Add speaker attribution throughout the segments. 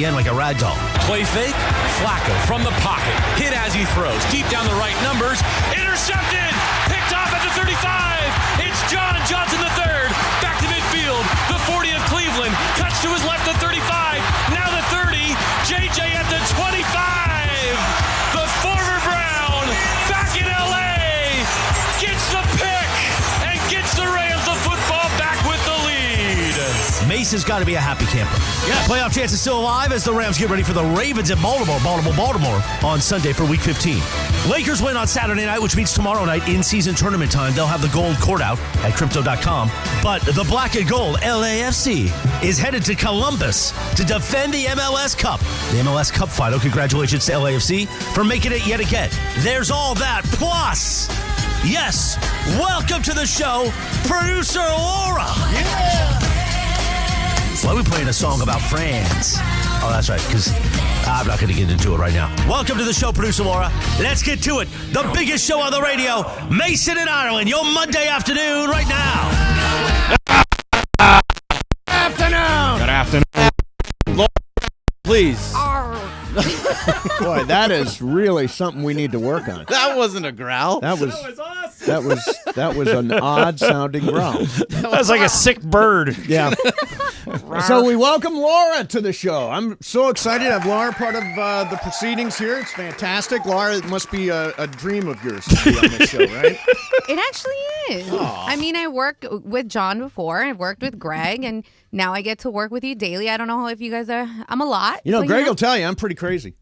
Speaker 1: ESPN like a rag doll.
Speaker 2: Play fake, Flacco from the pocket. Hit as he throws. Deep down the right numbers. Intercepted! Picked off at the 35! It's John Johnson III. Back to midfield. The 40 of Cleveland. Cuts to his left, the 35. Now the 30. JJ at the 25. The former Brown back in LA. Gets the pick and gets the Rams the football back with the lead.
Speaker 1: Mace has got to be a happy camper. Yeah. Playoff chances still alive as the Rams get ready for the Ravens at Baltimore on Sunday for Week 15. Lakers win on Saturday night, which means tomorrow night in-season tournament time. They'll have the gold court out at Crypto.com. But the black and gold LAFC is headed to Columbus to defend the MLS Cup. The MLS Cup final. Congratulations to LAFC for making it yet again. There's all that. Plus, yes, welcome to the show, Producer Laura. Yeah. Why are we playing a song about France? Oh, that's right, because I'm not going to get into it right now. Welcome to the show, Producer Laura. Let's get to it. The biggest show on the radio, Mason in Ireland, your Monday afternoon right now.
Speaker 3: Good afternoon. Lord, please.
Speaker 4: Boy, that is really something we need to work on.
Speaker 3: That wasn't a growl.
Speaker 4: That was awesome. That was an odd sounding growl.
Speaker 5: That was like a sick bird.
Speaker 4: Yeah. So we welcome Laura to the show. I'm so excited to have Laura part of the proceedings here. It's fantastic. Laura, it must be a dream of yours to be on this show, right?
Speaker 6: It actually is.
Speaker 4: Aww.
Speaker 6: I mean, I worked with John before. I've worked with Greg, and now I get to work with you daily. I don't know if you guys are. I'm a lot.
Speaker 4: You know, Greg will tell you I'm pretty crazy.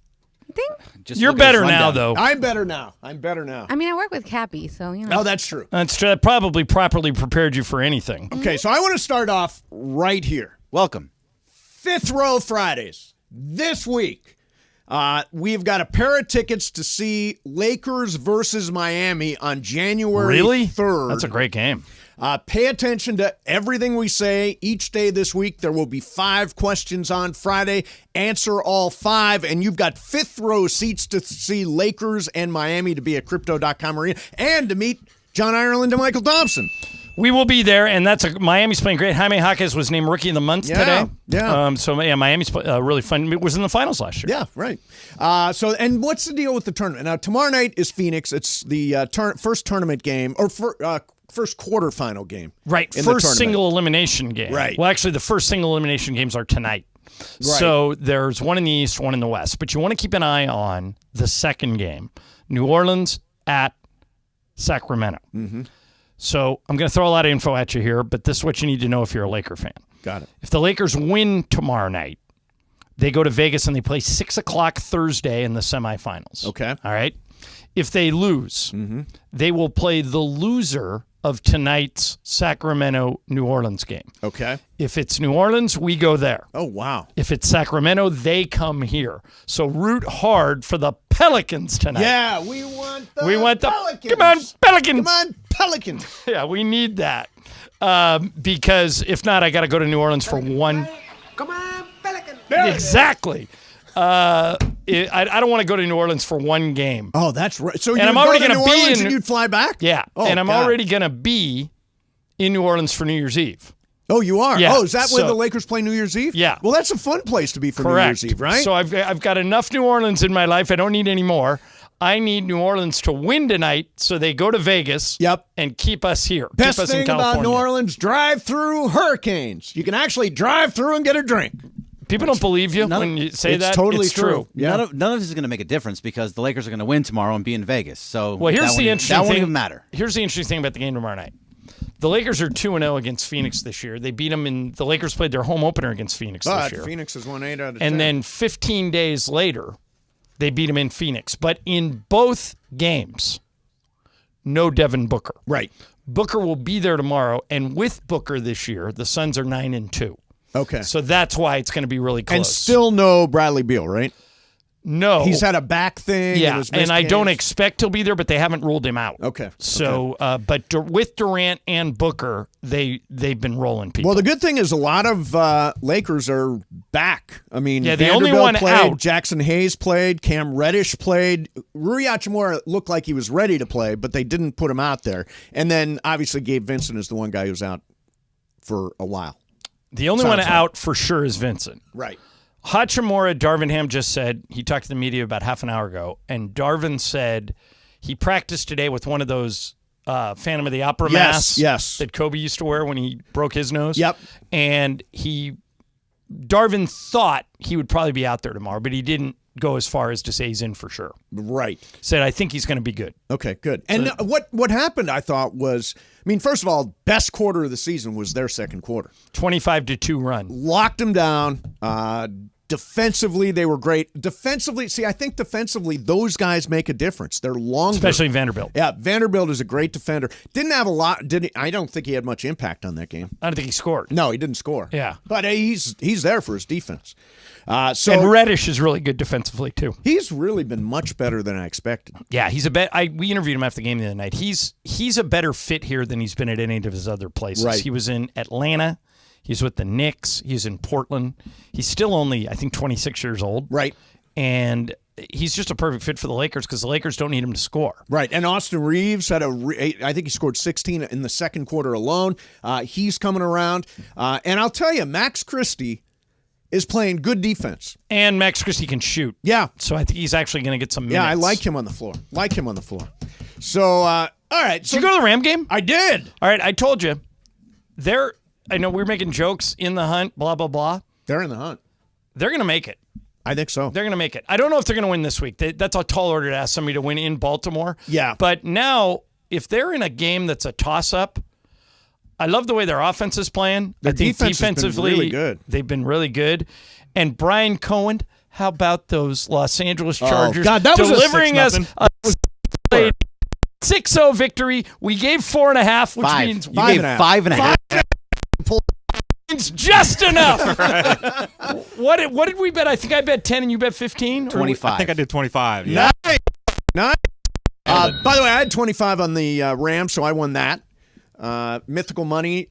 Speaker 5: You're better now, though.
Speaker 4: I'm better now.
Speaker 6: I mean, I work with Cappy, so, you know.
Speaker 4: Oh, that's true.
Speaker 5: That's true. That probably properly prepared you for anything.
Speaker 4: Okay, so I want to start off right here.
Speaker 3: Welcome.
Speaker 4: Fifth Row Fridays. This week, we've got a pair of tickets to see Lakers versus Miami on January 3rd.
Speaker 5: That's a great game.
Speaker 4: Pay attention to everything we say each day this week. There will be 5 questions on Friday. Answer all 5, and you've got fifth row seats to see Lakers and Miami to be at Crypto.com Arena and to meet John Ireland and Michael Thompson.
Speaker 5: We will be there, and Miami's playing great. Jaime Jaquez was named Rookie of the Month today.
Speaker 4: Yeah.
Speaker 5: So Miami's really fun. It was in the finals last year.
Speaker 4: Yeah, right. And what's the deal with the tournament? Now, tomorrow night is Phoenix. It's the first tournament game, or first quarterfinal game.
Speaker 5: Right, first single elimination game.
Speaker 4: Right.
Speaker 5: Well, actually, the first single elimination games are tonight. Right. So there's one in the East, one in the West. But you want to keep an eye on the second game, New Orleans at Sacramento.
Speaker 4: Mm-hmm.
Speaker 5: So I'm going to throw a lot of info at you here, but this is what you need to know if you're a Laker fan.
Speaker 4: Got it.
Speaker 5: If the Lakers win tomorrow night, they go to Vegas and they play 6 o'clock Thursday in the semifinals.
Speaker 4: Okay.
Speaker 5: All right? If they lose, they will play the loser of tonight's Sacramento-New Orleans game.
Speaker 4: Okay.
Speaker 5: If it's New Orleans, we go there.
Speaker 4: Oh, wow.
Speaker 5: If it's Sacramento, they come here. So root hard for the Pelicans tonight.
Speaker 4: Yeah, we want the Pelicans.
Speaker 5: Come on, Pelicans.
Speaker 4: Come on, Pelicans.
Speaker 5: Yeah, we need that. Because if not, I got to go to New Orleans for one.
Speaker 7: Come on, Pelicans.
Speaker 5: Exactly. I don't want to go to New Orleans for one game.
Speaker 4: Oh, that's right. So
Speaker 5: I'm already
Speaker 4: going to
Speaker 5: New Orleans
Speaker 4: and you'd fly back?
Speaker 5: Yeah,
Speaker 4: Oh,
Speaker 5: and I'm
Speaker 4: God.
Speaker 5: already going to be in New Orleans for New Year's Eve.
Speaker 4: Oh, you are?
Speaker 5: Yeah,
Speaker 4: Oh, is that when the Lakers play New Year's Eve?
Speaker 5: Yeah.
Speaker 4: Well, that's a fun place to be for
Speaker 5: Correct.
Speaker 4: New Year's Eve, right?
Speaker 5: So I've got enough New Orleans in my life. I don't need any more. I need New Orleans to win tonight so they go to Vegas and keep us here.
Speaker 4: Best
Speaker 5: keep us
Speaker 4: thing
Speaker 5: in California.
Speaker 4: about New Orleans, drive-through hurricanes. You can actually drive through and get a drink.
Speaker 5: People don't believe you when you say that.
Speaker 4: Totally
Speaker 5: it's true.
Speaker 4: Yeah.
Speaker 3: None of this is going to make a difference because the Lakers are going to win tomorrow and be in Vegas. So
Speaker 5: well, here's the interesting
Speaker 3: that
Speaker 5: thing.
Speaker 3: won't even matter.
Speaker 5: Here's the interesting thing about the game tomorrow night. The Lakers are 2-0 against Phoenix this year. They beat them the Lakers played their home opener against Phoenix this year.
Speaker 4: Phoenix has won 8 out of 10.
Speaker 5: And then 15 days later, they beat them in Phoenix. But in both games, no Devin Booker.
Speaker 4: Right.
Speaker 5: Booker will be there tomorrow, and with Booker this year, the Suns are 9-2.
Speaker 4: Okay.
Speaker 5: So that's why it's going to be really close.
Speaker 4: And still no Bradley Beal, right?
Speaker 5: No.
Speaker 4: He's had a back thing.
Speaker 5: Yeah, and I don't expect he'll be there, but they haven't ruled him out.
Speaker 4: Okay.
Speaker 5: So, but with Durant and Booker, they've been rolling people.
Speaker 4: Well, the good thing is a lot of Lakers are back. I mean,
Speaker 5: yeah, the
Speaker 4: Vanderbilt
Speaker 5: only one
Speaker 4: played,
Speaker 5: out.
Speaker 4: Jackson Hayes played, Cam Reddish played. Rui Hachimura looked like he was ready to play, but they didn't put him out there. And then, obviously, Gabe Vincent is the one guy who's out for a while.
Speaker 5: The only one out for sure is Vincent.
Speaker 4: Right.
Speaker 5: Hachimura, Darvin Ham just said, he talked to the media about half an hour ago, and Darvin said he practiced today with one of those Phantom of the Opera masks that Kobe used to wear when he broke his nose.
Speaker 4: Yep.
Speaker 5: And Darvin thought he would probably be out there tomorrow, but he didn't go as far as to say he's in for sure.
Speaker 4: Right.
Speaker 5: Said, I think he's going to be good.
Speaker 4: Okay, good. And what happened, I thought, was, first of all, best quarter of the season was their second quarter.
Speaker 5: 25-2 run.
Speaker 4: Locked them down. Defensively, they were great. Defensively, I think defensively, those guys make a difference. They're longer.
Speaker 5: Especially Vanderbilt.
Speaker 4: Yeah, Vanderbilt is a great defender. Didn't have a lot. I don't think he had much impact on that game.
Speaker 5: I don't think he scored.
Speaker 4: No, he didn't score.
Speaker 5: Yeah.
Speaker 4: But he's there for his defense.
Speaker 5: And Reddish is really good defensively, too.
Speaker 4: He's really been much better than I expected.
Speaker 5: Yeah, he's we interviewed him after the game the other night. He's a better fit here than he's been at any of his other places.
Speaker 4: Right.
Speaker 5: He was in Atlanta. He's with the Knicks. He's in Portland. He's still only, I think, 26 years old.
Speaker 4: Right.
Speaker 5: And he's just a perfect fit for the Lakers because the Lakers don't need him to score.
Speaker 4: Right. And Austin Reeves I think he scored 16 in the second quarter alone. He's coming around. And I'll tell you, Max Christie is playing good defense.
Speaker 5: And Max Christie can shoot.
Speaker 4: Yeah.
Speaker 5: So I think he's actually going to get some minutes.
Speaker 4: Yeah, I like him on the floor. So, all right. So
Speaker 5: did you go to the Ram game?
Speaker 4: I did.
Speaker 5: All right, I told you. I know we're making jokes in the hunt, blah, blah, blah.
Speaker 4: They're in the hunt.
Speaker 5: They're going to make it.
Speaker 4: I think so.
Speaker 5: They're going to make it. I don't know if they're going to win this week. That's a tall order to ask somebody to win in Baltimore.
Speaker 4: Yeah.
Speaker 5: But now, if they're in a game that's a toss-up, I love the way their offense is playing.
Speaker 4: Their
Speaker 5: I think
Speaker 4: defense
Speaker 5: defensively,
Speaker 4: has been really good.
Speaker 5: They've been really good. And Brian Cohen, how about those Los Angeles Chargers
Speaker 4: God, that was
Speaker 5: delivering
Speaker 4: a
Speaker 5: us a 6-0 victory? We gave 4.5, which means
Speaker 3: you gave 5.5.
Speaker 5: It's just enough. What did we bet? I think I bet 10 and you bet 15?
Speaker 3: 25.
Speaker 8: I think I did 25. Yeah.
Speaker 4: Nice. By the way, I had 25 on the Rams, so I won that. Mythical money.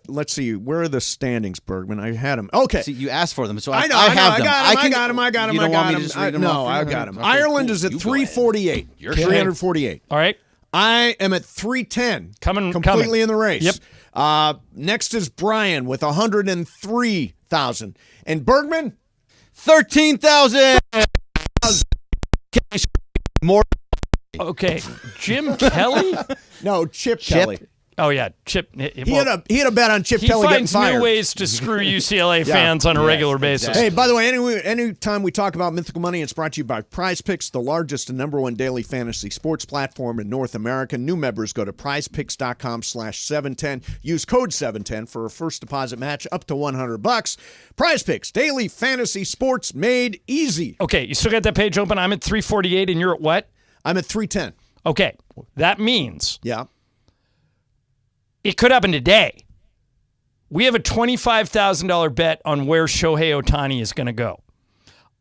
Speaker 4: Let's see. Where are the standings, Bergman? I had them. Okay.
Speaker 3: See, you asked for them, so
Speaker 4: I know.
Speaker 3: I have
Speaker 4: I
Speaker 3: them.
Speaker 4: I got them.
Speaker 3: You don't want me to just read them off?
Speaker 4: I got them.
Speaker 3: Okay,
Speaker 4: Ireland
Speaker 3: cool.
Speaker 4: is at
Speaker 3: You go ahead.
Speaker 4: 348.
Speaker 3: You're
Speaker 4: 348.
Speaker 5: All right.
Speaker 4: I am at 310. Completely in the race.
Speaker 5: Yep.
Speaker 4: Next is Brian with 103,000. And Bergman?
Speaker 3: 13,000. More.
Speaker 5: Okay. Jim Kelly?
Speaker 4: No, Chip Kelly.
Speaker 5: Oh, yeah. Chip.
Speaker 4: He had a bet on Chip
Speaker 5: He
Speaker 4: Kelly getting
Speaker 5: finds
Speaker 4: fired.
Speaker 5: new ways to screw UCLA fans on a regular basis.
Speaker 4: Hey, by the way, anytime we talk about Mythical Money, it's brought to you by Prize Picks, the largest and #1 daily fantasy sports platform in North America. New members go to prizepicks.com/710. Use code 710 for a first deposit match up to $100. Prize Picks, daily fantasy sports made easy.
Speaker 5: Okay, you still got that page open? I'm at 348 and you're at what?
Speaker 4: I'm at 310.
Speaker 5: Okay, that means
Speaker 4: Yeah.
Speaker 5: it could happen today. We have a $25,000 bet on where Shohei Ohtani is going to go.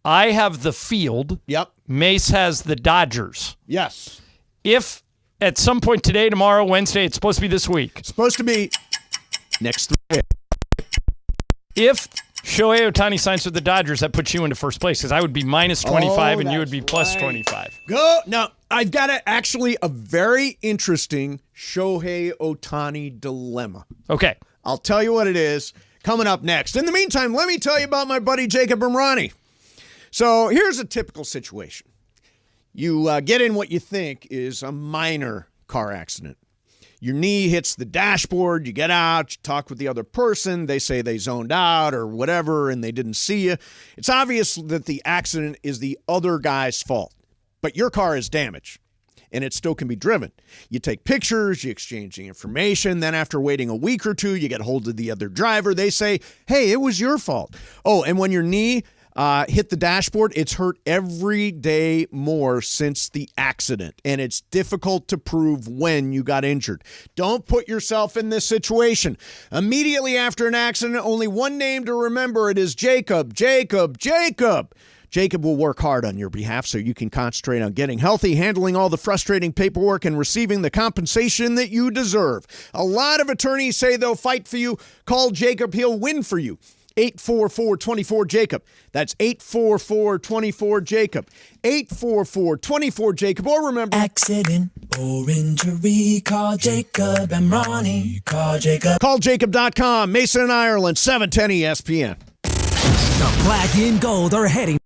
Speaker 5: I have the field.
Speaker 4: Yep.
Speaker 5: Mace has the Dodgers.
Speaker 4: Yes.
Speaker 5: If at some point today, tomorrow, Wednesday, it's supposed to be this week.
Speaker 4: Supposed to be next 3 days.
Speaker 5: If Shohei Ohtani signs with the Dodgers, that puts you into first place because I would be minus 25 and you would be plus 25.
Speaker 4: Go. Now, I've got a very interesting Shohei Ohtani dilemma.
Speaker 5: Okay.
Speaker 4: I'll tell you what it is coming up next. In the meantime, let me tell you about my buddy Jacob Imrani. So here's a typical situation. You get in what you think is a minor car accident. Your knee hits the dashboard, you get out, you talk with the other person, they say they zoned out or whatever and they didn't see you. It's obvious that the accident is the other guy's fault, but your car is damaged and it still can be driven. You take pictures, you exchange the information, then after waiting a week or two, you get hold of the other driver. They say, hey, it was your fault. Oh, and when your knee hit the dashboard, it's hurt every day more since the accident, and it's difficult to prove when you got injured. Don't put yourself in this situation. Immediately after an accident, only one name to remember. It is Jacob. Jacob. Jacob. Jacob will work hard on your behalf so you can concentrate on getting healthy, handling all the frustrating paperwork, and receiving the compensation that you deserve. A lot of attorneys say they'll fight for you. Call Jacob. He'll win for you. 844-24-JACOB. That's 844-24-JACOB. 844-24-JACOB. Or remember,
Speaker 9: accident or injury, call Jacob and Ronnie. Call Jacob.
Speaker 4: Call Jacob.com. Mason and Ireland, 710 ESPN.
Speaker 9: The black and gold are heading.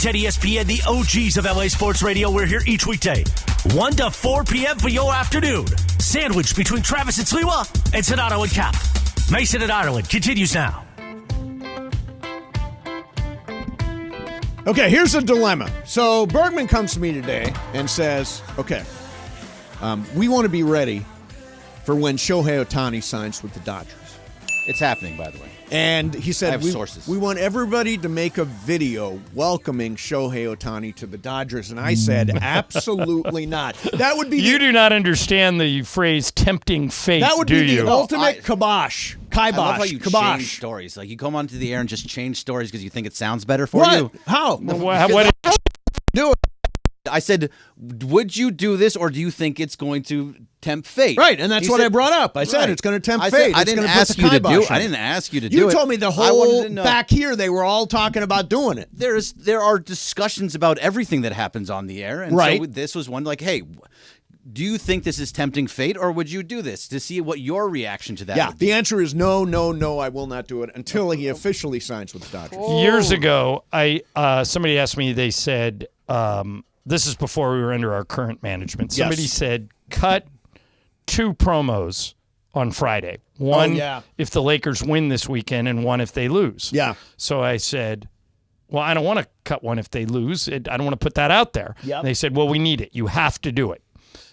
Speaker 1: At ESPN, the OGs of LA Sports Radio. We're here each weekday, 1 to 4 p.m. for your afternoon. Sandwiched between Travis and Sliwa and Sonato and Cap. Mason and Ireland continues now.
Speaker 4: Okay, here's a dilemma. So Bergman comes to me today and says, okay, we want to be ready for when Shohei Ohtani signs with the Dodgers.
Speaker 3: It's happening, by the way.
Speaker 4: And he said,
Speaker 3: I have sources.
Speaker 4: We want everybody to make a video welcoming Shohei Ohtani to the Dodgers. And I said, absolutely not. That would be
Speaker 5: You do not understand the phrase tempting fate,
Speaker 4: that would
Speaker 5: do
Speaker 4: be
Speaker 5: you?
Speaker 4: the ultimate kibosh.
Speaker 3: I love how you
Speaker 4: kibosh.
Speaker 3: change stories. Like, you come onto the air and just change stories because you think it sounds better for you.
Speaker 4: How?
Speaker 5: What
Speaker 4: Do it.
Speaker 3: I said, would you do this, or do you think it's going to tempt fate?
Speaker 4: Right, and that's what I brought up. I said it's going to tempt fate.
Speaker 3: I didn't ask you to do it. I didn't ask you to do it.
Speaker 4: You told me the whole back here they were all talking about doing it.
Speaker 3: There are discussions about everything that happens on the air, and so this was one like, hey, do you think this is tempting fate, or would you do this to see what your reaction to that would be?
Speaker 4: The answer is no, I will not do it until he officially signs with the Dodgers.
Speaker 5: Years ago, somebody asked me, they said, this is before we were under our current management. Somebody said, cut 2 promos on Friday. One if the Lakers win this weekend, and one if they lose.
Speaker 4: Yeah.
Speaker 5: So I said, well, I don't want to cut one if they lose. I don't want to put that out there.
Speaker 4: Yep.
Speaker 5: They said, well, we need it. You have to do it.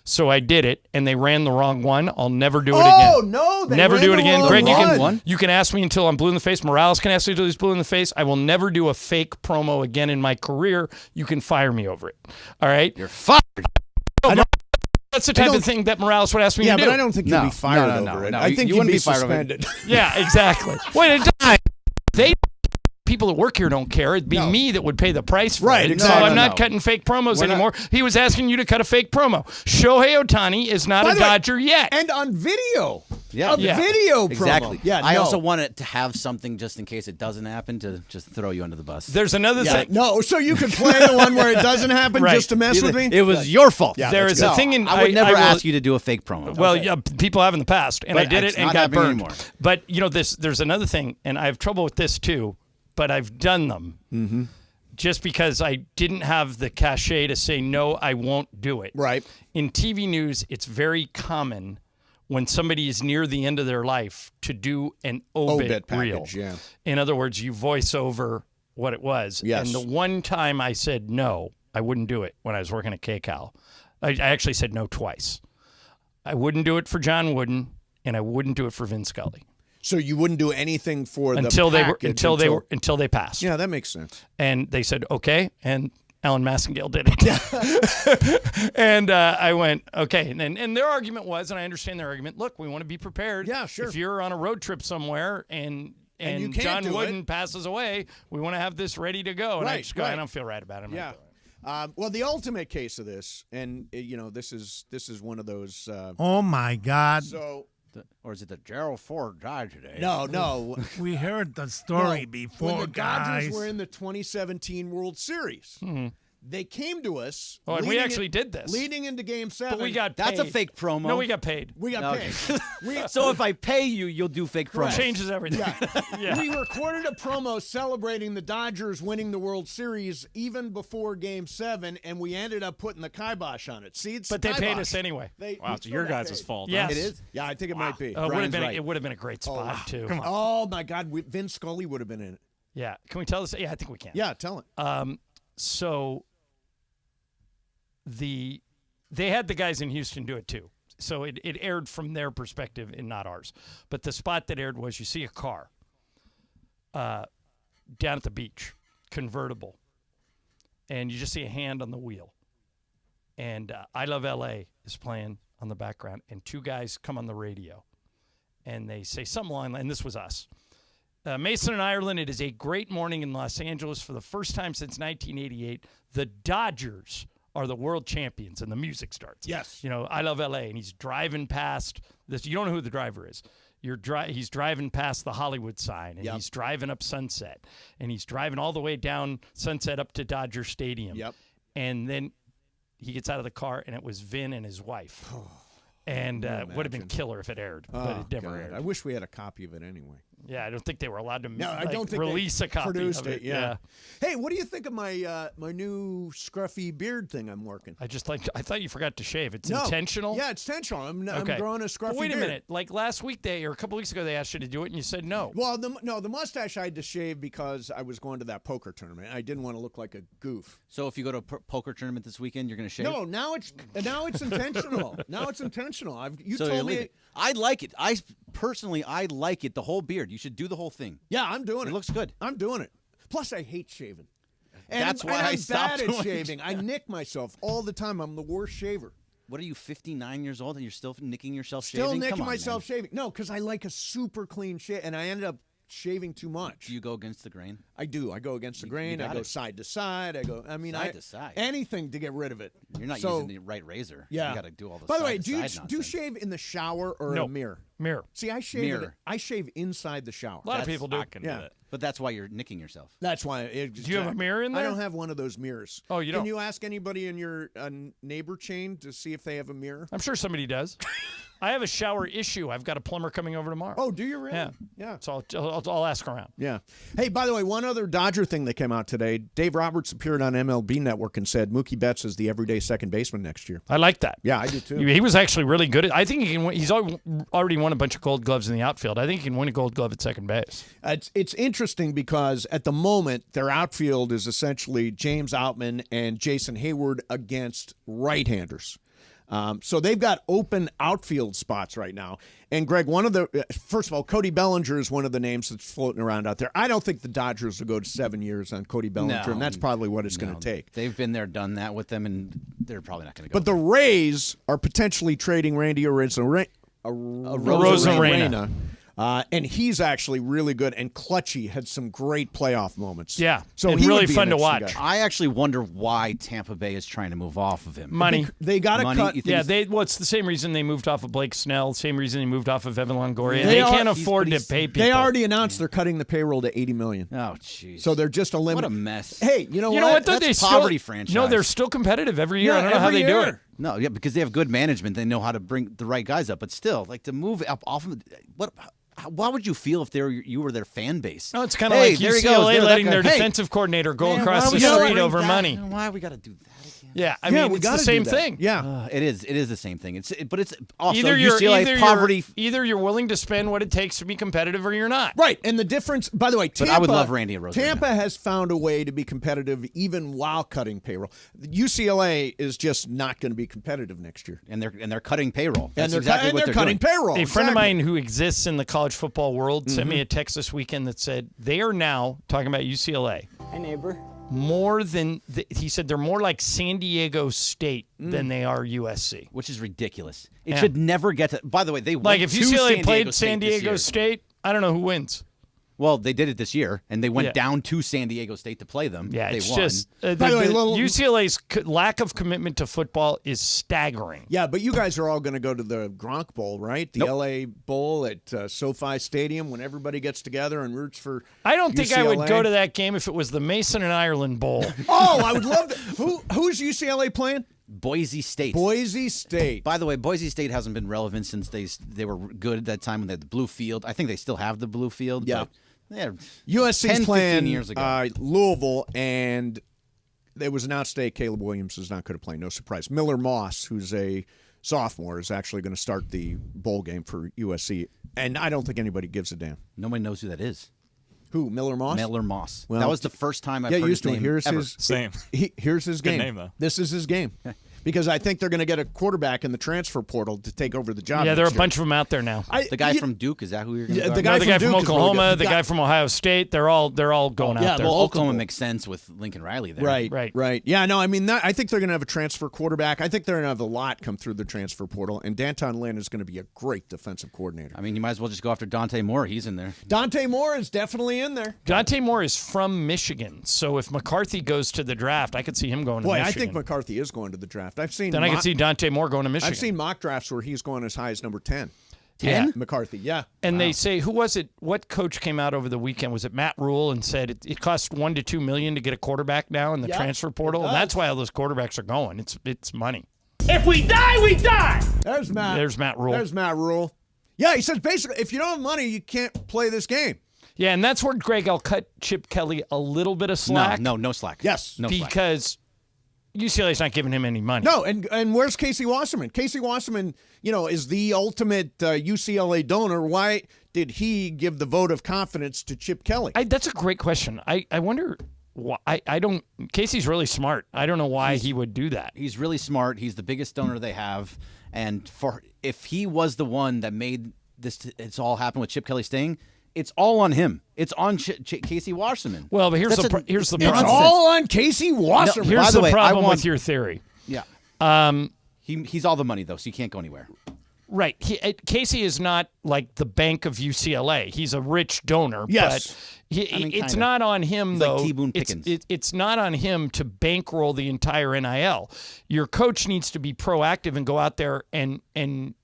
Speaker 5: So I did it, and they ran the wrong one. I'll never do it again.
Speaker 4: Oh, no. They
Speaker 5: never
Speaker 4: ran
Speaker 5: do it
Speaker 4: the
Speaker 5: again.
Speaker 4: wrong
Speaker 5: Greg,
Speaker 4: one.
Speaker 5: you can ask me until I'm blue in the face. Morales can ask me until he's blue in the face. I will never do a fake promo again in my career. You can fire me over it. All right?
Speaker 3: You're fired.
Speaker 5: That's the type of thing that Morales would ask me to do.
Speaker 4: Yeah, but I don't think you'd be fired over it.
Speaker 3: No.
Speaker 4: I think
Speaker 3: you
Speaker 4: you'd
Speaker 3: wouldn't
Speaker 4: be
Speaker 3: fired over it.
Speaker 4: suspended.
Speaker 5: Yeah, exactly. Wait, people that work here don't care. It'd be me that would pay the price for it.
Speaker 4: Exactly.
Speaker 5: So I'm not cutting fake promos anymore. He was asking you to cut a fake promo. Shohei Ohtani is not a Dodger yet.
Speaker 4: And on video.
Speaker 3: Yeah.
Speaker 4: Video promo.
Speaker 3: Exactly.
Speaker 4: Yeah,
Speaker 3: I also wanted to have something just in case it doesn't happen to just throw you under the bus.
Speaker 5: There's another thing.
Speaker 4: No, so you could play the one where it doesn't happen just to mess with me?
Speaker 3: It was your fault.
Speaker 4: Yeah,
Speaker 5: there is a thing in...
Speaker 3: I would never ask you to do a fake promo.
Speaker 5: Well, yeah, people have in the past, and I did it and got burned.
Speaker 3: Anymore.
Speaker 5: But, there's another thing, and I have trouble with this too, but I've done them just because I didn't have the cachet to say, no, I won't do it.
Speaker 4: Right.
Speaker 5: In TV news, it's very common when somebody is near the end of their life to do an obit reel.
Speaker 4: Package, yeah.
Speaker 5: In other words, you voice over what it was.
Speaker 4: Yes.
Speaker 5: And the one time I said no, I wouldn't do it when I was working at KCAL. I actually said no twice. I wouldn't do it for John Wooden, and I wouldn't do it for Vin Scully.
Speaker 4: So you wouldn't do anything for
Speaker 5: until
Speaker 4: the package
Speaker 5: until they passed.
Speaker 4: Yeah, that makes sense.
Speaker 5: And they said okay, and Alan Massengale did it. And I went okay, and their argument was, and I understand their argument. Look, we want to be prepared.
Speaker 4: Yeah, sure.
Speaker 5: If you're on a road trip somewhere and
Speaker 4: you can't
Speaker 5: John
Speaker 4: do
Speaker 5: Wooden
Speaker 4: it.
Speaker 5: passes away, we want to have this ready to go. And I just go, I don't feel right about it.
Speaker 4: Well, the ultimate case of this, and this is one of those.
Speaker 8: Oh my God!
Speaker 4: So
Speaker 3: Or is it that Gerald Ford died today?
Speaker 4: No.
Speaker 8: We heard the story before,
Speaker 4: when the Dodgers
Speaker 8: guys.
Speaker 4: were in the 2017 World Series. They came to us.
Speaker 5: Oh, and we actually did this.
Speaker 4: Leading into Game 7.
Speaker 5: But we got paid.
Speaker 3: That's a fake promo.
Speaker 5: No, we got paid.
Speaker 4: We got paid.
Speaker 3: So if I pay you, you'll do fake promo.
Speaker 5: Changes everything.
Speaker 4: Yeah. We recorded a promo celebrating the Dodgers winning the World Series even before Game 7, and we ended up putting the kibosh on it. See,
Speaker 5: but they paid us anyway.
Speaker 10: Wow, it's your guys' fault.
Speaker 5: Yes.
Speaker 3: It is?
Speaker 4: Yeah, I think it might be.
Speaker 5: It would have been a great spot, too.
Speaker 8: Come on.
Speaker 4: Oh, my God. Vin Scully would have been in it.
Speaker 5: Yeah. Can we tell this? Yeah, I think we can.
Speaker 4: Yeah, tell it.
Speaker 5: So they had the guys in Houston do it, too. So it aired from their perspective and not ours. But the spot that aired was you see a car down at the beach, convertible, and you just see a hand on the wheel. And I Love L.A. is playing on the background, and two guys come on the radio, and they say something along, and this was us. Mason and Ireland, it is a great morning in Los Angeles. For the first time since 1988, the Dodgers are the world champions, and the music starts.
Speaker 4: Yes.
Speaker 5: You know, I Love L.A., and he's driving past this. You don't know who the driver is. He's driving past the Hollywood sign, and he's driving up Sunset, and he's driving all the way down Sunset up to Dodger Stadium.
Speaker 4: Yep.
Speaker 5: And then he gets out of the car, and it was Vin and his wife. And would have been killer if it aired, but it never aired.
Speaker 4: I wish we had a copy of it anyway.
Speaker 5: Yeah, I don't think they were allowed to
Speaker 4: I don't think
Speaker 5: release a copy
Speaker 4: produced
Speaker 5: of it.
Speaker 4: Yeah. Hey, what do you think of my my new scruffy beard thing I'm working?
Speaker 5: I thought you forgot to shave. It's intentional?
Speaker 4: Yeah, it's intentional. I'm
Speaker 5: Okay.
Speaker 4: growing a scruffy
Speaker 5: But wait a
Speaker 4: beard.
Speaker 5: minute. Like last week, or a couple weeks ago, they asked you to do it, and you said no.
Speaker 4: Well, the mustache I had to shave because I was going to that poker tournament. I didn't want to look like a goof.
Speaker 3: So if you go to a poker tournament this weekend, you're going to shave?
Speaker 4: No, now it's intentional. Now it's intentional. You told me.
Speaker 3: I like it. I like it. The whole beard. You should do the whole thing.
Speaker 4: Yeah, I'm doing it.
Speaker 3: It looks good.
Speaker 4: I'm doing it. Plus, I hate shaving.
Speaker 3: That's why
Speaker 4: I'm
Speaker 3: I stopped
Speaker 4: bad at
Speaker 3: doing
Speaker 4: shaving. I nick myself all the time. I'm the worst shaver.
Speaker 3: What are you, 59 years old, and you're still nicking yourself
Speaker 4: Still
Speaker 3: shaving?
Speaker 4: nicking
Speaker 3: Come on,
Speaker 4: myself
Speaker 3: man.
Speaker 4: shaving. No, because I like a super clean shave, and I ended up shaving too much.
Speaker 3: Do you go against the grain?
Speaker 4: I do. I go against the grain. I go side to side. Side
Speaker 3: to side.
Speaker 4: Anything to get rid of it.
Speaker 3: You're not using the right razor.
Speaker 4: Yeah.
Speaker 3: You got to do all the
Speaker 4: By the way,
Speaker 3: side to
Speaker 4: do you
Speaker 3: side
Speaker 4: do you
Speaker 3: nonsense.
Speaker 4: shave in the shower or
Speaker 5: No.
Speaker 4: a mirror?
Speaker 5: Mirror.
Speaker 4: See, I shave inside the shower.
Speaker 5: A lot of people do.
Speaker 10: I can do that.
Speaker 3: But that's why you're nicking yourself.
Speaker 4: That's why.
Speaker 5: Do you have a mirror in there?
Speaker 4: I don't have one of those mirrors.
Speaker 5: Oh, you don't?
Speaker 4: Can you ask anybody in your neighbor chain to see if they have a mirror?
Speaker 5: I'm sure somebody does. I have a shower issue. I've got a plumber coming over tomorrow.
Speaker 4: Oh, do you really?
Speaker 5: Yeah.
Speaker 4: Yeah.
Speaker 5: So I'll ask around.
Speaker 4: Yeah. Hey, by the way, one other Dodger thing that came out today. Dave Roberts appeared on MLB Network and said Mookie Betts is the everyday second baseman next year.
Speaker 5: I like that.
Speaker 4: Yeah, I do too.
Speaker 5: He was actually really good. I think he can win. He's already won a bunch of gold gloves in the outfield. I think he can win a gold glove at second base.
Speaker 4: It's interesting because at the moment, their outfield is essentially James Outman and Jason Hayward against right-handers. So they've got open outfield spots right now. And, Greg, first of all, Cody Bellinger is one of the names that's floating around out there. I don't think the Dodgers will go to 7 years on Cody Bellinger, and that's probably what it's going to take.
Speaker 3: They've been there, done that with them, and they're probably not going to go.
Speaker 4: But the Rays are potentially trading Randy Arozarena. And he's actually really good. And Clutchy had some great playoff moments.
Speaker 5: Yeah,
Speaker 4: so
Speaker 5: and
Speaker 4: he
Speaker 5: really
Speaker 4: would be
Speaker 5: fun
Speaker 4: an
Speaker 5: to
Speaker 4: interesting
Speaker 5: watch.
Speaker 4: guy.
Speaker 3: I actually wonder why Tampa Bay is trying to move off of him.
Speaker 5: Money.
Speaker 4: They got to cut.
Speaker 5: Yeah, it's the same reason they moved off of Blake Snell, same reason they moved off of Evan Longoria. They can't afford to pay people.
Speaker 4: They already announced they're cutting the payroll to $80 million.
Speaker 3: Oh, jeez.
Speaker 4: So they're just eliminating.
Speaker 3: What a mess.
Speaker 4: Hey, you know what?
Speaker 5: You know what? Though
Speaker 3: That's
Speaker 5: they
Speaker 3: poverty
Speaker 5: still,
Speaker 3: franchise.
Speaker 5: No, they're still competitive every year.
Speaker 4: Yeah,
Speaker 5: I don't know how
Speaker 4: every
Speaker 5: they do
Speaker 4: year.
Speaker 5: it.
Speaker 3: No, yeah, because they have good management. They know how to bring the right guys up. But still, like to move up off of How would you feel if you were their fan base?
Speaker 5: No, it's kind of like UCLA letting their defensive coordinator go across the street over money.
Speaker 3: Why we got to do that again?
Speaker 5: Yeah, I mean, it's the same thing.
Speaker 4: Yeah,
Speaker 3: it is. It is the same thing. But it's also
Speaker 5: either
Speaker 3: poverty.
Speaker 5: Either you're willing to spend what it takes to be competitive, or you're not.
Speaker 4: Right. And the difference, by the way, Tampa,
Speaker 3: I would love Randy Arozarena.
Speaker 4: Tampa has found a way to be competitive even while cutting payroll. UCLA is just not going to be competitive next year,
Speaker 3: and they're cutting payroll.
Speaker 4: And
Speaker 3: That's exactly what they're
Speaker 4: cutting
Speaker 3: doing.
Speaker 4: payroll.
Speaker 5: A friend of mine who exists in the college football world sent me a text this weekend that said they are now talking about UCLA.
Speaker 11: Hi, neighbor.
Speaker 5: He said they're more like San Diego State than they are USC,
Speaker 3: which is ridiculous. It should never get to. By the way, they
Speaker 5: like
Speaker 3: went
Speaker 5: if
Speaker 3: to
Speaker 5: UCLA
Speaker 3: San
Speaker 5: played
Speaker 3: Diego
Speaker 5: San
Speaker 3: State this
Speaker 5: Diego
Speaker 3: year.
Speaker 5: State. I don't know who wins.
Speaker 3: Well, they did it this year, and they went down to San Diego State to play them.
Speaker 5: Yeah,
Speaker 3: they
Speaker 5: it's
Speaker 3: won.
Speaker 5: just UCLA's lack of commitment to football is staggering.
Speaker 4: Yeah, but you guys are all going to go to the Gronk Bowl, right? The LA Bowl at SoFi Stadium when everybody gets together and roots for
Speaker 5: I don't think
Speaker 4: UCLA.
Speaker 5: I would go to that game if it was the Mason and Ireland Bowl.
Speaker 4: Oh, I would love to. Who's UCLA playing?
Speaker 3: Boise State.
Speaker 4: Boise State.
Speaker 3: By the way, Boise State hasn't been relevant since they were good at that time when they had the blue field. I think they still have the blue field.
Speaker 4: Yeah.
Speaker 3: USC's
Speaker 4: 10, playing
Speaker 3: 15 years ago.
Speaker 4: Louisville, and it was announced today Caleb Williams is not going to play. No surprise. Miller Moss, who's a sophomore, is actually going to start the bowl game for USC, and I don't think anybody gives a damn.
Speaker 3: Nobody knows who that is.
Speaker 4: Who, Miller Moss?
Speaker 3: Miller Moss.
Speaker 4: Well,
Speaker 3: that was the first time I've heard
Speaker 4: used
Speaker 3: his
Speaker 4: to
Speaker 3: name
Speaker 4: Here's
Speaker 3: ever.
Speaker 4: his
Speaker 2: Same.
Speaker 4: Here's his game.
Speaker 2: Good name, though.
Speaker 4: This is his game. Because I think they're going to get a quarterback in the transfer portal to take over the job.
Speaker 5: Yeah, there are a
Speaker 4: next year.
Speaker 5: bunch of them out there now.
Speaker 3: The guy from Duke, is that who you're going to
Speaker 4: the
Speaker 3: go?
Speaker 4: guy
Speaker 5: the guy
Speaker 4: from
Speaker 5: from
Speaker 4: Duke is really
Speaker 5: Oklahoma,
Speaker 4: good.
Speaker 5: the guy from Ohio State, they're all going out there.
Speaker 3: Well, Oklahoma makes sense with Lincoln Riley there.
Speaker 4: Right. Yeah, no, I mean, I think they're going to have a transfer quarterback. I think they're going to have a lot come through the transfer portal, and Danton Lynn is going to be a great defensive coordinator.
Speaker 3: I mean, you might as well just go after Dante Moore. He's in there.
Speaker 4: Dante Moore is definitely in there.
Speaker 5: Dante Moore is from Michigan, so if McCarthy goes to the draft, I could see him going to Michigan.
Speaker 4: I think McCarthy is going to the draft. I could
Speaker 5: see Dante Moore going to Michigan.
Speaker 4: I've seen mock drafts where he's going as high as number 10.
Speaker 3: 10?
Speaker 4: McCarthy, yeah.
Speaker 5: And they say, who was it? What coach came out over the weekend? Was it Matt Rule and said it costs $1 to $2 million to get a quarterback now in the transfer portal? And that's why all those quarterbacks are going. It's money.
Speaker 8: If we die, we die.
Speaker 4: There's Matt Rule. There's Matt Rule. Yeah, he says basically, if you don't have money, you can't play this game.
Speaker 5: Yeah, and that's where, Greg, I'll cut Chip Kelly a little bit of slack.
Speaker 3: No slack.
Speaker 4: Yes.
Speaker 3: No slack.
Speaker 5: Because UCLA's not giving him any money.
Speaker 4: No, and where's Casey Wasserman? Casey Wasserman, is the ultimate UCLA donor. Why did he give the vote of confidence to Chip Kelly?
Speaker 5: That's a great question. I wonder why. I don't. Casey's really smart. I don't know why he would do that.
Speaker 3: He's really smart. He's the biggest donor they have, and if he was the one that made it's all happen with Chip Kelly staying, it's all on him. It's on Casey Wasserman.
Speaker 5: Well, but here's the problem.
Speaker 4: It's all on Casey Wasserman.
Speaker 5: Here's the problem with your theory.
Speaker 3: Yeah. He's all the money, though, so you can't go anywhere.
Speaker 5: Right. Casey is not like the bank of UCLA. He's a rich donor.
Speaker 4: Yes.
Speaker 5: But it's not on him, though.
Speaker 3: Like T-Boone Pickens.
Speaker 5: It's not on him to bankroll the entire NIL. Your coach needs to be proactive and go out there and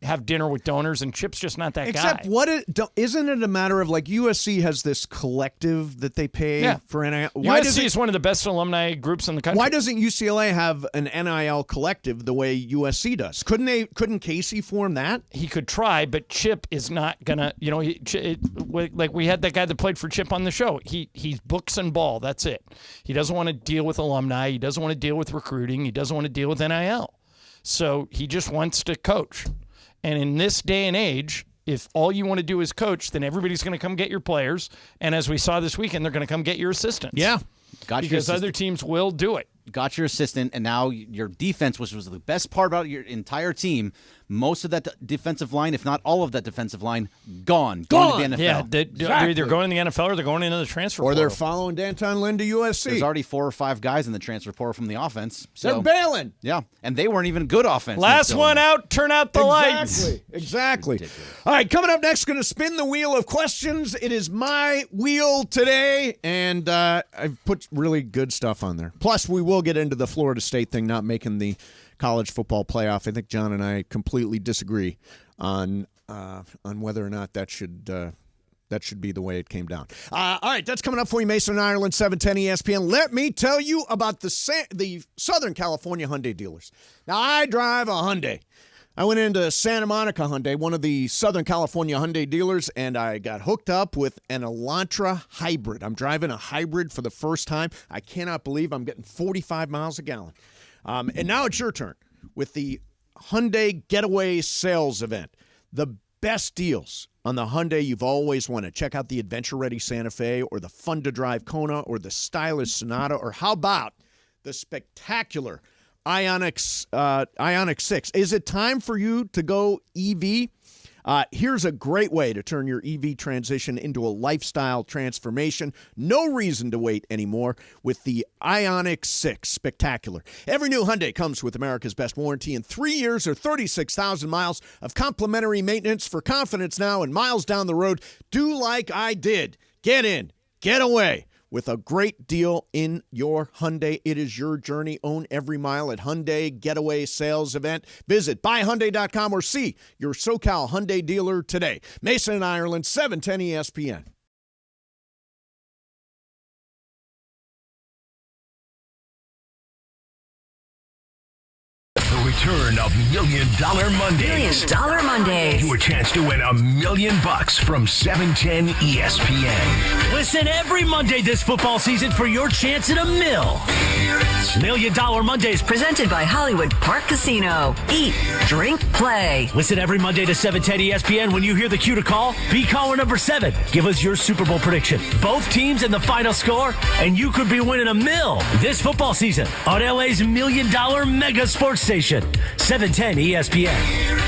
Speaker 5: have dinner with donors, and Chip's just not that guy.
Speaker 4: Except isn't it a matter of like USC has this collective that they pay for NIL?
Speaker 5: USC is one of the best alumni groups in the country.
Speaker 4: Why doesn't UCLA have an NIL collective the way USC does? Couldn't Casey form that?
Speaker 5: He could try, but Chip is not gonna. Like we had that guy that played for Chip on the show. He's books and ball. That's it. He doesn't want to deal with alumni. He doesn't want to deal with recruiting. He doesn't want to deal with NIL. So he just wants to coach. And in this day and age, if all you want to do is coach, then everybody's going to come get your players. And as we saw this weekend, they're going to come get your assistants.
Speaker 4: Yeah.
Speaker 5: Because other teams will do it.
Speaker 3: Got your assistant, and now your defense, which was the best part about your entire team, most of that defensive line, if not all of that defensive line, going to the NFL.
Speaker 5: Yeah, they're either going to the NFL or they're going into the transfer portal.
Speaker 4: Or they're following Danton Lynn to USC.
Speaker 3: There's already 4 or 5 guys in the transfer portal from the offense. So,
Speaker 4: they're bailing.
Speaker 3: Yeah, and they weren't even good offense.
Speaker 5: Last one out, turn out the lights.
Speaker 4: Exactly. All right, coming up next, going to spin the wheel of questions. It is my wheel today, and I've put really good stuff on there. Plus, we will get into the Florida State thing not making the college football playoff. I think John and I completely disagree on whether or not that should be the way it came down. All right, that's coming up for you, Mason and Ireland, 710 ESPN. Let me tell you about the Southern California Hyundai dealers. Now, I drive a Hyundai. I went into Santa Monica Hyundai, one of the Southern California Hyundai dealers, and I got hooked up with an Elantra hybrid. I'm driving a hybrid for the first time. I cannot believe I'm getting 45 miles a gallon. And now it's your turn with the Hyundai Getaway Sales Event. The best deals on the Hyundai you've always wanted. Check out the adventure-ready Santa Fe or the fun-to-drive Kona or the stylish Sonata, or how about the spectacular Ioniq 6. Is it time for you to go EV? Here's a great way to turn your EV transition into a lifestyle transformation. No reason to wait anymore with the Ioniq 6 Spectacular. Every new Hyundai comes with America's best warranty and 3 years or 36,000 miles of complimentary maintenance. For confidence now and miles down the road, do like I did. Get in, get away with a great deal in your Hyundai. It is your journey. Own every mile at Hyundai Getaway Sales Event. Visit buyhyundai.com or see your SoCal Hyundai dealer today. Mason and Ireland, 710 ESPN.
Speaker 10: Return of $1 Million Mondays.
Speaker 11: $1 Million Mondays.
Speaker 10: Your chance to win $1 million from 710 ESPN.
Speaker 11: Listen every Monday this football season for your chance at $1 million. $1 Million Mondays presented by Hollywood Park Casino. Eat, drink, play. Listen every Monday to 710 ESPN. When you hear the cue to call, be caller number 7. Give us your Super Bowl prediction, both teams and the final score, and you could be winning $1 million this football season on LA's $1 Million Mega Sports Station. 710 ESPN.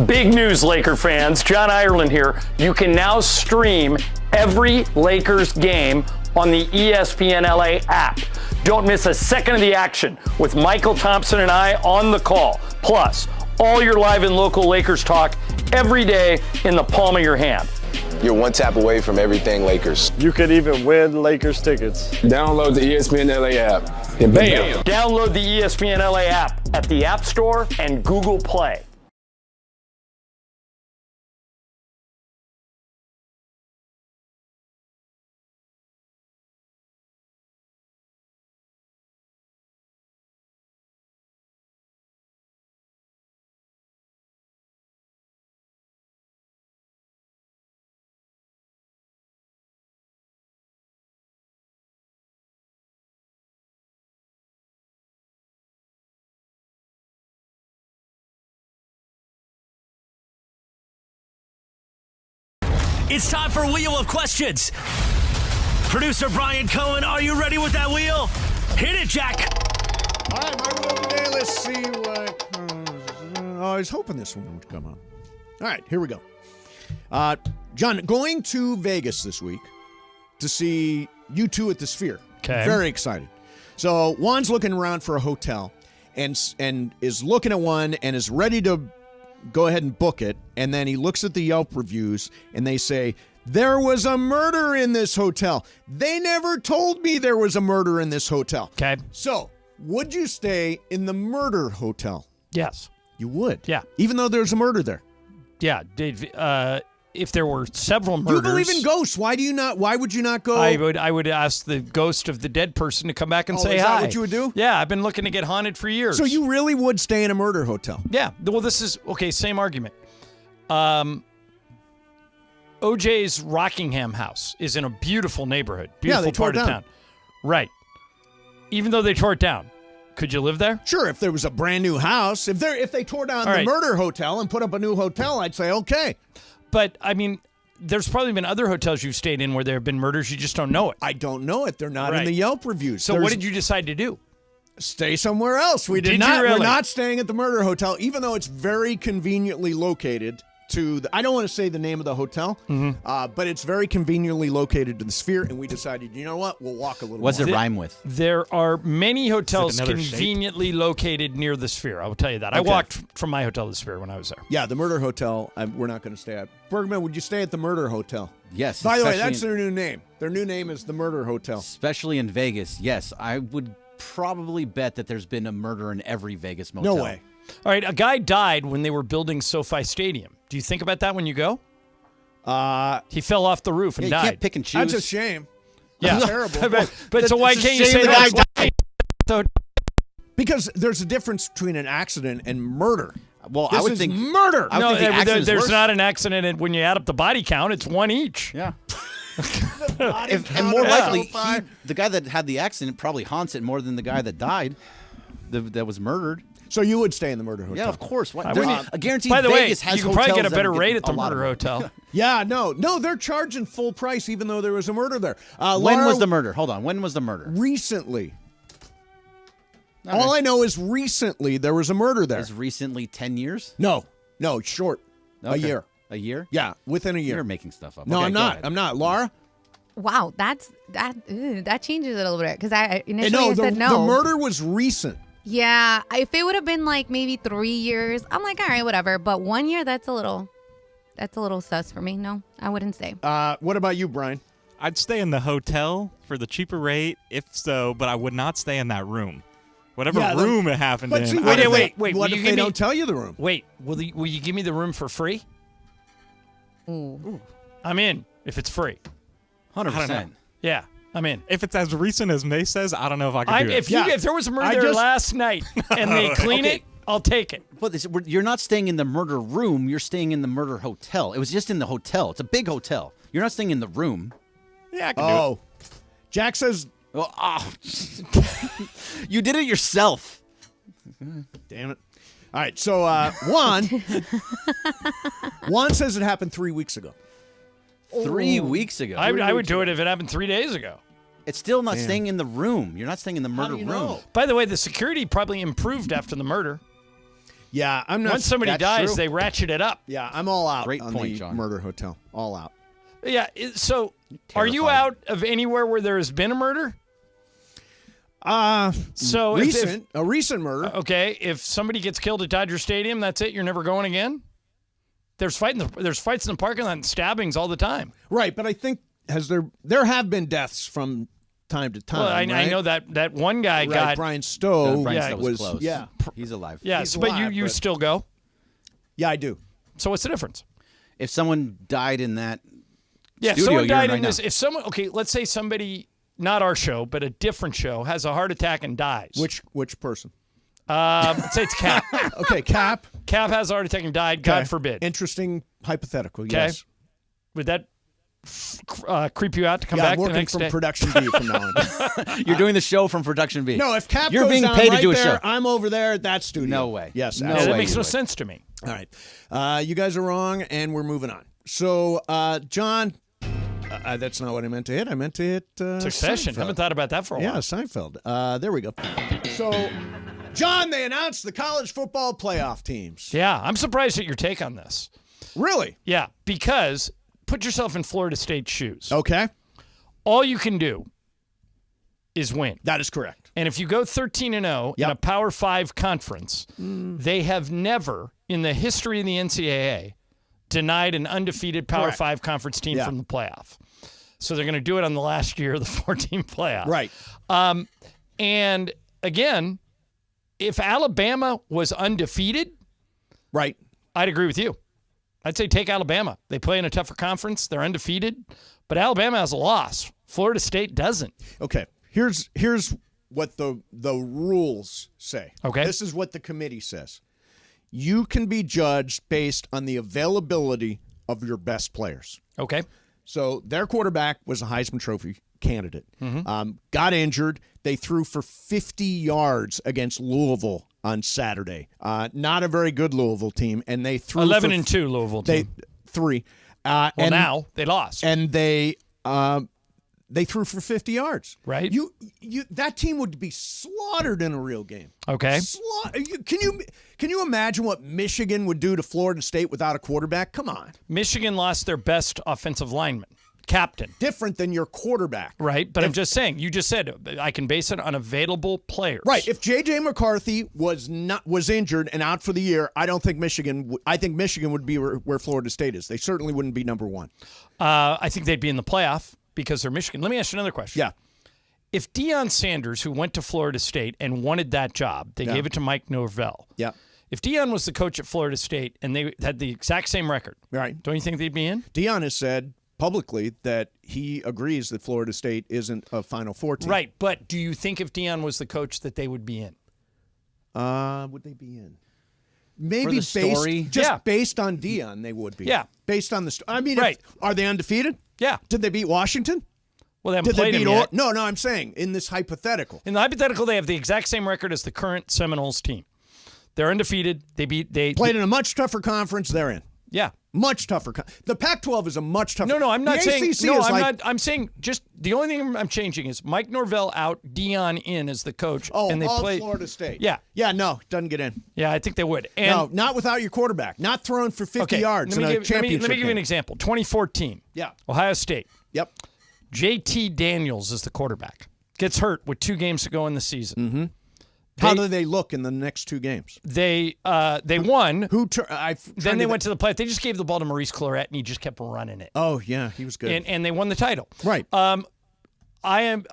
Speaker 5: Big news, Laker fans. John Ireland here. You can now stream every Lakers game on the ESPN LA app. Don't miss a second of the action with Michael Thompson and I on the call. Plus, all your live and local Lakers talk every day in the palm of your hand.
Speaker 12: You're one tap away from everything Lakers.
Speaker 13: You could even win Lakers tickets.
Speaker 12: Download the ESPN LA app and bam!
Speaker 5: Download the ESPN LA app at the App Store and Google Play.
Speaker 1: It's time for Wheel of Questions. Producer Brian Cohen, are you ready with that wheel? Hit it, Jack.
Speaker 4: All right, my wheel today. Let's see what. I was hoping this one would come on. All right, here we go. John, going to Vegas this week to see U2 at the Sphere.
Speaker 5: Okay.
Speaker 4: Very excited. So Juan's looking around for a hotel and is looking at one and is ready to go ahead and book it, and then he looks at the Yelp reviews, and they say, there was a murder in this hotel. They never told me there was a murder in this hotel.
Speaker 5: Okay.
Speaker 4: So, would you stay in the murder hotel?
Speaker 5: Yes.
Speaker 4: You would?
Speaker 5: Yeah.
Speaker 4: Even though there's a murder there?
Speaker 5: Yeah. If there were several murders.
Speaker 4: You believe in ghosts. Why would you not go?
Speaker 5: I would ask the ghost of the dead person to come back and say
Speaker 4: is
Speaker 5: hi.
Speaker 4: That what you would do?
Speaker 5: Yeah, I've been looking to get haunted for years.
Speaker 4: So you really would stay in a murder hotel?
Speaker 5: Yeah. Well, this is, okay, same argument. OJ's Rockingham house is in a beautiful neighborhood. Beautiful
Speaker 4: they tore
Speaker 5: part
Speaker 4: it
Speaker 5: of
Speaker 4: down.
Speaker 5: town. Right. Even though they tore it down, could you live there?
Speaker 4: Sure, if there was a brand new house. If they tore down the murder hotel and put up a new hotel, I'd say okay.
Speaker 5: But, I mean, there's probably been other hotels you've stayed in where there have been murders. You just don't know it.
Speaker 4: I don't know it. They're not in the Yelp reviews.
Speaker 5: So what did you decide to do?
Speaker 4: Stay somewhere else. We did not. We're not staying at the murder hotel, even though it's very conveniently located to I don't want to say the name of the hotel, but it's very conveniently located to the Sphere, and we decided, you know what, we'll walk a little
Speaker 3: What's
Speaker 4: more.
Speaker 3: it rhyme with?
Speaker 5: There are many hotels conveniently located near the Sphere. I will tell you that. I walked from my hotel to the Sphere when I was there.
Speaker 4: Yeah, the Murder Hotel, we're not going to stay at. Bergman, would you stay at the Murder Hotel?
Speaker 3: Yes.
Speaker 4: By the way, that's their new name. Their new name is the Murder Hotel.
Speaker 3: Especially in Vegas, yes. I would probably bet that there's been a murder in every Vegas motel.
Speaker 4: No way.
Speaker 5: All right, a guy died when they were building SoFi Stadium. Do you think about that when you go? He fell off the roof and died.
Speaker 3: You can't pick and choose.
Speaker 4: That's a shame.
Speaker 5: Yeah,
Speaker 4: That's terrible.
Speaker 5: but so why can't you say that?
Speaker 4: Because there's a difference between an accident and murder.
Speaker 3: Well,
Speaker 4: this
Speaker 3: I would
Speaker 4: is
Speaker 3: think
Speaker 4: murder.
Speaker 5: No, there's not an accident. And when you add up the body count, it's one each.
Speaker 3: Yeah. And more likely, the guy that had the accident probably haunts it more than the guy that died, that was murdered.
Speaker 4: So you would stay in the Murder Hotel?
Speaker 3: Yeah, of course.
Speaker 5: I
Speaker 3: guarantee
Speaker 5: by the
Speaker 3: Vegas
Speaker 5: way,
Speaker 3: has
Speaker 5: you can probably get a
Speaker 3: hotels
Speaker 5: better
Speaker 3: that
Speaker 5: rate
Speaker 3: get
Speaker 5: at the
Speaker 3: a lot
Speaker 5: Murder
Speaker 3: of
Speaker 5: Hotel.
Speaker 4: Yeah, no, they're charging full price even though there was a murder there.
Speaker 3: When was the murder? Hold on. When was the murder?
Speaker 4: Recently.
Speaker 3: Okay.
Speaker 4: All I know is recently there was a murder there.
Speaker 3: As recently 10 years?
Speaker 4: No, short.
Speaker 3: Okay.
Speaker 4: A year.
Speaker 3: A year?
Speaker 4: Yeah, within a year.
Speaker 3: You're making stuff up.
Speaker 4: No,
Speaker 3: Okay,
Speaker 4: I'm
Speaker 3: go
Speaker 4: not.
Speaker 3: ahead.
Speaker 4: I'm not. Laura?
Speaker 6: Wow, that changes it a little bit because I initially said no.
Speaker 4: The murder was recent.
Speaker 6: Yeah, if it would have been like maybe 3 years, I'm like, all right, whatever. But 1 year, that's a little sus for me. No, I wouldn't stay.
Speaker 4: What about you, Brian?
Speaker 14: I'd stay in the hotel for the cheaper rate, if so, but I would not stay in that room. Whatever room it happened in.
Speaker 4: See,
Speaker 5: wait.
Speaker 4: What if they don't tell you the room?
Speaker 5: Wait, will you give me the room for free?
Speaker 6: Ooh.
Speaker 5: I'm in if it's free.
Speaker 3: 100%.
Speaker 5: Yeah, I'm in.
Speaker 14: If it's as recent as May says, I don't know if I can do it.
Speaker 5: If there was a murder there last night and they clean it, I'll take it.
Speaker 3: But you're not staying in the murder room. You're staying in the murder hotel. It was just in the hotel. It's a big hotel. You're not staying in the room.
Speaker 14: Yeah, I can do it.
Speaker 4: Jack says...
Speaker 3: You did it yourself.
Speaker 4: Damn it. All right, so Juan says it happened 3 weeks ago.
Speaker 3: 3 weeks ago.
Speaker 5: I would do it if it happened 3 days ago.
Speaker 3: It's still not staying in the room. You're not staying in the murder room.
Speaker 4: Know?
Speaker 5: By the way, the security probably improved after the murder.
Speaker 4: Yeah, I'm not.
Speaker 5: Once somebody dies, they ratchet it up.
Speaker 4: Yeah, I'm all out
Speaker 3: Great
Speaker 4: on
Speaker 3: point,
Speaker 4: the
Speaker 3: John.
Speaker 4: Murder Hotel. All out.
Speaker 5: Yeah, so are you out of anywhere where there has been a murder? So
Speaker 4: a recent murder.
Speaker 5: Okay, if somebody gets killed at Dodger Stadium, that's it. You're never going again. There's fights in the parking lot and stabbings all the time.
Speaker 4: Right, but I think there have been deaths from time to time.
Speaker 5: Well, I know that one guy got
Speaker 4: Brian Stowe.
Speaker 3: Brian Stowe was close.
Speaker 4: Yeah,
Speaker 3: he's alive.
Speaker 5: Yes, but you still go.
Speaker 4: Yeah, I do.
Speaker 5: So what's the difference?
Speaker 3: If someone died in that
Speaker 5: if
Speaker 3: studio
Speaker 5: someone died
Speaker 3: you're
Speaker 5: in
Speaker 3: right
Speaker 5: this,
Speaker 3: now.
Speaker 5: if someone let's say somebody, not our show, but a different show, has a heart attack and dies.
Speaker 4: Which person?
Speaker 5: Let's say it's Cap.
Speaker 4: Okay, Cap.
Speaker 5: Cap has a heart attack and died. God forbid.
Speaker 4: Interesting hypothetical. Yes.
Speaker 5: Would that creep you out to come back the next day?
Speaker 4: I'm working from Production B from now on.
Speaker 3: You're doing the show from Production B.
Speaker 4: No, if Cap
Speaker 3: you're
Speaker 4: goes
Speaker 3: being
Speaker 4: down
Speaker 3: paid
Speaker 4: right
Speaker 3: to do a
Speaker 4: there,
Speaker 3: show.
Speaker 4: I'm over there at that studio.
Speaker 3: No way.
Speaker 4: Yes,
Speaker 3: No
Speaker 4: absolutely.
Speaker 5: That makes no sense to me.
Speaker 4: All right. You guys are wrong, and we're moving on. So, John, that's not what I meant to hit. I meant to hit
Speaker 5: Succession.
Speaker 4: Seinfeld.
Speaker 5: Haven't thought about that for a while.
Speaker 4: Yeah, Seinfeld. There we go. So, John, they announced the college football playoff teams.
Speaker 5: Yeah, I'm surprised at your take on this.
Speaker 4: Really?
Speaker 5: Yeah, because put yourself in Florida State's shoes.
Speaker 4: Okay.
Speaker 5: All you can do is win.
Speaker 4: That is correct.
Speaker 5: And if you go 13-0 in a Power 5 conference, they have never, in the history of the NCAA, denied an undefeated Power 5 conference team from the playoff. So they're going to do it on the last year of the 4-team playoff.
Speaker 4: Right.
Speaker 5: And again, if Alabama was undefeated,
Speaker 4: right,
Speaker 5: I'd agree with you. I'd say take Alabama. They play in a tougher conference. They're undefeated. But Alabama has a loss. Florida State doesn't.
Speaker 4: Okay. Here's what the rules say.
Speaker 5: Okay.
Speaker 4: This is what the committee says. You can be judged based on the availability of your best players.
Speaker 5: Okay.
Speaker 4: So their quarterback was a Heisman Trophy candidate.
Speaker 5: Mm-hmm.
Speaker 4: Got injured. They threw for 50 yards against Louisville on Saturday. Not a very good Louisville team, and they threw
Speaker 5: 11-2 Louisville team.
Speaker 4: Three.
Speaker 5: Now they lost,
Speaker 4: and they They threw for 50 yards.
Speaker 5: Right.
Speaker 4: That team would be slaughtered in a real game.
Speaker 5: Okay.
Speaker 4: Can you imagine what Michigan would do to Florida State without a quarterback? Come on.
Speaker 5: Michigan lost their best offensive lineman, captain.
Speaker 4: Different than your quarterback.
Speaker 5: Right, but I'm just saying, you just said I can base it on available players.
Speaker 4: Right. If J.J. McCarthy was injured and out for the year, I think Michigan would be where Florida State is. They certainly wouldn't be number one.
Speaker 5: I think they'd be in the playoff because they're Michigan. Let me ask you another question.
Speaker 4: Yeah.
Speaker 5: If Deion Sanders, who went to Florida State and wanted that job, they gave it to Mike Norvell.
Speaker 4: Yeah.
Speaker 5: If Deion was the coach at Florida State and they had the exact same record,
Speaker 4: right?
Speaker 5: Don't you think they'd be in?
Speaker 4: Deion has said publicly that he agrees that Florida State isn't a Final Four team.
Speaker 5: Right, but do you think if Deion was the coach that they would be in?
Speaker 4: Would they be in? Maybe based on Deion, they would be.
Speaker 5: Yeah.
Speaker 4: Based on the story. I mean,
Speaker 5: right.
Speaker 4: Are they undefeated?
Speaker 5: Yeah.
Speaker 4: Did they beat Washington?
Speaker 5: Well, they haven't played him yet.
Speaker 4: No, I'm saying in this hypothetical.
Speaker 5: In the hypothetical, they have the exact same record as the current Seminoles team. They're undefeated. They
Speaker 4: played in a much tougher conference. They're in.
Speaker 5: Yeah.
Speaker 4: Much tougher. The Pac-12 is a much tougher.
Speaker 5: No, I'm not saying.
Speaker 4: ACC
Speaker 5: No,
Speaker 4: is
Speaker 5: I'm not. I'm saying just the only thing I'm changing is Mike Norvell out, Deion in as the coach.
Speaker 4: Oh,
Speaker 5: and they play
Speaker 4: Florida State.
Speaker 5: Yeah.
Speaker 4: Yeah, no, doesn't get in.
Speaker 5: Yeah, I think they would. And
Speaker 4: no, not without your quarterback. Not throwing for 50 yards in a championship
Speaker 5: Let me give you an
Speaker 4: game.
Speaker 5: example. 2014.
Speaker 4: Yeah.
Speaker 5: Ohio State.
Speaker 4: Yep.
Speaker 5: JT Daniels is the quarterback. Gets hurt with 2 games to go in the season.
Speaker 4: Mm-hmm. How do they look in the next 2 games?
Speaker 5: They won.
Speaker 4: Then
Speaker 5: they went to the playoff. They just gave the ball to Maurice Clarett, and he just kept running it.
Speaker 4: Oh, yeah, he was good.
Speaker 5: And they won the title.
Speaker 4: Right.
Speaker 5: I am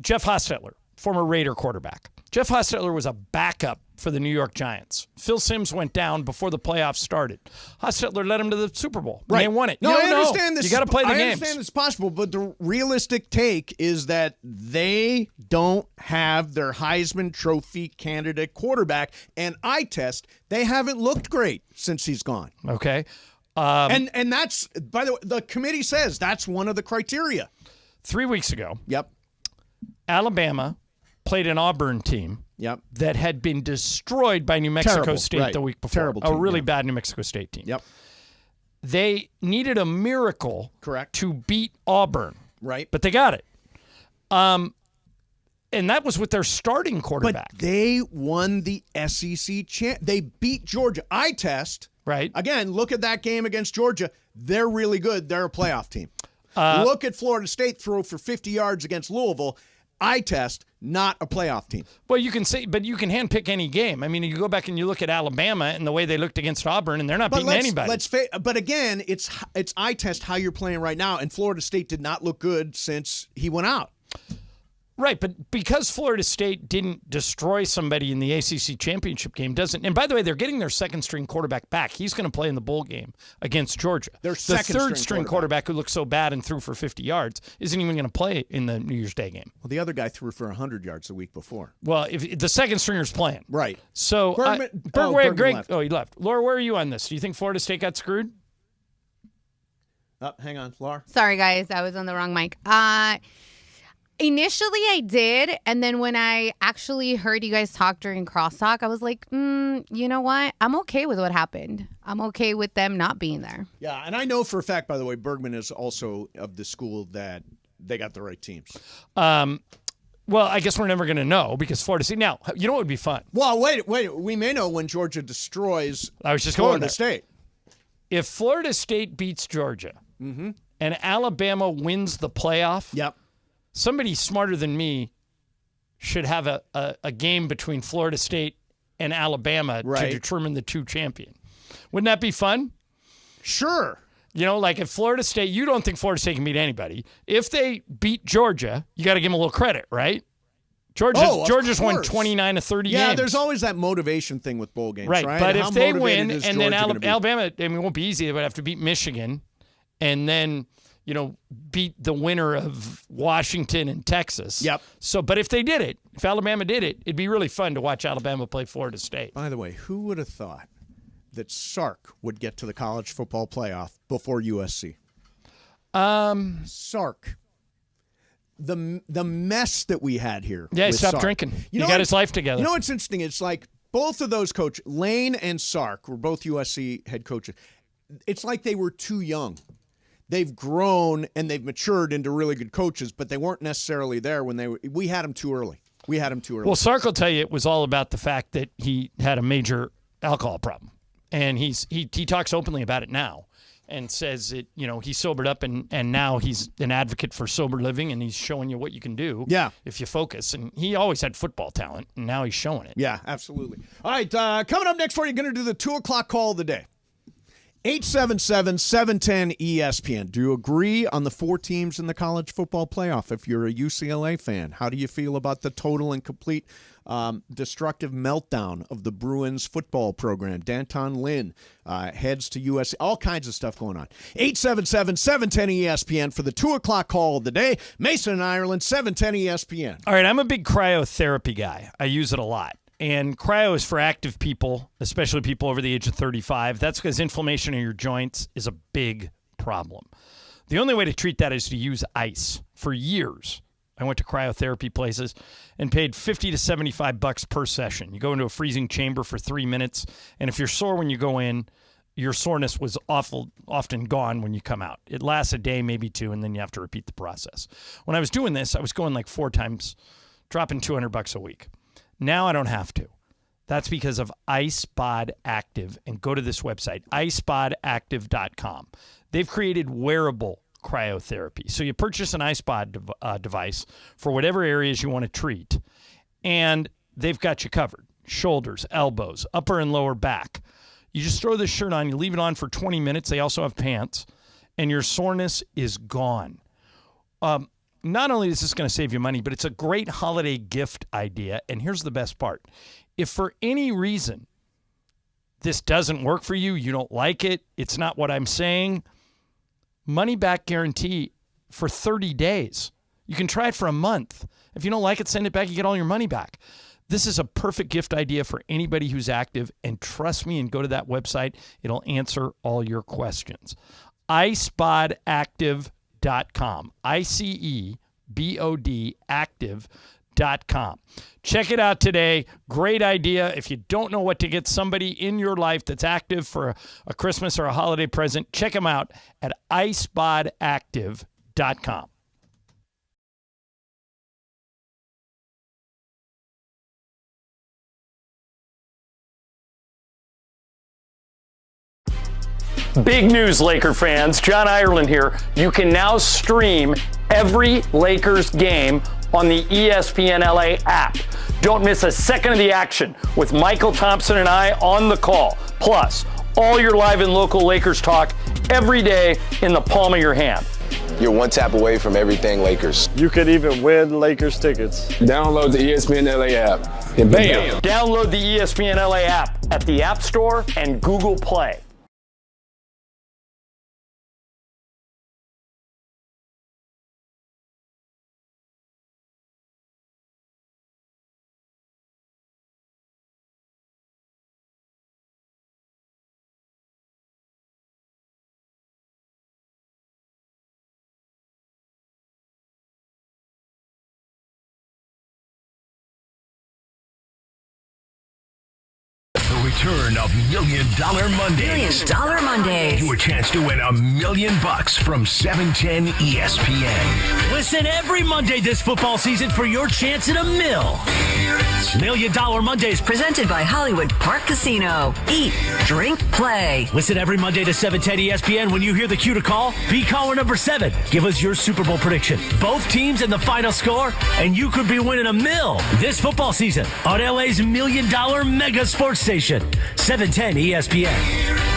Speaker 5: Jeff Hostetler, former Raider quarterback. Jeff Hostetler was a backup for the New York Giants. Phil Simms went down before the playoffs started. Hostetler led them to the Super Bowl.
Speaker 4: Right.
Speaker 5: They won it.
Speaker 4: No, I understand this.
Speaker 5: You got to play the games.
Speaker 4: I understand it's possible, but the realistic take is that they don't have their Heisman Trophy candidate quarterback, and eye test, they haven't looked great since he's gone.
Speaker 5: Okay.
Speaker 4: And that's, by the way, the committee says that's one of the criteria.
Speaker 5: 3 weeks ago,
Speaker 4: yep,
Speaker 5: Alabama played an Auburn team
Speaker 4: yep.
Speaker 5: that had been destroyed by New Mexico State the week before.
Speaker 4: Terrible team,
Speaker 5: a really bad New Mexico State team.
Speaker 4: Yep.
Speaker 5: They needed a miracle to beat Auburn.
Speaker 4: Right.
Speaker 5: But they got it. And that was with their starting quarterback.
Speaker 4: But they won the SEC They beat Georgia. Eye test.
Speaker 5: Right.
Speaker 4: Again, look at that game against Georgia. They're really good. They're a playoff team. Look at Florida State throw for 50 yards against Louisville. Eye test, not a playoff team.
Speaker 5: Well, you can say, but you can handpick any game. I mean, you go back and you look at Alabama and the way they looked against Auburn, and they're not beating anybody.
Speaker 4: But again, it's eye test how you're playing right now, and Florida State did not look good since he went out.
Speaker 5: Right, but because Florida State didn't destroy somebody in the ACC championship game, doesn't. And by the way, they're getting their second-string quarterback back. He's going to play in the bowl game against Georgia.
Speaker 4: Their
Speaker 5: the third-string quarterback who looked so bad and threw for 50 yards isn't even going to play in the New Year's Day game.
Speaker 4: Well, the other guy threw for 100 yards the week before.
Speaker 5: Well, if the second stringer's playing,
Speaker 4: right?
Speaker 5: So
Speaker 4: Bergman
Speaker 5: left. Oh, he left. Laura, where are you on this? Do you think Florida State got screwed?
Speaker 4: Hang on, Laura.
Speaker 6: Sorry, guys, I was on the wrong mic. Initially, I did, and then when I actually heard you guys talk during crosstalk, I was like, you know what? I'm okay with what happened. I'm okay with them not being there.
Speaker 4: Yeah, and I know for a fact, by the way, Bergman is also of the school that they got the right teams.
Speaker 5: Well, I guess we're never going to know because Florida State. Now, you know what would be fun?
Speaker 4: Well, wait. We may know when Georgia destroys
Speaker 5: Florida
Speaker 4: going State.
Speaker 5: If Florida State beats Georgia
Speaker 4: and
Speaker 5: Alabama wins the playoff,
Speaker 4: yep.
Speaker 5: Somebody smarter than me should have a game between Florida State and Alabama to determine the 2 champion. Wouldn't that be fun?
Speaker 4: Sure.
Speaker 5: You know, like if Florida State, you don't think Florida State can beat anybody. If they beat Georgia, you got to give them a little credit, right? Georgia's won 29 of 30 games.
Speaker 4: Yeah, there's always that motivation thing with bowl games, right?
Speaker 5: But if they win, and then Alabama, I mean, it won't be easy. They would have to beat Michigan, and then beat the winner of Washington and Texas.
Speaker 4: Yep.
Speaker 5: So, but if they did it, if Alabama did it, it'd be really fun to watch Alabama play Florida State.
Speaker 4: By the way, who would have thought that Sark would get to the college football playoff before USC? Sark. The mess that we had here.
Speaker 5: Yeah, he stopped
Speaker 4: Sark.
Speaker 5: drinking. He got his life together.
Speaker 4: You know what's interesting? It's like both of those coaches, Lane and Sark, were both USC head coaches. It's like they were too young. they've grown and they've matured into really good coaches, but they weren't necessarily there when we had them too early.
Speaker 5: Well, Sark will tell you it was all about the fact that he had a major alcohol problem. And he talks openly about it now and says that, he sobered up and now he's an advocate for sober living and he's showing you what you can do if you focus. And he always had football talent, and now he's showing it.
Speaker 4: Yeah, absolutely. All right, coming up next for you, going to do the 2 o'clock call of the day. 877-710-ESPN. Do you agree on the 4 teams in the college football playoff? If you're a UCLA fan, how do you feel about the total and complete destructive meltdown of the Bruins football program? Danton Lynn heads to USC. All kinds of stuff going on. 877-710-ESPN for the 2 o'clock call of the day. Mason in Ireland, 710 ESPN.
Speaker 5: All right, I'm a big cryotherapy guy. I use it a lot. And cryo is for active people, especially people over the age of 35. That's because inflammation in your joints is a big problem. The only way to treat that is to use ice. For years, I went to cryotherapy places and paid $50 to $75 per session. You go into a freezing chamber for 3 minutes, and if you're sore when you go in, your soreness was often gone when you come out. It lasts a day, maybe 2, and then you have to repeat the process. When I was doing this, I was going like 4 times, dropping $200 a week. Now I don't have to. That's because of iSpod Active. And go to this website, iSpodActive.com. They've created wearable cryotherapy. So you purchase an iSpod device for whatever areas you want to treat, and they've got you covered. Shoulders, elbows, upper and lower back. You just throw this shirt on, you leave it on for 20 minutes. They also have pants, and your soreness is gone. Not only is this going to save you money, but it's a great holiday gift idea. And here's the best part. If for any reason this doesn't work for you, you don't like it, it's not what I'm saying, money back guarantee for 30 days. You can try it for a month. If you don't like it, send it back. You get all your money back. This is a perfect gift idea for anybody who's active. And trust me, and go to that website. It'll answer all your questions. iSpodActive.com. ICEBOD active.com. Check it out today. Great idea. If you don't know what to get somebody in your life that's active for a Christmas or a holiday present, check them out at iSpodActive.com. Big news, Laker fans. John Ireland here. You can now stream every Lakers game on the ESPN LA app. Don't miss a second of the action with Michael Thompson and I on the call. Plus, all your live and local Lakers talk every day in the palm of your hand.
Speaker 12: You're one tap away from everything Lakers.
Speaker 13: You could even win Lakers tickets.
Speaker 12: Download the ESPN LA app and bam!
Speaker 5: Download the ESPN LA app at the App Store and Google Play.
Speaker 10: Return of Million Dollar Mondays.
Speaker 11: Million Dollar Mondays.
Speaker 10: Your chance to win $1 million from 710 ESPN.
Speaker 11: Listen every Monday this football season for your chance at $1 million. Million Dollar Mondays presented by Hollywood Park Casino. Eat, drink, play. Listen every Monday to 710 ESPN. When you hear the cue to call, be caller number 7. Give us your Super Bowl prediction, both teams and the final score, and you could be winning $1 million this football season on LA's $1 million mega sports station, 710 ESPN.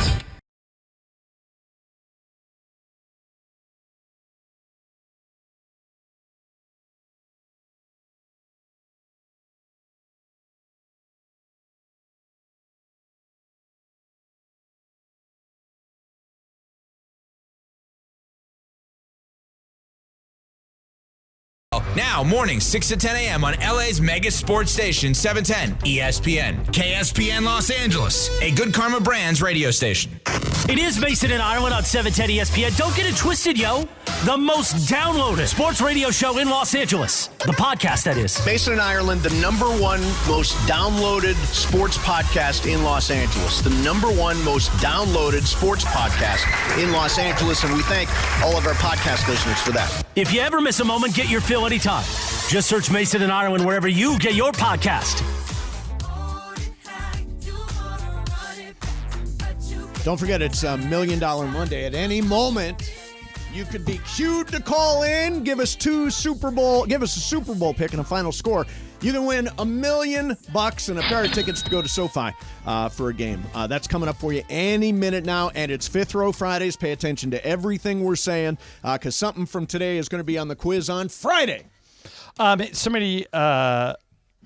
Speaker 15: Now, mornings 6 to 10 a.m. on LA's mega sports station, 710 ESPN. KSPN Los Angeles, a Good Karma Brands radio station.
Speaker 11: It is Mason and Ireland on 710 ESPN. Don't get it twisted, yo. The most downloaded sports radio show in Los Angeles. The podcast, that is.
Speaker 16: Mason and Ireland, the number one most downloaded sports podcast in Los Angeles. The number one most downloaded sports podcast in Los Angeles. And we thank all of our podcast listeners for that.
Speaker 11: If you ever miss a moment, get your fill anytime. Just search Mason and Ireland wherever you get your podcast.
Speaker 4: Don't forget, it's a $1 Million Monday. At any moment, you could be cued to call in, give us a Super Bowl pick and a final score. You can win $1 million and a pair of tickets to go to SoFi for a game. That's coming up for you any minute now, and it's Fifth Row Fridays. Pay attention to everything we're saying, because something from today is going to be on the quiz on Friday.
Speaker 5: Somebody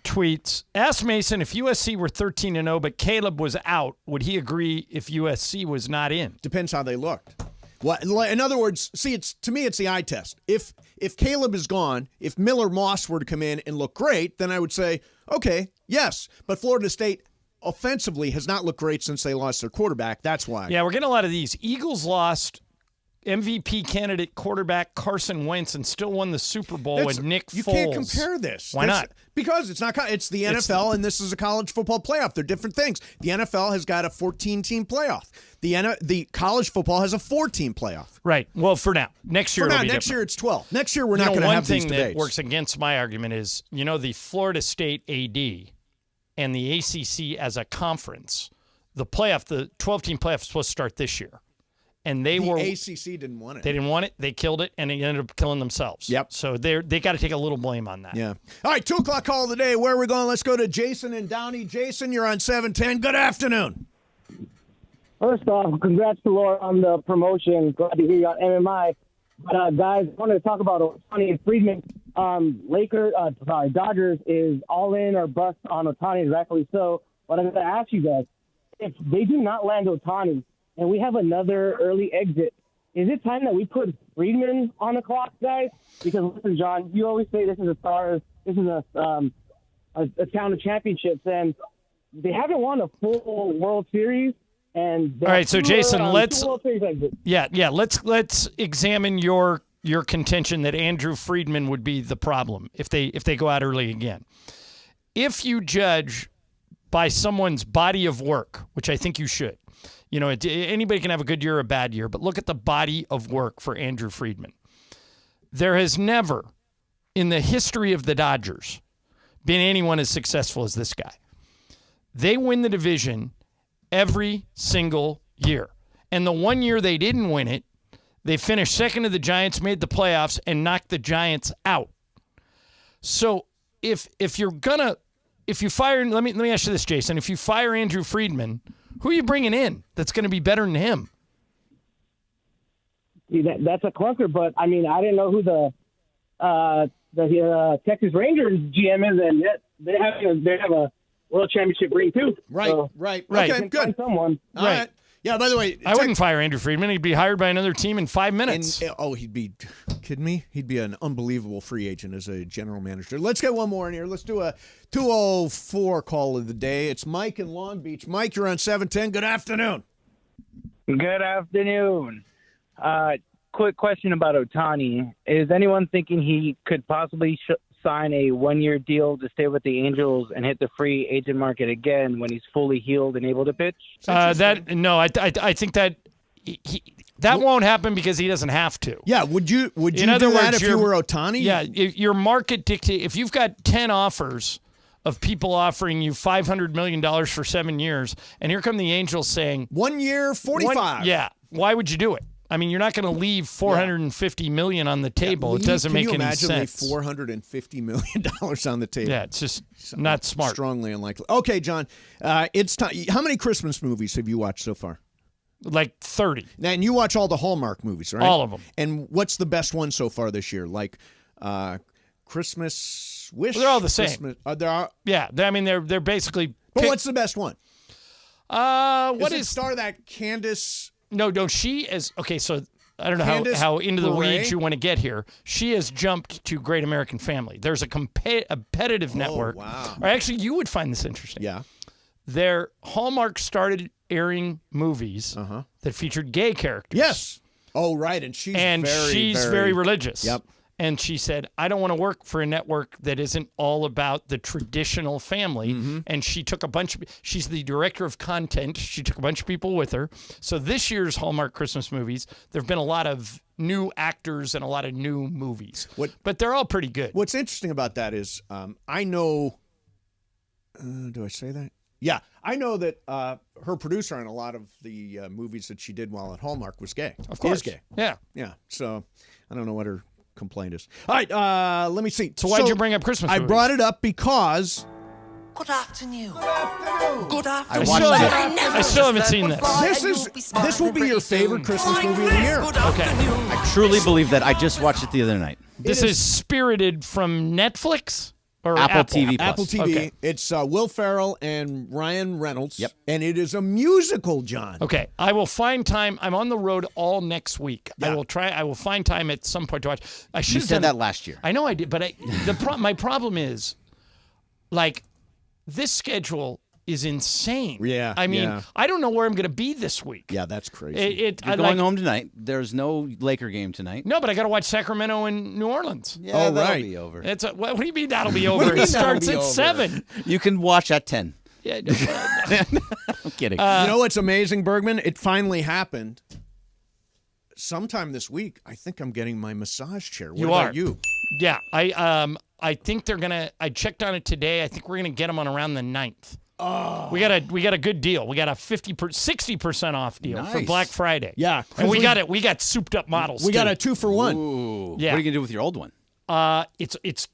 Speaker 5: tweets, ask Mason if USC were 13-0, but Caleb was out. Would he agree if USC was not in?
Speaker 4: Depends how they looked. Well, in other words, see, to me, it's the eye test. If Caleb is gone, if Miller Moss were to come in and look great, then I would say, okay, yes. But Florida State offensively has not looked great since they lost their quarterback. That's why.
Speaker 5: Yeah, we're getting a lot of these. Eagles lost MVP candidate quarterback Carson Wentz and still won the Super Bowl with Nick Foles.
Speaker 4: You can't compare this.
Speaker 5: Why not?
Speaker 4: Because it's not. It's the NFL, and this is a college football playoff. They're different things. The NFL has got a 14-team playoff. The college football has a 4-team playoff.
Speaker 5: Right. Well, for now. Next year,
Speaker 4: next year it's 12. Next year we're not going to have these debates.
Speaker 5: One thing that works against my argument is, the Florida State AD and the ACC as a conference, the 12-team playoff is supposed to start this year. And the
Speaker 4: ACC didn't want it.
Speaker 5: They didn't want it. They killed it, and they ended up killing themselves.
Speaker 4: Yep.
Speaker 5: So they got to take a little blame on that.
Speaker 4: Yeah. All right, 2 o'clock call of the day. Where are we going? Let's go to Jason and Downey. Jason, you're on 710. Good afternoon.
Speaker 17: First off, congrats to Laura on the promotion. Glad to hear you on MMI. But guys, I wanted to talk about Ohtani and Friedman. Dodgers is all in or bust on Ohtani, exactly so. But I'm going to ask you guys, if they do not land Ohtani, and we have another early exit, is it time that we put Friedman on the clock, guys? Because listen, John, you always say this is a town of championships, and they haven't won a full World Series. And
Speaker 5: all right, so Jason, let's examine your contention that Andrew Friedman would be the problem if they go out early again. If you judge by someone's body of work, which I think you should. Anybody can have a good year or a bad year, but look at the body of work for Andrew Friedman. There has never, in the history of the Dodgers, been anyone as successful as this guy. They win the division every single year. And the one year they didn't win it, they finished second to the Giants, made the playoffs, and knocked the Giants out. So if you fire, let me ask you this, Jason. If you fire Andrew Friedman, who are you bringing in that's going to be better than him?
Speaker 17: See, that's a clunker, but I didn't know who the Texas Rangers GM is, and they have a World Championship ring too.
Speaker 4: Right,
Speaker 17: so,
Speaker 4: right. Okay, good.
Speaker 17: Someone.
Speaker 4: All right. Yeah, by the way,
Speaker 5: I wouldn't fire Andrew Friedman. He'd be hired by another team in 5 minutes.
Speaker 4: He'd be kidding me? He'd be an unbelievable free agent as a general manager. Let's get one more in here. Let's do a 2:04 call of the day. It's Mike in Long Beach. Mike, you're on 710. Good afternoon.
Speaker 18: Good afternoon. Quick question about Ohtani. Is anyone thinking he could possibly sign a one-year deal to stay with the Angels and hit the free agent market again when he's fully healed and able to pitch?
Speaker 5: I think that that won't happen because he doesn't have to.
Speaker 4: Yeah, would you do that if you were Ohtani?
Speaker 5: Yeah, your market dictates. If you've got 10 offers of people offering you $500 million for 7 years, and here come the Angels saying
Speaker 4: 1 year, 45.
Speaker 5: Yeah, why would you do it? You're not going to leave $450 million on the table. It doesn't make any sense.
Speaker 4: Can you imagine $450 million on the table?
Speaker 5: Yeah, it's just not smart.
Speaker 4: Strongly unlikely. Okay, John, it's time. How many Christmas movies have you watched so far?
Speaker 5: Like 30.
Speaker 4: Now, and you watch all the Hallmark movies, right?
Speaker 5: All of them.
Speaker 4: And what's the best one so far this year? Like Christmas Wish?
Speaker 5: Well, they're all the same. Yeah, they're basically.
Speaker 4: But what's the best one?
Speaker 5: What is
Speaker 4: star that Candace?
Speaker 5: No, she is okay. So I don't know
Speaker 4: Candace
Speaker 5: how into the
Speaker 4: Bure?
Speaker 5: weeds you want to get here. She has jumped to Great American Family. There's a competitive network.
Speaker 4: Wow.
Speaker 5: Or actually, you would find this interesting.
Speaker 4: Yeah.
Speaker 5: Their Hallmark started airing movies that featured gay characters.
Speaker 4: Yes. Oh, right. And she's
Speaker 5: very religious.
Speaker 4: Yep.
Speaker 5: And she said, I don't want to work for a network that isn't all about the traditional family. And she took she's the director of content. She took a bunch of people with her. So this year's Hallmark Christmas movies, there have been a lot of new actors and a lot of new movies. But they're all pretty good.
Speaker 4: What's interesting about that is I know, do I say that? Yeah, I know that her producer on a lot of the movies that she did while at Hallmark was gay.
Speaker 5: Of course.
Speaker 4: Is gay.
Speaker 5: Yeah.
Speaker 4: Yeah. So I don't know what her complaint is. All right, let me see.
Speaker 5: So why'd you bring up Christmas movies?
Speaker 4: I brought it up because...
Speaker 9: Good afternoon.
Speaker 3: Good
Speaker 5: I still haven't seen this.
Speaker 4: This will be your favorite Christmas movie of the year.
Speaker 5: Okay.
Speaker 3: I truly believe that. I just watched it the other night.
Speaker 5: This is Spirited from Netflix? Or
Speaker 3: Apple TV Plus.
Speaker 4: Apple TV.
Speaker 5: Okay.
Speaker 4: It's Will Ferrell and Ryan Reynolds.
Speaker 3: Yep.
Speaker 4: And it is a musical, John.
Speaker 5: Okay. I will find time. I'm on the road all next week.
Speaker 4: Yeah.
Speaker 5: I will find time at some point to watch. I should
Speaker 3: You
Speaker 5: have
Speaker 3: said
Speaker 5: done
Speaker 3: that last year.
Speaker 5: I know I did, but my problem is, like, this schedule is insane.
Speaker 4: Yeah.
Speaker 5: I mean,
Speaker 4: yeah.
Speaker 5: I don't know where I'm going to be this week.
Speaker 4: Yeah, that's crazy.
Speaker 3: You're going home tonight. There's no Laker game tonight.
Speaker 5: No, but I got to watch Sacramento and New Orleans.
Speaker 3: Yeah, that'll be over.
Speaker 5: What do you mean that'll be over? It starts at 7.
Speaker 3: You can watch at 10.
Speaker 5: Yeah,
Speaker 3: I'm kidding.
Speaker 4: You know what's amazing, Bergman? It finally happened. Sometime this week, I think I'm getting my massage chair. What about you?
Speaker 5: Yeah, I think they're gonna. I checked on it today. I think we're gonna get them on around the 9th.
Speaker 4: Oh,
Speaker 5: we got a good deal. We got a 60% off deal for Black Friday.
Speaker 4: Yeah,
Speaker 5: and we got souped up models.
Speaker 4: We got a 2-for-1.
Speaker 3: Ooh.
Speaker 5: Yeah.
Speaker 3: What are you gonna do with your old one?
Speaker 5: It's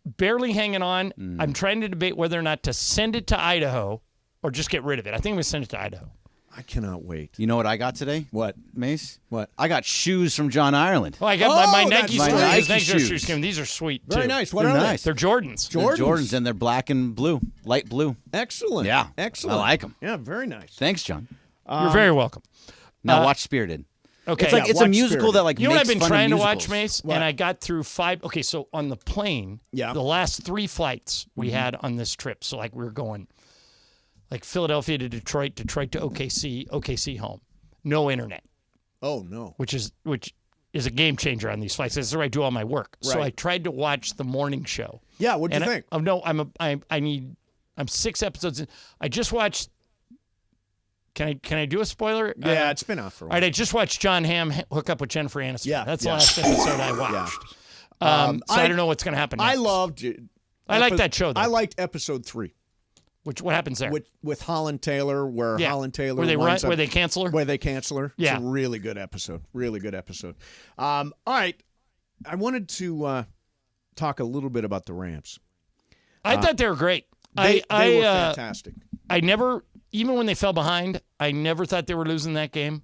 Speaker 5: barely hanging on. I'm trying to debate whether or not to send it to Idaho or just get rid of it. I think I'm gonna send it to Idaho.
Speaker 4: I cannot wait.
Speaker 3: You know what I got today?
Speaker 4: What,
Speaker 3: Mace?
Speaker 4: What?
Speaker 3: I got shoes from John Ireland.
Speaker 5: Oh, I got my Nike
Speaker 3: shoes.
Speaker 5: These are sweet too.
Speaker 4: Very nice. What are they?
Speaker 5: They're Jordans.
Speaker 3: They're Jordans, and they're black and blue, light blue.
Speaker 4: Excellent.
Speaker 3: Yeah,
Speaker 4: excellent.
Speaker 3: I like them.
Speaker 4: Yeah, very nice.
Speaker 3: Thanks, John.
Speaker 5: You're very welcome.
Speaker 3: Now watch Spirited.
Speaker 5: Okay,
Speaker 3: it's like it's a musical
Speaker 4: Spirited.
Speaker 3: that like
Speaker 5: you know what I've
Speaker 3: makes
Speaker 5: been
Speaker 3: fun
Speaker 5: trying
Speaker 3: of
Speaker 5: to watch,
Speaker 3: musicals.
Speaker 5: Mace,
Speaker 4: What?
Speaker 5: and I got through 5. Okay, so on the plane, the last 3 flights we had on this trip. So like we were going, like Philadelphia to Detroit, Detroit to OKC, OKC home. No internet.
Speaker 4: Oh no.
Speaker 5: Which is a game changer on these flights. That's where I do all my work. So
Speaker 4: Right.
Speaker 5: I tried to watch the morning show.
Speaker 4: Yeah, what'd you think?
Speaker 5: I'm 6 episodes in. I just watched. Can I do a spoiler?
Speaker 4: Yeah, it's been out for a while.
Speaker 5: All right, I just watched John Hamm hook up with Jennifer Aniston.
Speaker 4: Yeah,
Speaker 5: That's
Speaker 4: yeah.
Speaker 5: the last episode I watched. So I don't know what's going to happen next.
Speaker 4: I loved it.
Speaker 5: I like that show, though.
Speaker 4: I liked episode 3.
Speaker 5: What happens there?
Speaker 4: With Holland Taylor, where Holland Taylor
Speaker 5: where they cancel her?
Speaker 4: Where they cancel her.
Speaker 5: Yeah.
Speaker 4: It's a really good episode. Really good episode. All right. I wanted to talk a little bit about the Rams.
Speaker 5: I thought they were great.
Speaker 4: They were fantastic.
Speaker 5: I never, even when they fell behind, I never thought they were losing that game.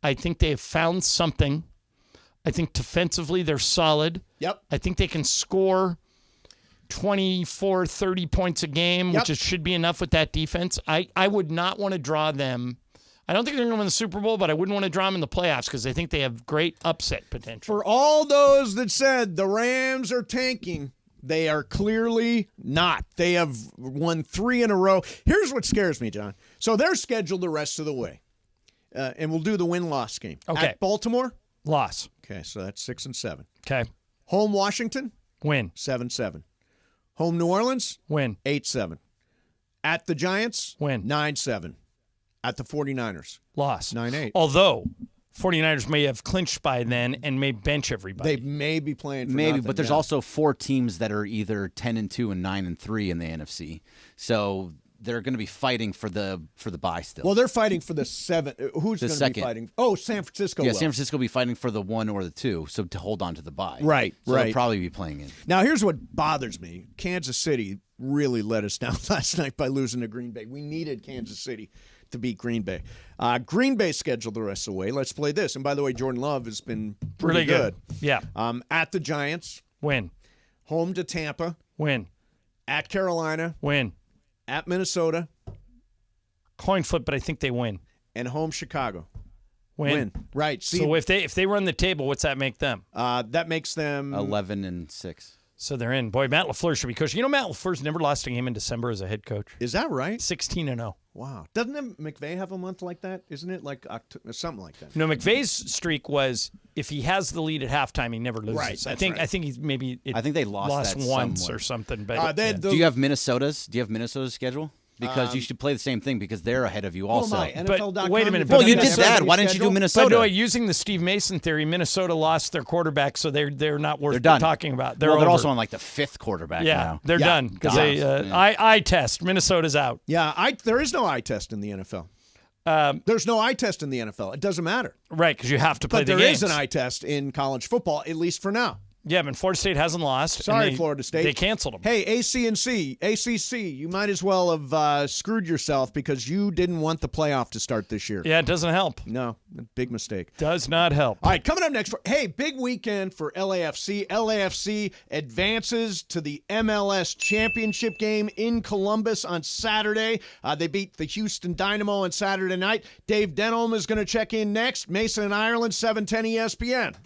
Speaker 5: I think they have found something. I think defensively they're solid.
Speaker 4: Yep.
Speaker 5: I think they can score 24, 30 points a game, which should be enough with that defense. I would not want to draw them. I don't think they're going to win the Super Bowl, but I wouldn't want to draw them in the playoffs because I think they have great upset potential.
Speaker 4: For all those that said the Rams are tanking, they are clearly not. They have won 3 in a row. Here's what scares me, John. So they're scheduled the rest of the way. And we'll do the win-loss game.
Speaker 5: Okay.
Speaker 4: At Baltimore?
Speaker 5: Loss.
Speaker 4: Okay, so that's 6-7.
Speaker 5: Okay.
Speaker 4: Home Washington?
Speaker 5: Win.
Speaker 4: 7-7. Home New Orleans?
Speaker 5: Win.
Speaker 4: 8-7. At the Giants?
Speaker 5: Win.
Speaker 4: 9-7. At the 49ers?
Speaker 5: Loss.
Speaker 4: 9-8.
Speaker 5: Although 49ers may have clinched by then and may bench everybody.
Speaker 4: They may be playing for
Speaker 3: Maybe,
Speaker 4: nothing,
Speaker 3: but there's also 4 teams that are either 10-2 and 9-3 in the NFC. So they're going to be fighting for the bye still.
Speaker 4: Well, they're fighting for the 7. Who's
Speaker 3: The
Speaker 4: going to be
Speaker 3: second.
Speaker 4: fighting? Oh, San Francisco.
Speaker 3: Yeah,
Speaker 4: will.
Speaker 3: San Francisco will be fighting for the 1 or the 2, so to hold on to the bye.
Speaker 4: Right,
Speaker 3: so
Speaker 4: right.
Speaker 3: They'll probably be playing in.
Speaker 4: Now, here's what bothers me. Kansas City really let us down last night by losing to Green Bay. We needed Kansas City to beat Green Bay. Green Bay scheduled the rest of the way. Let's play this. And by the way, Jordan Love has been pretty
Speaker 5: really good. Yeah.
Speaker 4: At the Giants.
Speaker 5: Win.
Speaker 4: Home to Tampa.
Speaker 5: Win.
Speaker 4: At Carolina.
Speaker 5: Win.
Speaker 4: At Minnesota.
Speaker 5: Coin flip, but I think they win.
Speaker 4: And home Chicago.
Speaker 5: Win.
Speaker 4: Right. See,
Speaker 5: so if they run the table, what's that make them?
Speaker 4: That makes them
Speaker 3: 11-6.
Speaker 5: So they're in. Boy, Matt LaFleur should be coaching. You know, Matt LaFleur's never lost a game in December as a head coach.
Speaker 4: Is that right?
Speaker 5: 16-0.
Speaker 4: Wow. Doesn't McVay have a month like that? Isn't it like something like that?
Speaker 5: No, McVay's streak was if he has the lead at halftime, he never loses.
Speaker 4: Right.
Speaker 5: I think he's maybe.
Speaker 3: I think they lost that
Speaker 5: once
Speaker 3: somewhere.
Speaker 5: or something. But
Speaker 3: do you have Minnesota's? Do you have Minnesota's schedule? Because you should play the same thing because they're ahead of you also.
Speaker 5: But wait a minute.
Speaker 3: Well, you did that. Why didn't you do Minnesota?
Speaker 5: But no, using the Steve Mason theory, Minnesota lost their quarterback, so they're not worth talking about.
Speaker 3: They're also on like the 5th quarterback now.
Speaker 5: Yeah, they're done because eye test. Minnesota's out.
Speaker 4: Yeah, there is no eye test in the NFL. There's no eye test in the NFL. It doesn't matter.
Speaker 5: Right, because you have to play the games.
Speaker 4: But there is an eye test in college football, at least for now.
Speaker 5: Yeah, but Florida State hasn't lost.
Speaker 4: Sorry, Florida State.
Speaker 5: They canceled them.
Speaker 4: Hey, ACC, you might as well have screwed yourself because you didn't want the playoff to start this year.
Speaker 5: Yeah, it doesn't help.
Speaker 4: No, big mistake.
Speaker 5: Does not help.
Speaker 4: All right, coming up next. Big weekend for LAFC. LAFC advances to the MLS championship game in Columbus on Saturday. They beat the Houston Dynamo on Saturday night. Dave Denholm is going to check in next. Mason and Ireland, 710 ESPN.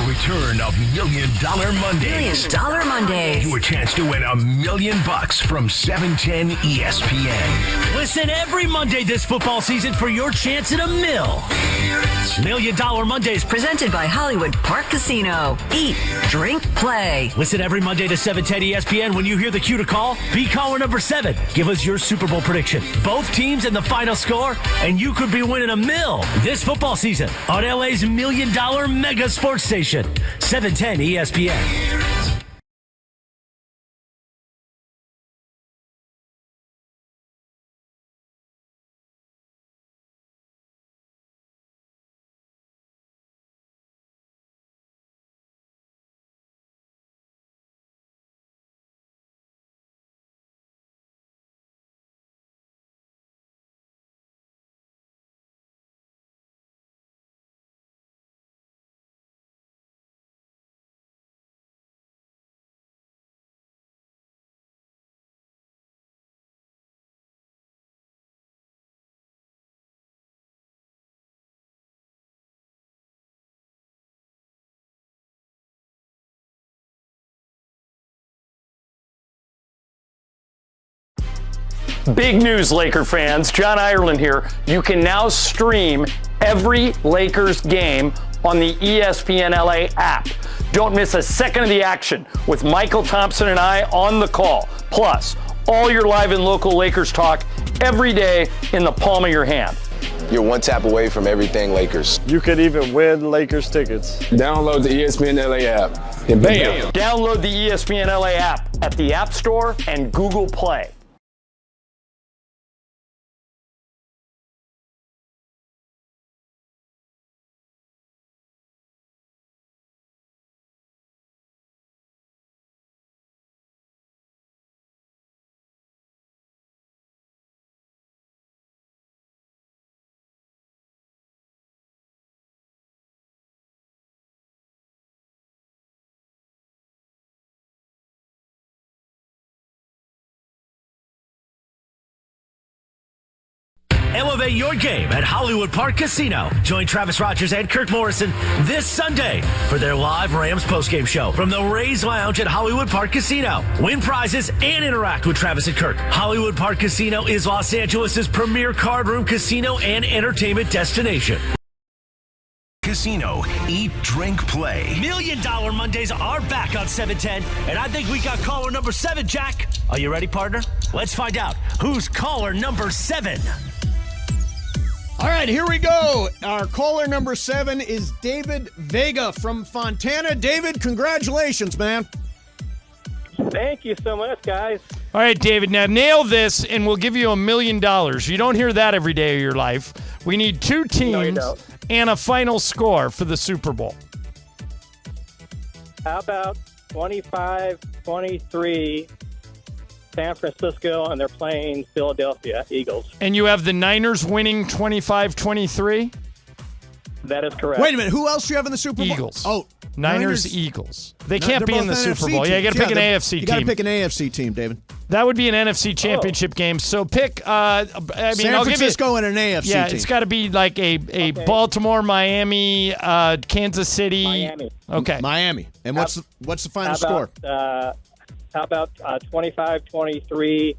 Speaker 10: Return of $1 Million Mondays.
Speaker 11: $1 Million Mondays.
Speaker 10: Your chance to win $1 million from 710 ESPN.
Speaker 11: Listen every Monday this football season for your chance at $1 million. $1 Million Mondays presented by Hollywood Park Casino. Eat, drink, play. Listen every Monday to 710 ESPN. When you hear the cue to call, be caller number 7. Give us your Super Bowl prediction. Both teams and the final score, and you could be winning $1 million this football season on LA's $1 Million Mega Sports Station. 710 ESPN.
Speaker 5: Big news, Laker fans. John Ireland here. You can now stream every Lakers game on the ESPN LA app. Don't miss a second of the action with Michael Thompson and I on the call. Plus, all your live and local Lakers talk every day in the palm of your hand.
Speaker 12: You're one tap away from everything Lakers.
Speaker 13: You could even win Lakers tickets.
Speaker 12: Download the ESPN LA app and bam!
Speaker 5: Download the ESPN LA app at the App Store and Google Play.
Speaker 11: Elevate your game at Hollywood Park Casino. Join Travis Rogers and Kirk Morrison this Sunday for their live Rams postgame show from the Rays Lounge at Hollywood Park Casino. Win prizes and interact with Travis and Kirk. Hollywood Park Casino is Los Angeles' premier card room casino and entertainment destination.
Speaker 10: Casino, eat, drink, play.
Speaker 11: $1 Million Mondays are back on 710, and I think we got caller number 7, Jack. Are you ready, partner? Let's find out who's caller number 7.
Speaker 4: All right, here we go. Our caller number 7 is David Vega from Fontana. David, congratulations, man.
Speaker 19: Thank you so much, guys.
Speaker 5: All right, David, now nail this, and we'll give you $1 million. You don't hear that every day of your life. We need 2 teams and a final score for the Super Bowl.
Speaker 19: How about 25-23 San Francisco, and they're playing Philadelphia Eagles?
Speaker 5: And you have the Niners winning 25-23?
Speaker 19: That is correct.
Speaker 4: Wait a minute. Who else do you have in the Super Bowl?
Speaker 5: Eagles.
Speaker 4: Oh,
Speaker 5: Niners, Eagles. They can't be in the
Speaker 4: NFC
Speaker 5: Super Bowl. Yeah, you got to pick an AFC team.
Speaker 4: You got to pick an AFC team, David.
Speaker 5: That would be an NFC championship game. So pick,
Speaker 4: San Francisco and an AFC team.
Speaker 5: Yeah, it's got to be like a Baltimore, Miami, Kansas City.
Speaker 19: Miami.
Speaker 5: Okay.
Speaker 4: Miami. And what's the final score?
Speaker 19: How about 25-23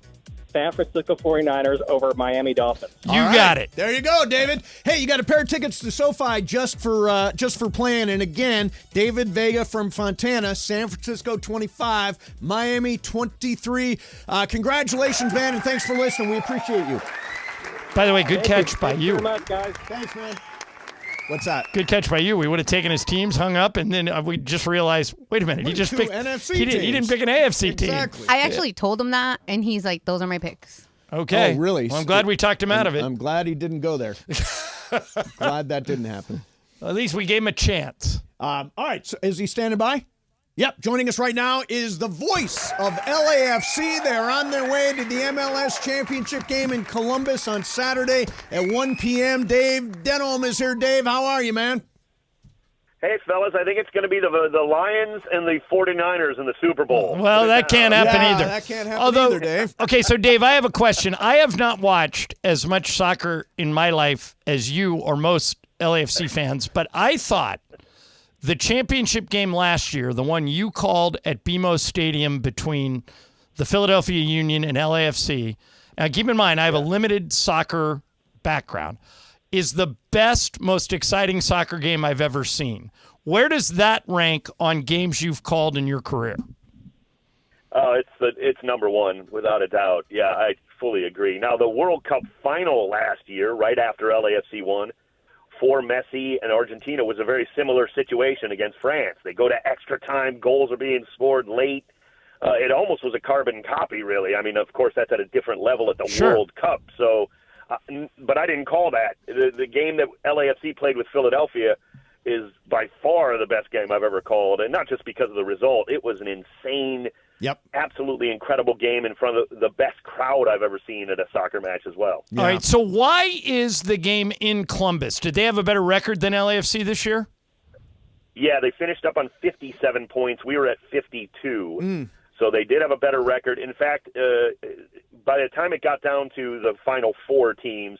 Speaker 19: San Francisco 49ers over Miami Dolphins?
Speaker 5: You got it.
Speaker 4: There you go, David. Hey, you got a pair of tickets to SoFi just for playing. And again, David Vega from Fontana, San Francisco 25, Miami 23. Congratulations, man, and thanks for listening. We appreciate you.
Speaker 5: By the way, good catch by you.
Speaker 19: Thank you very much, guys.
Speaker 4: Thanks, man. What's that?
Speaker 5: Good catch by you. We would have taken his teams, hung up, and then we just realized, wait a minute, he just picked
Speaker 4: NFC
Speaker 5: he didn't pick an AFC team.
Speaker 6: I actually told him that, and he's like, those are my picks.
Speaker 5: Okay.
Speaker 4: Oh, really?
Speaker 5: Well, I'm glad we talked him out of it.
Speaker 4: I'm glad he didn't go there. Glad that didn't happen.
Speaker 5: At least we gave him a chance.
Speaker 4: All right. So is he standing by? Yep. Joining us right now is the voice of LAFC. They're on their way to the MLS Championship game in Columbus on Saturday at 1 p.m. Dave Denholm is here. Dave, how are you, man?
Speaker 20: Hey, fellas, I think it's going to be the Lions and the 49ers in the Super Bowl.
Speaker 5: Well, that can't happen either.
Speaker 4: That can't happen either, Dave.
Speaker 5: Okay, so, Dave, I have a question. I have not watched as much soccer in my life as you or most LAFC fans, but I thought the championship game last year, the one you called at BMO Stadium between the Philadelphia Union and LAFC, now keep in mind I have a limited soccer background, is the best, most exciting soccer game I've ever seen. Where does that rank on games you've called in your career?
Speaker 20: It's number one, without a doubt. Yeah, I fully agree. Now, the World Cup final last year, right after LAFC won, for Messi and Argentina was a very similar situation against France. They go to extra time, goals are being scored late. It almost was a carbon copy, really. I mean, of course, that's at a different level at the World Cup. So, but I didn't call that. The game that LAFC played with Philadelphia is by far the best game I've ever called, and not just because of the result. It was an insane, absolutely incredible game in front of the best crowd I've ever seen at a soccer match as well.
Speaker 5: All right, so why is the game in Columbus? Did they have a better record than LAFC this year?
Speaker 20: Yeah, they finished up on 57 points. We were at 52. So they did have a better record. In fact, by the time it got down to the final 4 teams,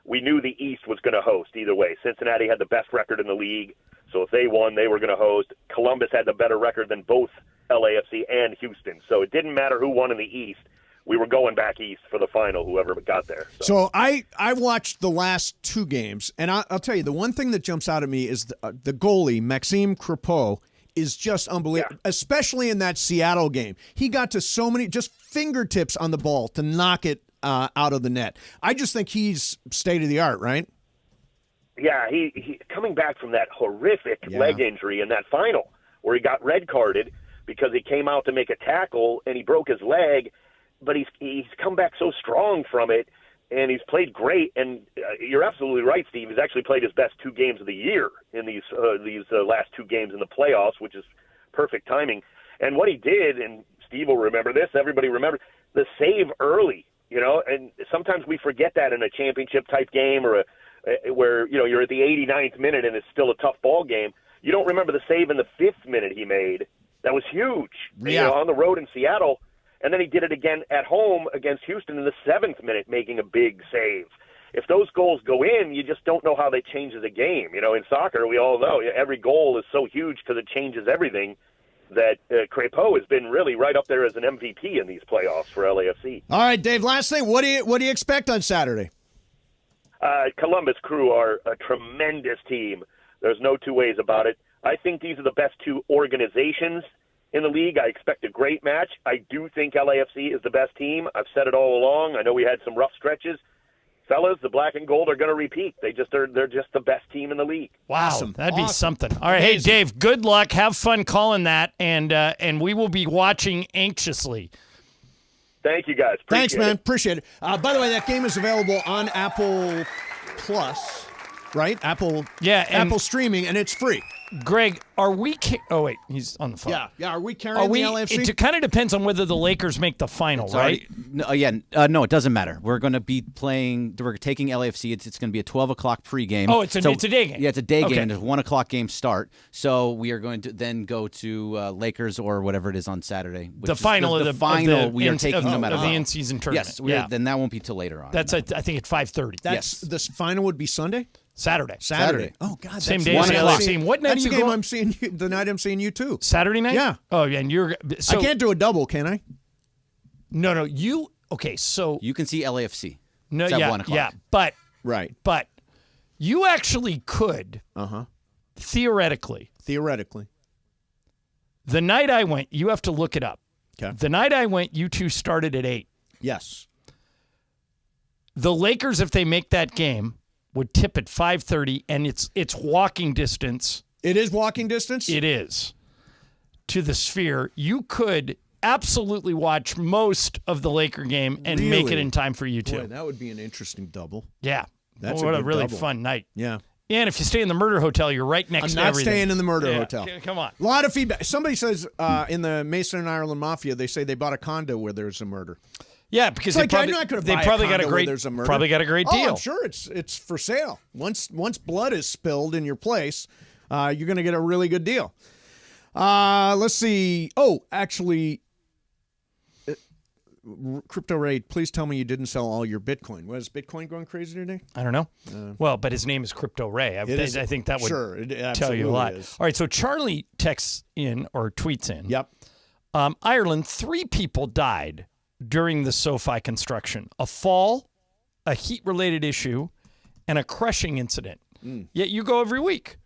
Speaker 20: we knew the East was going to host either way. Cincinnati had the best record in the league, so if they won, they were going to host. Columbus had the better record than both LAFC and Houston, so it didn't matter who won in the East. We were going back east for the final, whoever got there.
Speaker 4: So I watched the last 2 games, and I'll tell you, the one thing that jumps out at me is the goalie, Maxime Crepeau, is just unbelievable, especially in that Seattle game. He got to so many, just fingertips on the ball to knock it out of the net. I just think he's state of the art, right?
Speaker 20: Yeah, he coming back from that horrific leg injury in that final where he got red carded because he came out to make a tackle and he broke his leg, but he's come back so strong from it, and he's played great. And you're absolutely right, Steve. He's actually played his best 2 games of the year in these last 2 games in the playoffs, which is perfect timing. And what he did, and Steve will remember this, everybody remembers, the save early, and sometimes we forget that in a championship-type game or where, you're at the 89th minute and it's still a tough ball game. You don't remember the save in the 5th minute he made. That was huge, on the road in Seattle. And then he did it again at home against Houston in the 7th minute, making a big save. If those goals go in, you just don't know how they change the game. In soccer, we all know every goal is so huge because it changes everything that Crepeau has been really right up there as an MVP in these playoffs for LAFC.
Speaker 4: All right, Dave, last thing. What do you expect on Saturday?
Speaker 20: Columbus Crew are a tremendous team. There's no 2 ways about it. I think these are the best 2 organizations in the league. I expect a great match. I do think LAFC is the best team. I've said it all along. I know we had some rough stretches. fellas, the black and gold are going to repeat. They're just the best team in the league.
Speaker 5: Wow,
Speaker 4: Awesome.
Speaker 5: That'd be something. All right, hey Dave, good luck. Have fun calling that, and we will be watching anxiously.
Speaker 20: Thank you, guys.
Speaker 4: Thanks, man. Appreciate it. By the way, that game is available on Apple Plus, right? Apple streaming, and it's free.
Speaker 5: Greg, are we? Oh wait, he's on the phone.
Speaker 4: Yeah. Are we carrying the LAFC?
Speaker 5: It kind of depends on whether the Lakers make the final, right?
Speaker 3: No, it doesn't matter. We're going to be playing. We're taking LAFC. It's going to be a 12 o'clock pregame.
Speaker 5: Oh, it's a day game.
Speaker 3: Yeah, it's a day
Speaker 5: Okay.
Speaker 3: game. There's 1 o'clock game start. So we are going to then go to Lakers or whatever it is on Saturday.
Speaker 5: The final of the
Speaker 3: final. We are taking no matter
Speaker 5: of
Speaker 3: what.
Speaker 5: the in-season tournament.
Speaker 3: Yes, then that won't be till later on.
Speaker 5: That's I think at 5:30.
Speaker 4: This final would be Sunday.
Speaker 5: Saturday.
Speaker 4: Oh God,
Speaker 5: same
Speaker 4: that's
Speaker 5: day as the
Speaker 4: 1 o'clock.
Speaker 5: LAFC. What night
Speaker 4: That's
Speaker 5: are you
Speaker 4: the game
Speaker 5: going?
Speaker 4: I'm seeing you, the night I'm seeing you too.
Speaker 5: Saturday night.
Speaker 4: Yeah.
Speaker 5: Oh yeah, and you're. So,
Speaker 4: I can't do a double, can I?
Speaker 5: No. You okay? So
Speaker 3: you can see LAFC.
Speaker 5: No,
Speaker 3: it's at 1 o'clock.
Speaker 5: Yeah, but
Speaker 4: right.
Speaker 5: But you actually could. Theoretically. The night I went, you have to look it up.
Speaker 4: Okay.
Speaker 5: The night I went, you two started at 8.
Speaker 4: Yes.
Speaker 5: The Lakers, if they make that game, would tip at 5:30, and it's walking distance.
Speaker 4: It is walking distance?
Speaker 5: It is. To the Sphere. You could absolutely watch most of the Laker game and make it in time for you two.
Speaker 4: Boy, that would be an interesting double.
Speaker 5: Yeah.
Speaker 4: That's
Speaker 5: what
Speaker 4: a
Speaker 5: a
Speaker 4: good
Speaker 5: really
Speaker 4: double.
Speaker 5: fun night.
Speaker 4: Yeah.
Speaker 5: And if you stay in the Murder Hotel, you're right next to
Speaker 4: I'm not
Speaker 5: everything.
Speaker 4: staying in the Murder Hotel.
Speaker 5: Come on.
Speaker 4: A lot of feedback. Somebody says in the Mason and Ireland Mafia, they say they bought a condo where there's a murder.
Speaker 5: Yeah, because
Speaker 4: It's
Speaker 5: they
Speaker 4: like, I'm not gonna buy a
Speaker 5: probably got a
Speaker 4: condo where
Speaker 5: great
Speaker 4: there's a murder.
Speaker 5: probably got a great deal.
Speaker 4: Oh, I'm sure it's for sale. Once blood is spilled in your place, you're going to get a really good deal. Let's see. Oh, actually, Crypto Ray, please tell me you didn't sell all your Bitcoin. Was Bitcoin going crazy today?
Speaker 5: I don't know. Well, but his name is Crypto Ray. I think that would tell you a lot.
Speaker 4: Is.
Speaker 5: All right, so Charlie texts in or tweets in.
Speaker 4: Yep.
Speaker 5: Ireland, 3 people died during the SoFi construction. A fall, a heat-related issue, and a crushing incident. Yet you go every week.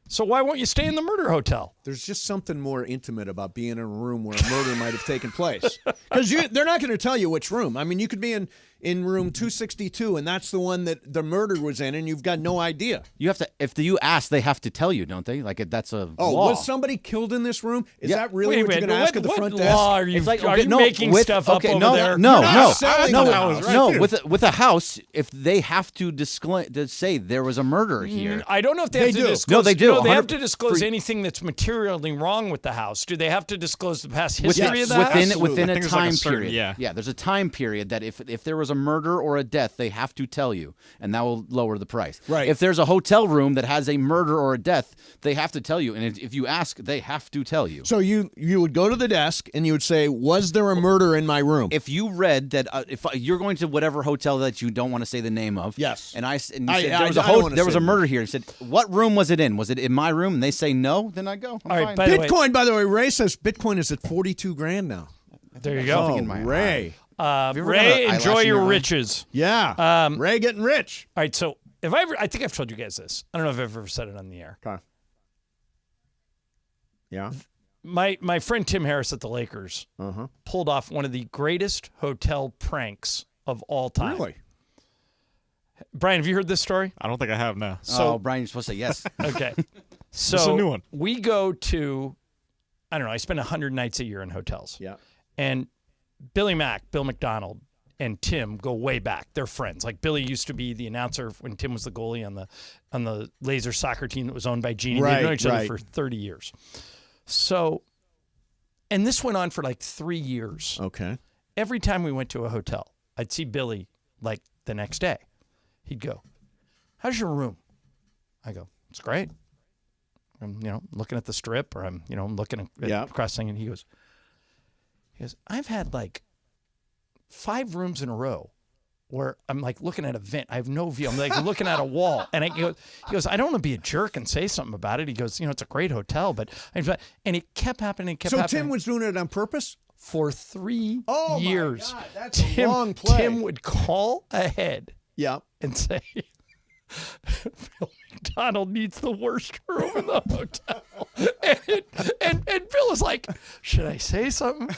Speaker 5: So why won't you stay in the Murder Hotel?
Speaker 4: There's just something more intimate about being in a room where a murder might have taken place. Because they're not going to tell you which room. I mean, you could be in room 262, and that's the one that the murder was in, and you've got no idea.
Speaker 3: You have to. If you ask, they have to tell you, don't they? Like that's a
Speaker 4: law.
Speaker 3: Was
Speaker 4: somebody killed in this room? Is
Speaker 3: Yeah.
Speaker 4: that really
Speaker 5: Wait,
Speaker 4: what you're going to ask at the front
Speaker 5: what
Speaker 4: desk?
Speaker 5: law are you,
Speaker 3: It's like,
Speaker 5: are
Speaker 3: okay,
Speaker 5: you
Speaker 3: no,
Speaker 5: making
Speaker 3: with-
Speaker 5: stuff
Speaker 3: okay,
Speaker 5: up over
Speaker 3: no,
Speaker 5: there?
Speaker 3: No,
Speaker 4: You're not selling the house, right?
Speaker 3: With a house, if they have to say there was a murder here,
Speaker 5: I don't know if they have to
Speaker 3: do.
Speaker 5: disclose.
Speaker 3: No, they do.
Speaker 5: No, they have
Speaker 3: 100
Speaker 5: to disclose
Speaker 3: for-
Speaker 5: anything that's materially wrong with the house. Do they have to disclose the past history of the
Speaker 3: within
Speaker 5: house?
Speaker 3: within
Speaker 14: I
Speaker 3: a
Speaker 14: think there's like a
Speaker 3: time
Speaker 14: certain-
Speaker 3: period.
Speaker 14: yeah.
Speaker 3: There's a time period that if there was a murder or a death, they have to tell you, and that will lower the price.
Speaker 4: Right.
Speaker 3: If there's a hotel room that has a murder or a death, they have to tell you, and if you ask, they have to tell you.
Speaker 4: So you would go to the desk and you would say, "Was there a murder in my room?"
Speaker 3: If you read that, if you're going to whatever hotel that you don't want to say the name of,
Speaker 4: yes,
Speaker 3: and you said
Speaker 4: I
Speaker 3: there was
Speaker 4: don't
Speaker 3: there was
Speaker 4: say
Speaker 3: a murder here. You said, "What room was it in? Was it in my room?" And they say no, then I go. I'm
Speaker 5: All right,
Speaker 3: fine.
Speaker 5: by the way-
Speaker 4: Bitcoin, by the way, Ray says Bitcoin is at 42 grand now.
Speaker 5: There you
Speaker 3: Something
Speaker 5: go.
Speaker 3: in my
Speaker 4: Ray.
Speaker 3: Have you ever
Speaker 5: Ray,
Speaker 3: got an
Speaker 5: enjoy
Speaker 3: eyelash in
Speaker 5: your
Speaker 3: eye?
Speaker 5: riches.
Speaker 4: Yeah. Ray getting rich.
Speaker 5: All right, so I think I've told you guys this. I don't know if I've ever said it on the air.
Speaker 4: Okay. Yeah.
Speaker 5: My friend Tim Harris at the Lakers pulled off one of the greatest hotel pranks of all time.
Speaker 4: Really?
Speaker 5: Brian, have you heard this story?
Speaker 14: I don't think I have, no.
Speaker 3: So Brian, you're supposed to say yes.
Speaker 5: Okay. So
Speaker 14: This is a new one.
Speaker 5: we go to, I don't know, I spend 100 nights a year in hotels.
Speaker 4: Yeah.
Speaker 5: And Billy Mack, Bill McDonald, and Tim go way back. They're friends. Like Billy used to be the announcer when Tim was the goalie on the Laser soccer team that was owned by Genie. They've known each other for 30 years. So, and this went on for like 3 years.
Speaker 4: Okay.
Speaker 5: Every time we went to a hotel, I'd see Billy like the next day. He'd go, "How's your room?" I go, "It's great. I'm, looking at the strip, or I'm looking at crossing." And he goes, "I've had like 5 rooms in a row where I'm like looking at a vent. I have no view. I'm like looking at a wall." And he goes, "I don't want to be a jerk and say something about it." He goes, "It's a great hotel, but," and it kept happening.
Speaker 4: So Tim was doing it on purpose?
Speaker 5: For 3
Speaker 4: Oh
Speaker 5: years.
Speaker 4: my God, that's a long play.
Speaker 5: Tim would call ahead.
Speaker 4: Yeah.
Speaker 5: And say, "Bill McDonald needs the worst room in the hotel." And Bill was like, should I say something?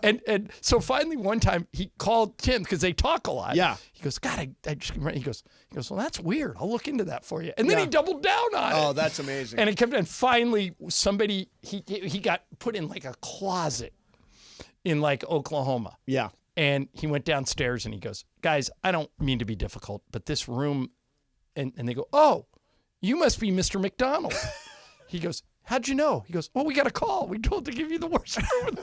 Speaker 5: And so finally one time he called Tim because they talk a lot.
Speaker 4: Yeah. He
Speaker 5: goes, God, I just, he goes, well, that's weird. I'll look into that for you. And then he doubled down on it.
Speaker 4: Oh, that's amazing.
Speaker 5: And it kept, and finally somebody, he got put in like a closet in like Oklahoma.
Speaker 4: Yeah.
Speaker 5: And he went downstairs and he goes, guys, I don't mean to be difficult, but this room, and they go, oh, you must be Mr. McDonald. He goes, how'd you know? He goes, well, we got a call. We told to give you the worst room.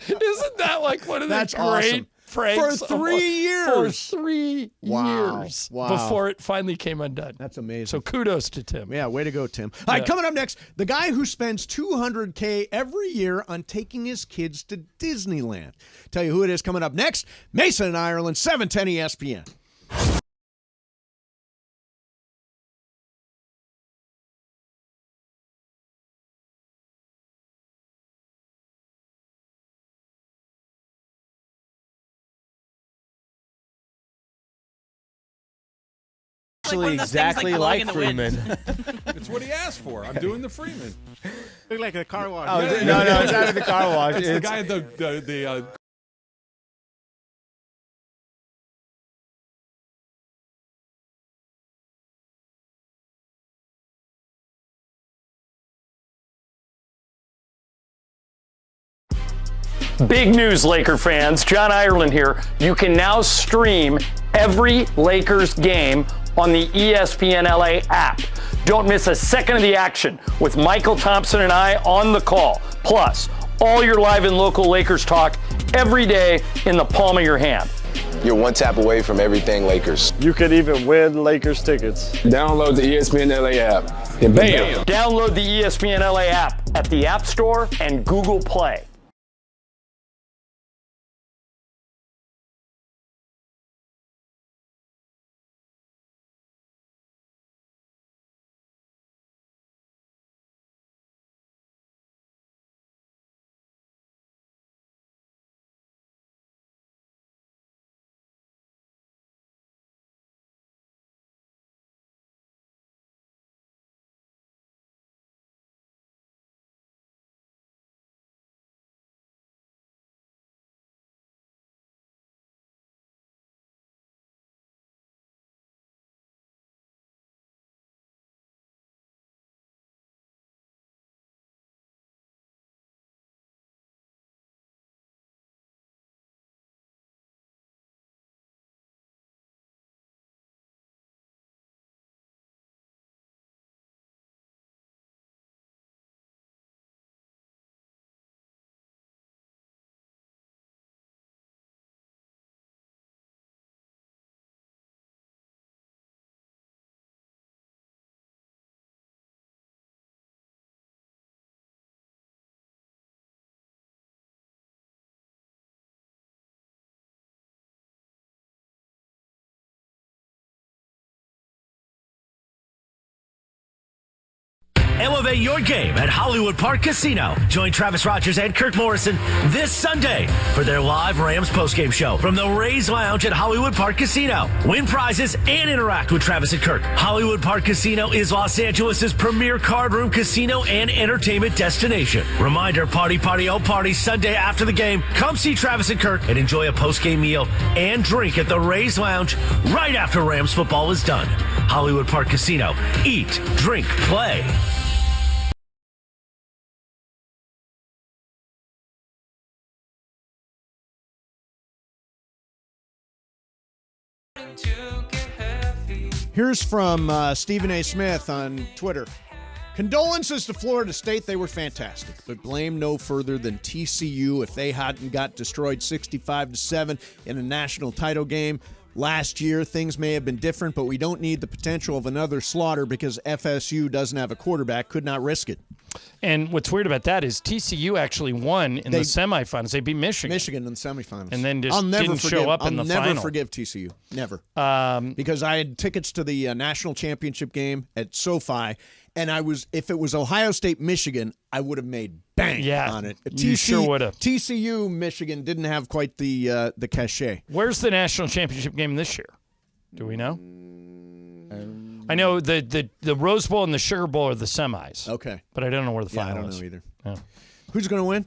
Speaker 5: Isn't that like one of the great
Speaker 4: awesome.
Speaker 5: pranks?
Speaker 4: For 3 years.
Speaker 5: For 3 years.
Speaker 4: Wow.
Speaker 5: Before it finally came undone.
Speaker 4: That's amazing.
Speaker 5: So kudos to Tim.
Speaker 4: Yeah, way to go, Tim. All right, coming up next, the guy who spends $200K every year on taking his kids to Disneyland. Tell you who it is coming up next. Mason in Ireland, 710 ESPN.
Speaker 21: Exactly like Freeman.
Speaker 22: It's what he asked for. I'm doing the Freeman.
Speaker 21: Look like a car wash.
Speaker 22: Oh,
Speaker 21: No, it's not the car wash.
Speaker 22: It's the guy at the
Speaker 5: Big news, Laker fans. John Ireland here. You can now stream every Lakers game on the ESPN LA app. Don't miss a second of the action with Michael Thompson and I on the call. Plus, all your live and local Lakers talk every day in the palm of your hand.
Speaker 12: You're one tap away from everything Lakers.
Speaker 13: You could even win Lakers tickets.
Speaker 12: Download the ESPN LA app and bam!
Speaker 5: Download the ESPN LA app at the App Store and Google Play.
Speaker 11: Elevate your game at Hollywood Park Casino. Join Travis Rogers and Kirk Morrison this Sunday for their live Rams postgame show from the Rays Lounge at Hollywood Park Casino. Win prizes and interact with Travis and Kirk. Hollywood Park Casino is Los Angeles' premier card room casino and entertainment destination. Reminder, party, oh party, Sunday after the game. Come see Travis and Kirk and enjoy a postgame meal and drink at the Rays Lounge right after Rams football is done. Hollywood Park Casino. Eat, drink, play.
Speaker 4: Here's from Stephen A. Smith on Twitter. Condolences to Florida State. They were fantastic, but blame no further than TCU if they hadn't got destroyed 65-7 in a national title game last year. Things may have been different, but we don't need the potential of another slaughter because FSU doesn't have a quarterback, could not risk it.
Speaker 5: And what's weird about that is TCU actually won in the semifinals. They beat Michigan.
Speaker 4: Michigan in the semifinals.
Speaker 5: And then just didn't show up in the final.
Speaker 4: I'll never forgive TCU. Never. Because I had tickets to the national championship game at SoFi, and if it was Ohio State, Michigan, I would have made bang on it.
Speaker 5: You sure would have.
Speaker 4: TCU, Michigan didn't have quite the cachet.
Speaker 5: Where's the national championship game this year? Do we know? I know the Rose Bowl and the Sugar Bowl are the semis.
Speaker 4: Okay.
Speaker 5: But I don't know where the
Speaker 4: Yeah,
Speaker 5: final
Speaker 4: I don't
Speaker 5: is.
Speaker 4: know either.
Speaker 5: Yeah.
Speaker 4: Who's going to win?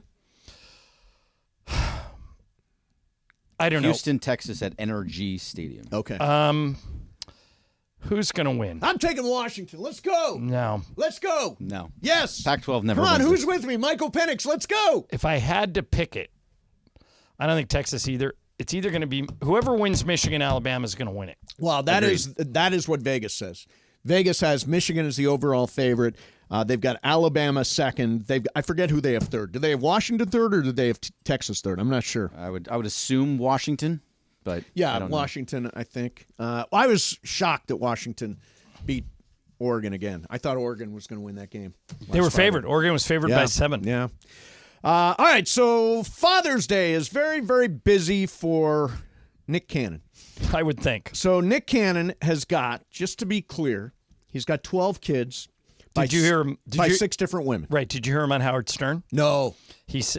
Speaker 5: I don't know.
Speaker 3: Houston, Texas at NRG Stadium.
Speaker 4: Okay.
Speaker 5: Who's going to win?
Speaker 4: I'm taking Washington. Let's go.
Speaker 5: No.
Speaker 4: Let's go.
Speaker 3: No.
Speaker 4: Yes.
Speaker 3: Pac-12 never
Speaker 4: Come on,
Speaker 3: wins
Speaker 4: who's
Speaker 3: it.
Speaker 4: with me? Michael Penix. Let's go.
Speaker 5: If I had to pick it, I don't think Texas either. It's either going to be whoever wins Michigan, Alabama is going to win it.
Speaker 4: Well, that is what Vegas says. Vegas has Michigan as the overall favorite. They've got Alabama second. I forget who they have third. Do they have Washington third or do they have Texas third? I'm not sure.
Speaker 3: I would assume Washington, but
Speaker 4: yeah,
Speaker 3: I don't
Speaker 4: Washington. I think. I was shocked that Washington beat Oregon again. I thought Oregon was going to win that game.
Speaker 5: They were favored. Oregon was favored by 7.
Speaker 4: Yeah. All right. So Father's Day is very, very busy for Nick Cannon.
Speaker 5: I would think.
Speaker 4: So Nick Cannon has got, just to be clear, he's got 12 kids.
Speaker 5: Did you hear him?
Speaker 4: By 6 different women.
Speaker 5: Right. Did you hear him on Howard Stern?
Speaker 4: No.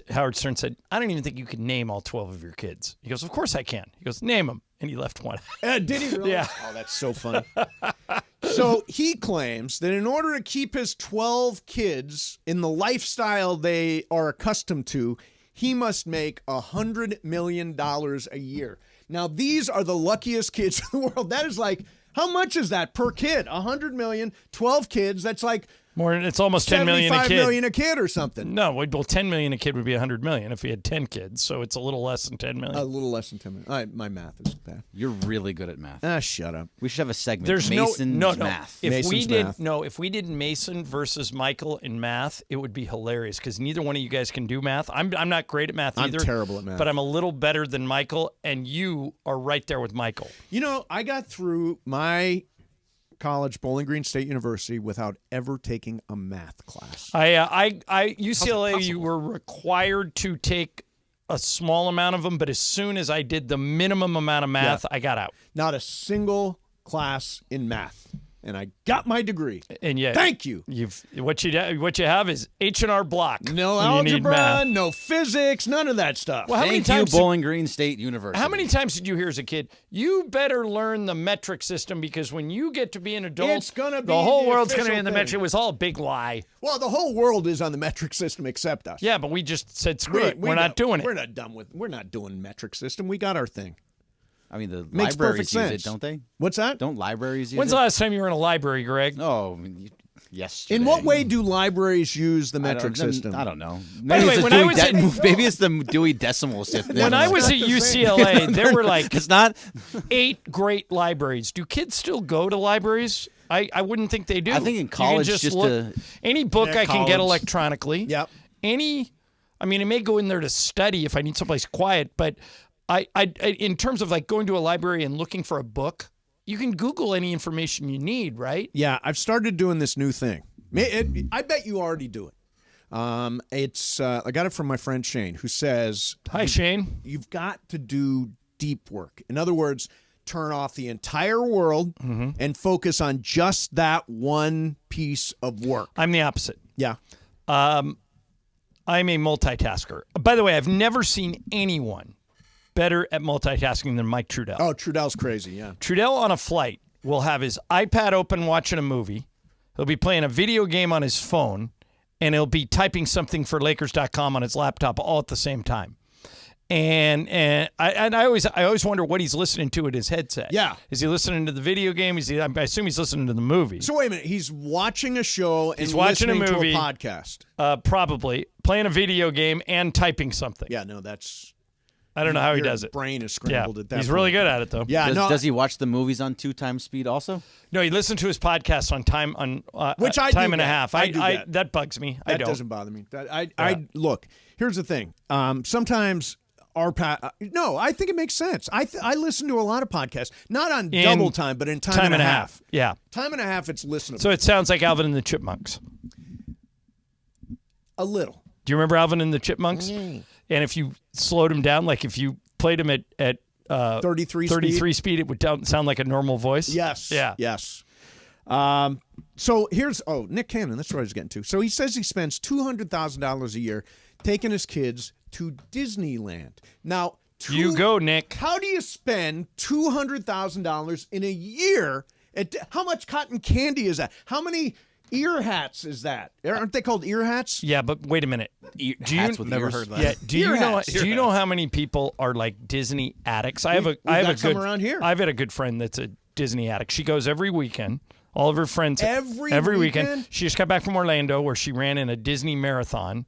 Speaker 5: Howard Stern said, I don't even think you can name all 12 of your kids. He goes, of course I can. He goes, name them. And he left one.
Speaker 4: Did he really?
Speaker 5: Yeah.
Speaker 4: Oh, that's so funny. So he claims that in order to keep his 12 kids in the lifestyle they are accustomed to, he must make $100 million a year. Now, these are the luckiest kids in the world. That is like, how much is that per kid? $100 million, 12 kids. That's like
Speaker 5: more. It's almost $10 million a kid.
Speaker 4: $75 million a kid or something.
Speaker 5: No, well, $10 million a kid would be $100 million if he had 10 kids. So it's a little less than $10 million.
Speaker 4: A little less than $10 million. All right, my math is bad.
Speaker 3: You're really good at math.
Speaker 4: Shut up.
Speaker 3: We should have a segment.
Speaker 5: There's
Speaker 3: Mason's math.
Speaker 5: If we did Mason versus Michael in math, it would be hilarious because neither one of you guys can do math. I'm not great at math either.
Speaker 4: I'm terrible at math.
Speaker 5: But I'm a little better than Michael, and you are right there with Michael.
Speaker 4: You know, I got through my college, Bowling Green State University, without ever taking a math class.
Speaker 5: UCLA, you were required to take a small amount of them, but as soon as I did the minimum amount of math, I got out.
Speaker 4: Not a single class in math. And I got my degree.
Speaker 5: And yet,
Speaker 4: thank you.
Speaker 5: What you have is H&R Block.
Speaker 4: No algebra, no physics, none of that stuff.
Speaker 5: Well,
Speaker 3: Thank you, Bowling Green State University.
Speaker 5: How many times did you hear as a kid, you better learn the metric system because when you get to be an adult,
Speaker 4: it's gonna be
Speaker 5: the whole world's
Speaker 4: going
Speaker 5: to be in the metric. It was all a big lie.
Speaker 4: Well, the whole world is on the metric system except us.
Speaker 5: Yeah, but we just said, screw it. We're not doing it.
Speaker 4: We're not doing metric system. We got our thing.
Speaker 3: I mean, the
Speaker 4: Makes
Speaker 3: libraries
Speaker 4: perfect
Speaker 3: use
Speaker 4: sense.
Speaker 3: it, don't they?
Speaker 4: What's that?
Speaker 3: Don't libraries use
Speaker 5: When's
Speaker 3: it?
Speaker 5: the last time you were in a library, Greg?
Speaker 3: Oh, yesterday.
Speaker 4: In what way do libraries use the metric system?
Speaker 3: I don't know.
Speaker 5: By the way, when I was
Speaker 3: maybe it's the Dewey Decimal System.
Speaker 5: When I was at UCLA, there were like
Speaker 3: it's not
Speaker 5: 8 great libraries. Do kids still go to libraries? I wouldn't think they do.
Speaker 3: I think in college, just
Speaker 5: look, any book I can get electronically.
Speaker 4: Yep.
Speaker 5: I mean, I may go in there to study if I need someplace quiet, but I in terms of like going to a library and looking for a book, you can Google any information you need, right?
Speaker 4: Yeah, I've started doing this new thing. I bet you already do it. I got it from my friend Shane, who says,
Speaker 5: "Hi, Shane.
Speaker 4: You've got to do deep work. In other words, turn off the entire world and focus on just that one piece of work."
Speaker 5: I'm the opposite.
Speaker 4: Yeah.
Speaker 5: I'm a multitasker. By the way, I've never seen anyone better at multitasking than Mike Trudell.
Speaker 4: Oh, Trudell's crazy, yeah.
Speaker 5: Trudell on a flight will have his iPad open watching a movie. He'll be playing a video game on his phone, and he'll be typing something for Lakers.com on his laptop all at the same time. And I always wonder what he's listening to at his headset.
Speaker 4: Yeah.
Speaker 5: Is he listening to the video game? I assume he's listening to the movie.
Speaker 4: So wait a minute. He's watching a show and
Speaker 5: he's watching
Speaker 4: listening
Speaker 5: a movie,
Speaker 4: to a podcast.
Speaker 5: Probably. Playing a video game and typing something.
Speaker 4: Yeah, no, that's...
Speaker 5: I don't know how he does it.
Speaker 4: Brain is scrambled at that
Speaker 5: He's
Speaker 4: point.
Speaker 5: really good at it, though.
Speaker 4: Yeah,
Speaker 3: Does he watch the movies on 2 times speed also?
Speaker 5: No, he listens to his podcast on time
Speaker 4: Which I
Speaker 5: time
Speaker 4: do
Speaker 5: and a
Speaker 4: that.
Speaker 5: half.
Speaker 4: I do that.
Speaker 5: That bugs me.
Speaker 4: That
Speaker 5: I don't.
Speaker 4: doesn't bother me. I look. Here's the thing. Sometimes I think it makes sense. I listen to a lot of podcasts, not on double time, but in time and a half.
Speaker 5: Yeah,
Speaker 4: time and a half. It's listenable.
Speaker 5: So it sounds like Alvin and the Chipmunks.
Speaker 4: A little.
Speaker 5: Do you remember Alvin and the Chipmunks? And if you slowed him down, like if you played him at 33 speed, it would sound like a normal voice.
Speaker 4: Yes.
Speaker 5: Yeah.
Speaker 4: Yes. So here's Nick Cannon. That's what I was getting to. So he says he spends $200,000 a year taking his kids to Disneyland. Now,
Speaker 5: you go, Nick.
Speaker 4: How do you spend $200,000 in a year How much cotton candy is that? How many ear hats is that? Aren't they called ear hats?
Speaker 5: Yeah, but wait a minute.
Speaker 3: Hats with
Speaker 14: never
Speaker 3: ears?
Speaker 14: heard that.
Speaker 5: Yeah. Do you know?
Speaker 4: hats.
Speaker 5: Do you know how many people are like Disney addicts? I have
Speaker 4: We've
Speaker 5: a
Speaker 4: got some
Speaker 5: good
Speaker 4: around here.
Speaker 5: I've had a good friend that's a Disney addict. She goes every weekend. All of her friends
Speaker 4: Every weekend?
Speaker 5: She just got back from Orlando where she ran in a Disney marathon.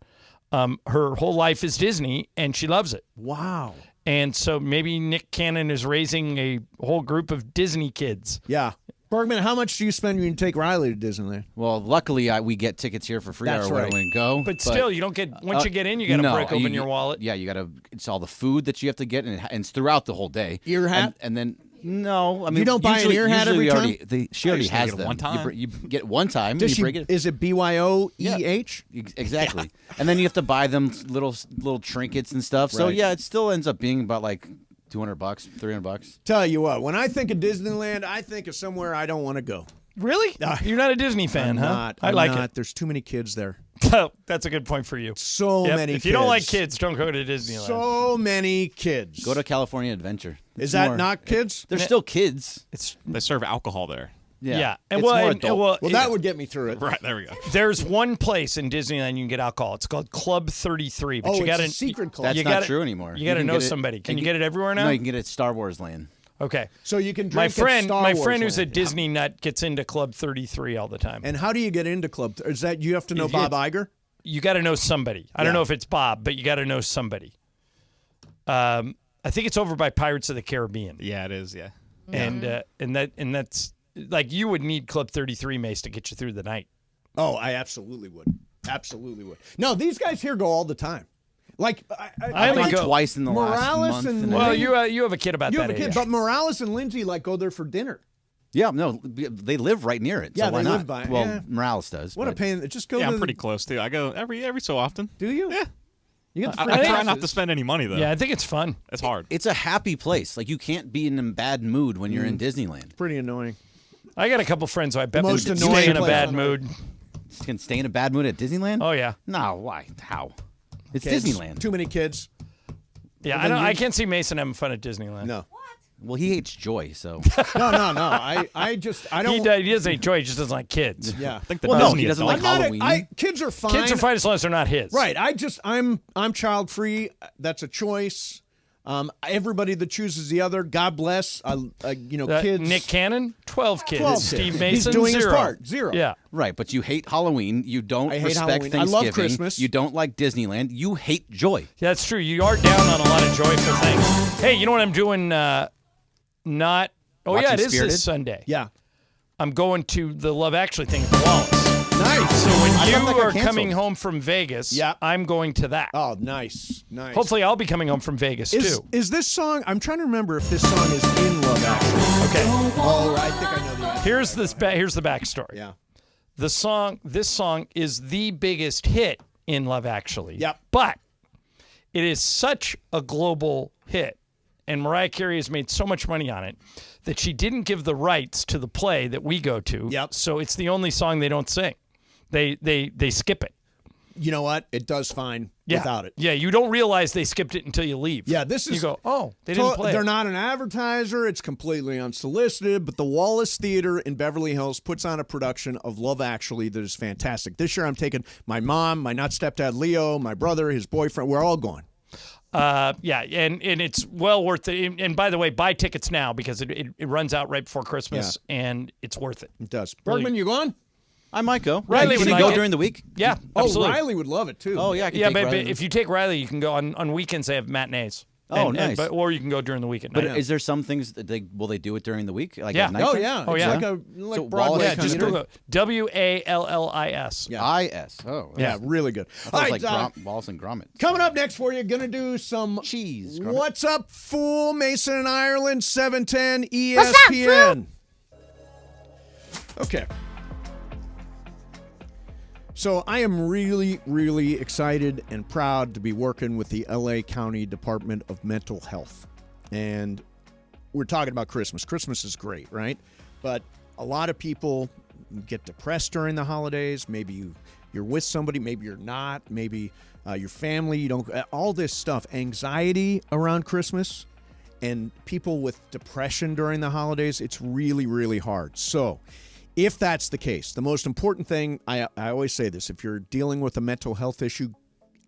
Speaker 5: Her whole life is Disney, and she loves it.
Speaker 4: Wow.
Speaker 5: And so maybe Nick Cannon is raising a whole group of Disney kids.
Speaker 4: Yeah. Bergman, how much do you spend when you take Riley to Disneyland?
Speaker 3: Well, luckily we get tickets here for free.
Speaker 4: That's
Speaker 3: or
Speaker 4: right.
Speaker 3: when we go.
Speaker 5: But still, you don't get once you get in, you got to break open your wallet.
Speaker 3: Yeah, you got to. It's all the food that you have to get, and it's throughout the whole day.
Speaker 4: Ear hat?
Speaker 3: And then no, I mean
Speaker 4: You don't buy an ear hat every time?
Speaker 3: She already has
Speaker 14: get it
Speaker 3: them.
Speaker 14: one time.
Speaker 3: You get one time.
Speaker 4: Does
Speaker 3: you break it.
Speaker 4: Is it BYOEH?
Speaker 3: Exactly. And then you have to buy them little trinkets and stuff. So
Speaker 4: Right.
Speaker 3: yeah, it still ends up being about like $200, $300.
Speaker 4: Tell you what, when I think of Disneyland, I think of somewhere I don't want to go.
Speaker 5: Really? You're not a Disney fan,
Speaker 4: I'm
Speaker 5: huh?
Speaker 4: not.
Speaker 5: I
Speaker 4: I'm
Speaker 5: like
Speaker 4: not. There's too many kids there.
Speaker 5: it. Oh, that's a good point for you.
Speaker 4: So
Speaker 5: Yep.
Speaker 4: many
Speaker 5: If
Speaker 4: kids.
Speaker 5: you don't like kids, don't go to Disneyland.
Speaker 4: So many kids.
Speaker 3: Go to California Adventure.
Speaker 4: Is
Speaker 3: It's
Speaker 4: that
Speaker 3: more-
Speaker 4: not kids?
Speaker 3: They're still kids.
Speaker 14: They serve alcohol there.
Speaker 5: Yeah.
Speaker 3: It's
Speaker 5: well,
Speaker 3: more
Speaker 5: and-
Speaker 3: adult.
Speaker 4: Well, that would get me through it.
Speaker 14: Right, there we go.
Speaker 5: There's one place in Disneyland you can get alcohol. It's called Club 33. But
Speaker 4: Oh,
Speaker 5: you
Speaker 4: it's
Speaker 5: gotta,
Speaker 4: a secret club.
Speaker 3: That's
Speaker 5: you
Speaker 3: not
Speaker 5: gotta-
Speaker 3: true anymore.
Speaker 5: You got to
Speaker 3: can
Speaker 5: know
Speaker 3: get it-
Speaker 5: somebody. Can you get it everywhere now?
Speaker 3: No, you can get it at Star Wars Land.
Speaker 5: Okay.
Speaker 4: So you can drink
Speaker 5: My
Speaker 4: at
Speaker 5: friend,
Speaker 4: Star
Speaker 5: my
Speaker 4: Wars
Speaker 5: friend who's a
Speaker 4: Land.
Speaker 5: Disney nut gets into Club 33 all the time.
Speaker 4: And how do you get into Club? Is that you have to know
Speaker 5: You
Speaker 4: Bob
Speaker 5: get-
Speaker 4: Iger?
Speaker 5: You got to know somebody. I don't
Speaker 4: Yeah.
Speaker 5: know if it's Bob, but you got to know somebody. I think it's over by Pirates of the Caribbean.
Speaker 14: Yeah, it is. Yeah.
Speaker 5: And that's like you would need Club 33 Mace to get you through the night.
Speaker 4: Oh, I absolutely would. Absolutely would. No, these guys here go all the time. Like
Speaker 5: I only
Speaker 3: like
Speaker 5: go
Speaker 3: twice in the last
Speaker 4: Morales
Speaker 3: month.
Speaker 4: and
Speaker 3: and
Speaker 5: Well,
Speaker 4: Lindsay-
Speaker 5: you have a kid about
Speaker 4: you
Speaker 5: that
Speaker 4: have a kid,
Speaker 5: age.
Speaker 4: but Morales and Lindsay like go there for dinner.
Speaker 3: Yeah, no, they live right near it.
Speaker 4: Yeah,
Speaker 3: so why
Speaker 4: they
Speaker 3: not?
Speaker 4: live by it,
Speaker 3: Well,
Speaker 4: yeah.
Speaker 3: Morales does.
Speaker 4: What a
Speaker 3: but-
Speaker 4: pain! Just go.
Speaker 14: Yeah,
Speaker 4: to
Speaker 14: I'm pretty close too. I go every so often.
Speaker 4: Do you?
Speaker 14: Yeah.
Speaker 4: You get the
Speaker 14: I
Speaker 4: free
Speaker 14: try not
Speaker 4: passes.
Speaker 14: to spend any money though.
Speaker 5: Yeah, I think it's fun.
Speaker 14: It's hard.
Speaker 3: It's a happy place. Like you can't be in a bad mood when you're in Disneyland.
Speaker 4: Pretty annoying.
Speaker 5: I got a couple friends who I bet
Speaker 4: most
Speaker 5: would
Speaker 4: annoying
Speaker 5: stay in a
Speaker 4: place
Speaker 5: bad
Speaker 4: on
Speaker 5: mood.
Speaker 3: You can stay in a bad mood at Disneyland?
Speaker 5: Oh yeah.
Speaker 3: No, why? How? It's
Speaker 4: Kids.
Speaker 3: Disneyland.
Speaker 4: Too many kids.
Speaker 5: Yeah,
Speaker 4: Well, then
Speaker 5: I
Speaker 4: you-
Speaker 5: can't see Mason having fun at Disneyland.
Speaker 4: No.
Speaker 3: Well, he hates joy, so.
Speaker 4: No. I don't.
Speaker 5: He doesn't enjoy. He just doesn't like kids.
Speaker 4: Yeah.
Speaker 14: I think the
Speaker 3: Well, no,
Speaker 14: Disney
Speaker 3: he doesn't
Speaker 14: adult-
Speaker 3: like
Speaker 4: I'm not
Speaker 3: Halloween.
Speaker 4: kids are fine.
Speaker 5: Kids are fine as long as they're not his.
Speaker 4: Right. I'm child free. That's a choice. Everybody that chooses the other, God bless. Kids.
Speaker 5: Nick Cannon, 12 kids.
Speaker 4: 12
Speaker 5: Steve
Speaker 4: kids.
Speaker 5: Mason,
Speaker 4: He's doing
Speaker 5: 0.
Speaker 4: his part. 0.
Speaker 5: Yeah.
Speaker 3: Right, but you hate Halloween. You don't
Speaker 4: I hate
Speaker 3: respect
Speaker 4: Halloween. I
Speaker 3: Thanksgiving.
Speaker 4: love Christmas.
Speaker 3: You don't like Disneyland. You hate joy.
Speaker 5: Yeah, that's true. You are down on a lot of joyful things. Hey, you know what I'm doing? Not. Oh,
Speaker 3: Watching
Speaker 5: yeah, it is
Speaker 3: Spirited?
Speaker 5: this Sunday.
Speaker 4: Yeah.
Speaker 5: I'm going to the Love Actually thing at the Wallace.
Speaker 4: Nice.
Speaker 5: So when
Speaker 3: I thought that
Speaker 5: you
Speaker 3: got
Speaker 5: are
Speaker 3: canceled.
Speaker 5: coming home from Vegas,
Speaker 4: Yeah.
Speaker 5: I'm going to that.
Speaker 4: Oh, nice.
Speaker 5: Hopefully, I'll be coming home from Vegas too.
Speaker 4: Is this song? I'm trying to remember if this song is in Love Actually.
Speaker 5: Okay.
Speaker 4: Oh, I think I know the answer.
Speaker 5: Here's the backstory.
Speaker 4: Yeah.
Speaker 5: This song is the biggest hit in Love Actually.
Speaker 4: Yep.
Speaker 5: But it is such a global hit, and Mariah Carey has made so much money on it that she didn't give the rights to the play that we go to.
Speaker 4: Yep.
Speaker 5: So it's the only song they don't sing. They skip it.
Speaker 4: You know what? It does fine without it.
Speaker 5: Yeah, you don't realize they skipped it until you leave.
Speaker 4: Yeah, this is.
Speaker 5: You go, oh, they didn't play
Speaker 4: They're
Speaker 5: it.
Speaker 4: not an advertiser. It's completely unsolicited. But the Wallace Theater in Beverly Hills puts on a production of Love Actually that is fantastic. This year, I'm taking my mom, my not stepdad Leo, my brother, his boyfriend. We're all going.
Speaker 5: Yeah, and it's well worth it. And by the way, buy tickets now because it runs out right before Christmas, and it's worth it.
Speaker 4: It does.
Speaker 5: Really.
Speaker 4: Bergman, you going?
Speaker 3: I might go.
Speaker 5: Riley
Speaker 3: Can
Speaker 5: would
Speaker 3: you
Speaker 5: like
Speaker 3: go
Speaker 5: it.
Speaker 3: during the week?
Speaker 5: Yeah,
Speaker 4: Oh,
Speaker 5: absolutely.
Speaker 4: Riley would love it too.
Speaker 3: Oh, yeah. I can
Speaker 5: Yeah,
Speaker 3: take
Speaker 5: but
Speaker 3: Riley.
Speaker 5: if you take Riley, you can go on weekends. They have matinees.
Speaker 3: Oh, nice.
Speaker 5: Or you can go during the week at
Speaker 3: But
Speaker 5: night.
Speaker 3: is there some things that will they do it during the week? Like
Speaker 5: Yeah.
Speaker 3: at night?
Speaker 4: Oh yeah.
Speaker 5: Oh,
Speaker 4: It's
Speaker 5: yeah.
Speaker 4: like
Speaker 3: So
Speaker 4: Broadway
Speaker 3: Wallace
Speaker 5: yeah,
Speaker 4: kind
Speaker 5: just
Speaker 4: of
Speaker 5: Google
Speaker 4: thing.
Speaker 5: WALLIS.
Speaker 4: Yeah.
Speaker 3: IS. Oh.
Speaker 4: Yeah, really good.
Speaker 3: I
Speaker 4: All
Speaker 3: thought
Speaker 4: right,
Speaker 3: it was like Wallace and Gromit.
Speaker 4: coming up next for you, gonna do some
Speaker 3: Cheese. Gromit.
Speaker 4: What's Up, Fool? Mason and Ireland, 710 ESPN.
Speaker 6: What's up,
Speaker 4: Okay. So I am really, really excited and proud to be working with the LA County Department of Mental Health. And we're talking about Christmas. Christmas is great, right? But a lot of people get depressed during the holidays. Maybe you're with somebody, maybe you're not. Maybe your family, you don't. All this stuff, anxiety around Christmas. and people with depression during the holidays, it's really, really hard. So if that's the case, the most important thing, I always say this, if you're dealing with a mental health issue,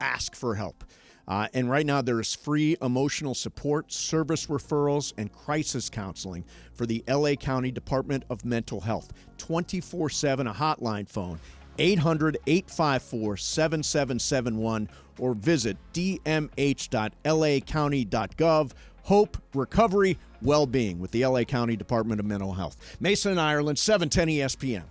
Speaker 4: ask for help. And right now there is free emotional support, service referrals, and crisis counseling for the LA County Department of Mental Health. 24/7, a hotline phone, 800-854-7771, or visit dmh.lacounty.gov. Hope, recovery, well-being with the LA County Department of Mental Health. Mason and Ireland, 710 ESPN.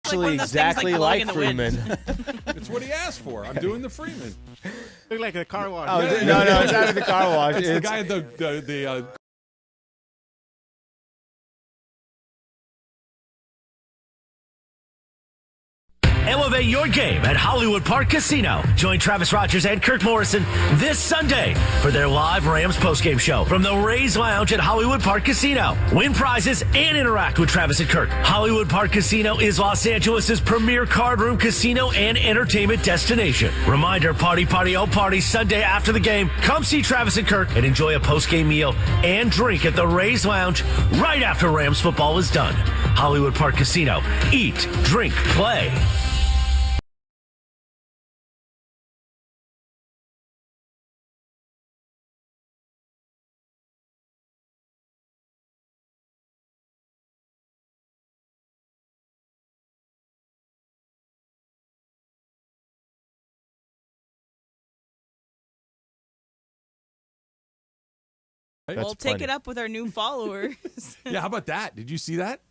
Speaker 21: Actually, exactly like Freeman.
Speaker 22: It's what he asked for. I'm doing the Freeman.
Speaker 21: Look like a car wash.
Speaker 22: Oh,
Speaker 21: no, it's not the car wash.
Speaker 22: It's the guy at the
Speaker 11: Elevate your game at Hollywood Park Casino. Join Travis Rogers and Kirk Morrison this Sunday for their live Rams postgame show from the Rays Lounge at Hollywood Park Casino. Win prizes and interact with Travis and Kirk. Hollywood Park Casino is Los Angeles' premier card room casino and entertainment destination. Reminder, party, oh party, Sunday after the game. Come see Travis and Kirk and enjoy a postgame meal and drink at the Rays Lounge right after Rams football is done. Hollywood Park Casino. Eat, drink, play.
Speaker 2: We'll take it up with our new followers.
Speaker 22: Yeah, how about that? Did you see that?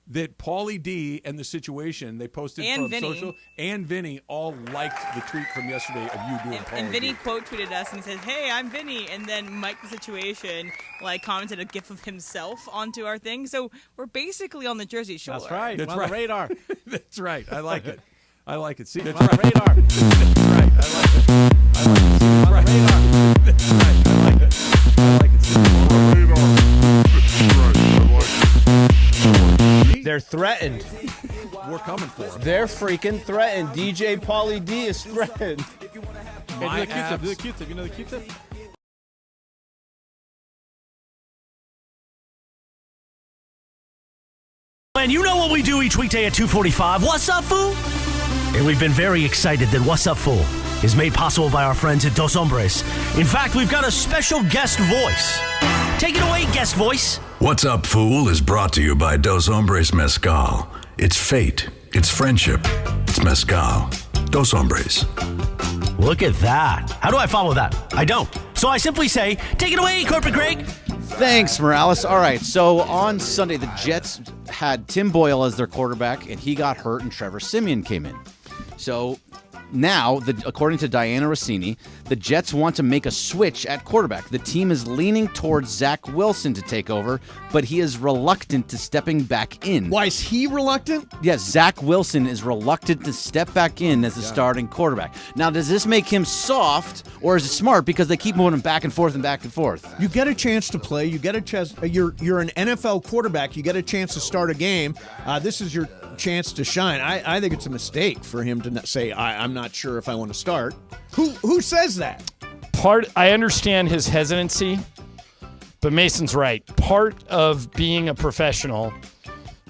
Speaker 22: That Paulie D and the situation they posted
Speaker 2: and
Speaker 22: from
Speaker 2: Vinny.
Speaker 22: social and Vinny all liked the tweet from yesterday of you doing Paulie
Speaker 2: And Vinny
Speaker 22: D.
Speaker 2: quote tweeted us and he says, "Hey, I'm Vinny," and then Mike the Situation commented a gif of himself onto our thing. So we're basically on the Jersey Shore.
Speaker 21: That's right.
Speaker 22: That's
Speaker 21: on
Speaker 22: right.
Speaker 21: the radar.
Speaker 22: That's right. I like it. I like it. See, that's
Speaker 21: on
Speaker 22: right.
Speaker 21: the radar.
Speaker 22: That's right. I like it. I like it. See, that's right. That's right. I like it. I like it. See, on the radar.
Speaker 21: They're threatened.
Speaker 22: We're coming for them.
Speaker 21: They're freaking threatened. DJ Paulie D is threatened.
Speaker 22: My
Speaker 21: do
Speaker 22: abs.
Speaker 21: the Q-tip. You know the Q-tip?
Speaker 11: And you know what we do each weekday at 2:45. What's up, fool? And we've been very excited that What's Up, Fool is made possible by our friends at Dos Hombres. In fact, we've got a special guest voice. Take it away, guest voice.
Speaker 7: What's Up, Fool is brought to you by Dos Hombres Mezcal. It's fate. It's friendship. It's mezcal. Dos Hombres.
Speaker 11: Look at that. How do I follow that? I don't. So I simply say, take it away, Corporate Greg.
Speaker 3: Thanks, Morales. All right, so on Sunday, the Jets had Tim Boyle as their quarterback, and he got hurt, and Trevor Siemian came in. So now, according to Diana Rossini, the Jets want to make a switch at quarterback. The team is leaning towards Zach Wilson to take over, but he is reluctant to stepping back in.
Speaker 4: Why is he reluctant?
Speaker 3: Yes, Zach Wilson is reluctant to step back in as the starting quarterback. Now, does this make him soft, or is it smart because they keep moving him back and forth and back and forth?
Speaker 4: You get a chance to play. You get a chance. You're an NFL quarterback. You get a chance to start a game. This is your chance to shine. I think it's a mistake for him to say, I'm not sure if I want to start. Who says that?
Speaker 5: I understand his hesitancy, but Mason's right. Part of being a professional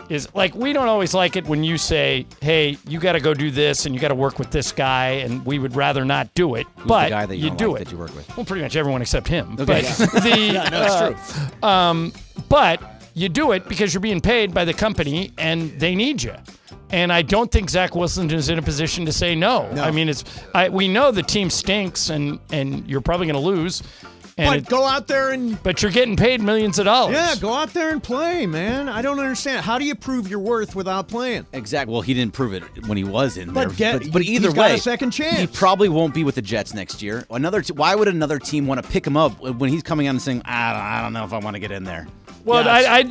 Speaker 5: is, like, we don't always like it when you say, hey, you got to go do this and you got to work with this guy, and we would rather not do it.
Speaker 3: Who's
Speaker 5: but
Speaker 3: the guy that you
Speaker 5: do
Speaker 3: like
Speaker 5: it.
Speaker 3: that you work with?
Speaker 5: Well, pretty much everyone except him.
Speaker 3: Okay,
Speaker 5: But
Speaker 3: yeah.
Speaker 4: That's true.
Speaker 5: But you do it because you're being paid by the company and they need you. And I don't think Zach Wilson is in a position to say no. I mean, we know the team stinks and you're probably going to lose. And
Speaker 4: go out there and...
Speaker 5: But you're getting paid millions of dollars.
Speaker 4: Yeah, go out there and play, man. I don't understand. How do you prove your worth without playing?
Speaker 3: Exactly. Well, he didn't prove it when he was in there.
Speaker 4: But
Speaker 3: either
Speaker 4: he's
Speaker 3: way,
Speaker 4: got a second chance.
Speaker 3: He probably won't be with the Jets next year. Why would another team want to pick him up when he's coming out and saying, I don't know if I want to get in there?
Speaker 5: Well,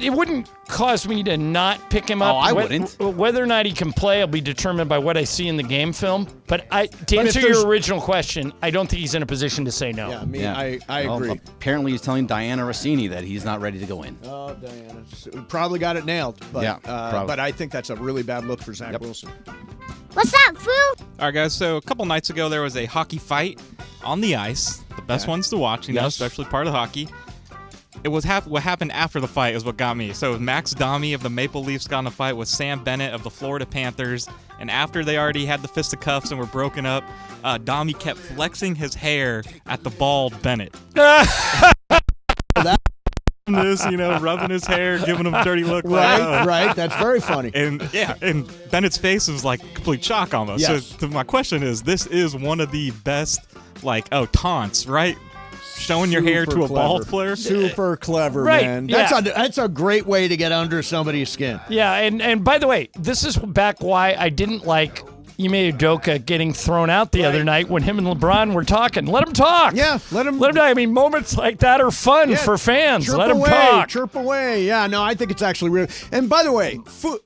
Speaker 5: it wouldn't cause me to not pick him up.
Speaker 3: Oh, I wouldn't.
Speaker 5: Whether or not he can play will be determined by what I see in the game film. But to answer your original question, I don't think he's in a position to say no.
Speaker 4: I agree.
Speaker 3: Apparently, he's telling Diana Rossini that he's not ready to go in.
Speaker 4: Oh, Diana. Probably got it nailed. But, but I think that's a really bad look for Zach Wilson.
Speaker 1: What's up, Foo?
Speaker 14: All right, guys. So a couple nights ago, there was a hockey fight on the ice. The best ones to watch, especially part of hockey. It was what happened after the fight is what got me. So Max Domi of the Maple Leafs got in a fight with Sam Bennett of the Florida Panthers, and after they already had the fisticuffs and were broken up, Domi kept flexing his hair at the bald Bennett. Rubbing his hair, giving him a dirty look.
Speaker 4: Right. That's very funny.
Speaker 14: And Bennett's face was like complete shock almost.
Speaker 4: Yes.
Speaker 14: So my question is, this is one of the best, taunts, right? Showing your hair to a bald player.
Speaker 4: Super clever,
Speaker 5: right,
Speaker 4: man.
Speaker 5: Yeah.
Speaker 4: That's a great way to get under somebody's skin.
Speaker 5: Yeah, and by the way, this is back why I didn't like Ime Udoka getting thrown out the other night when him and LeBron were talking. Let him talk.
Speaker 4: Yeah, let him
Speaker 5: talk. I mean, moments like that are fun for fans. Let him talk.
Speaker 4: Chirp away. Yeah, no, I think it's actually real. And by the way,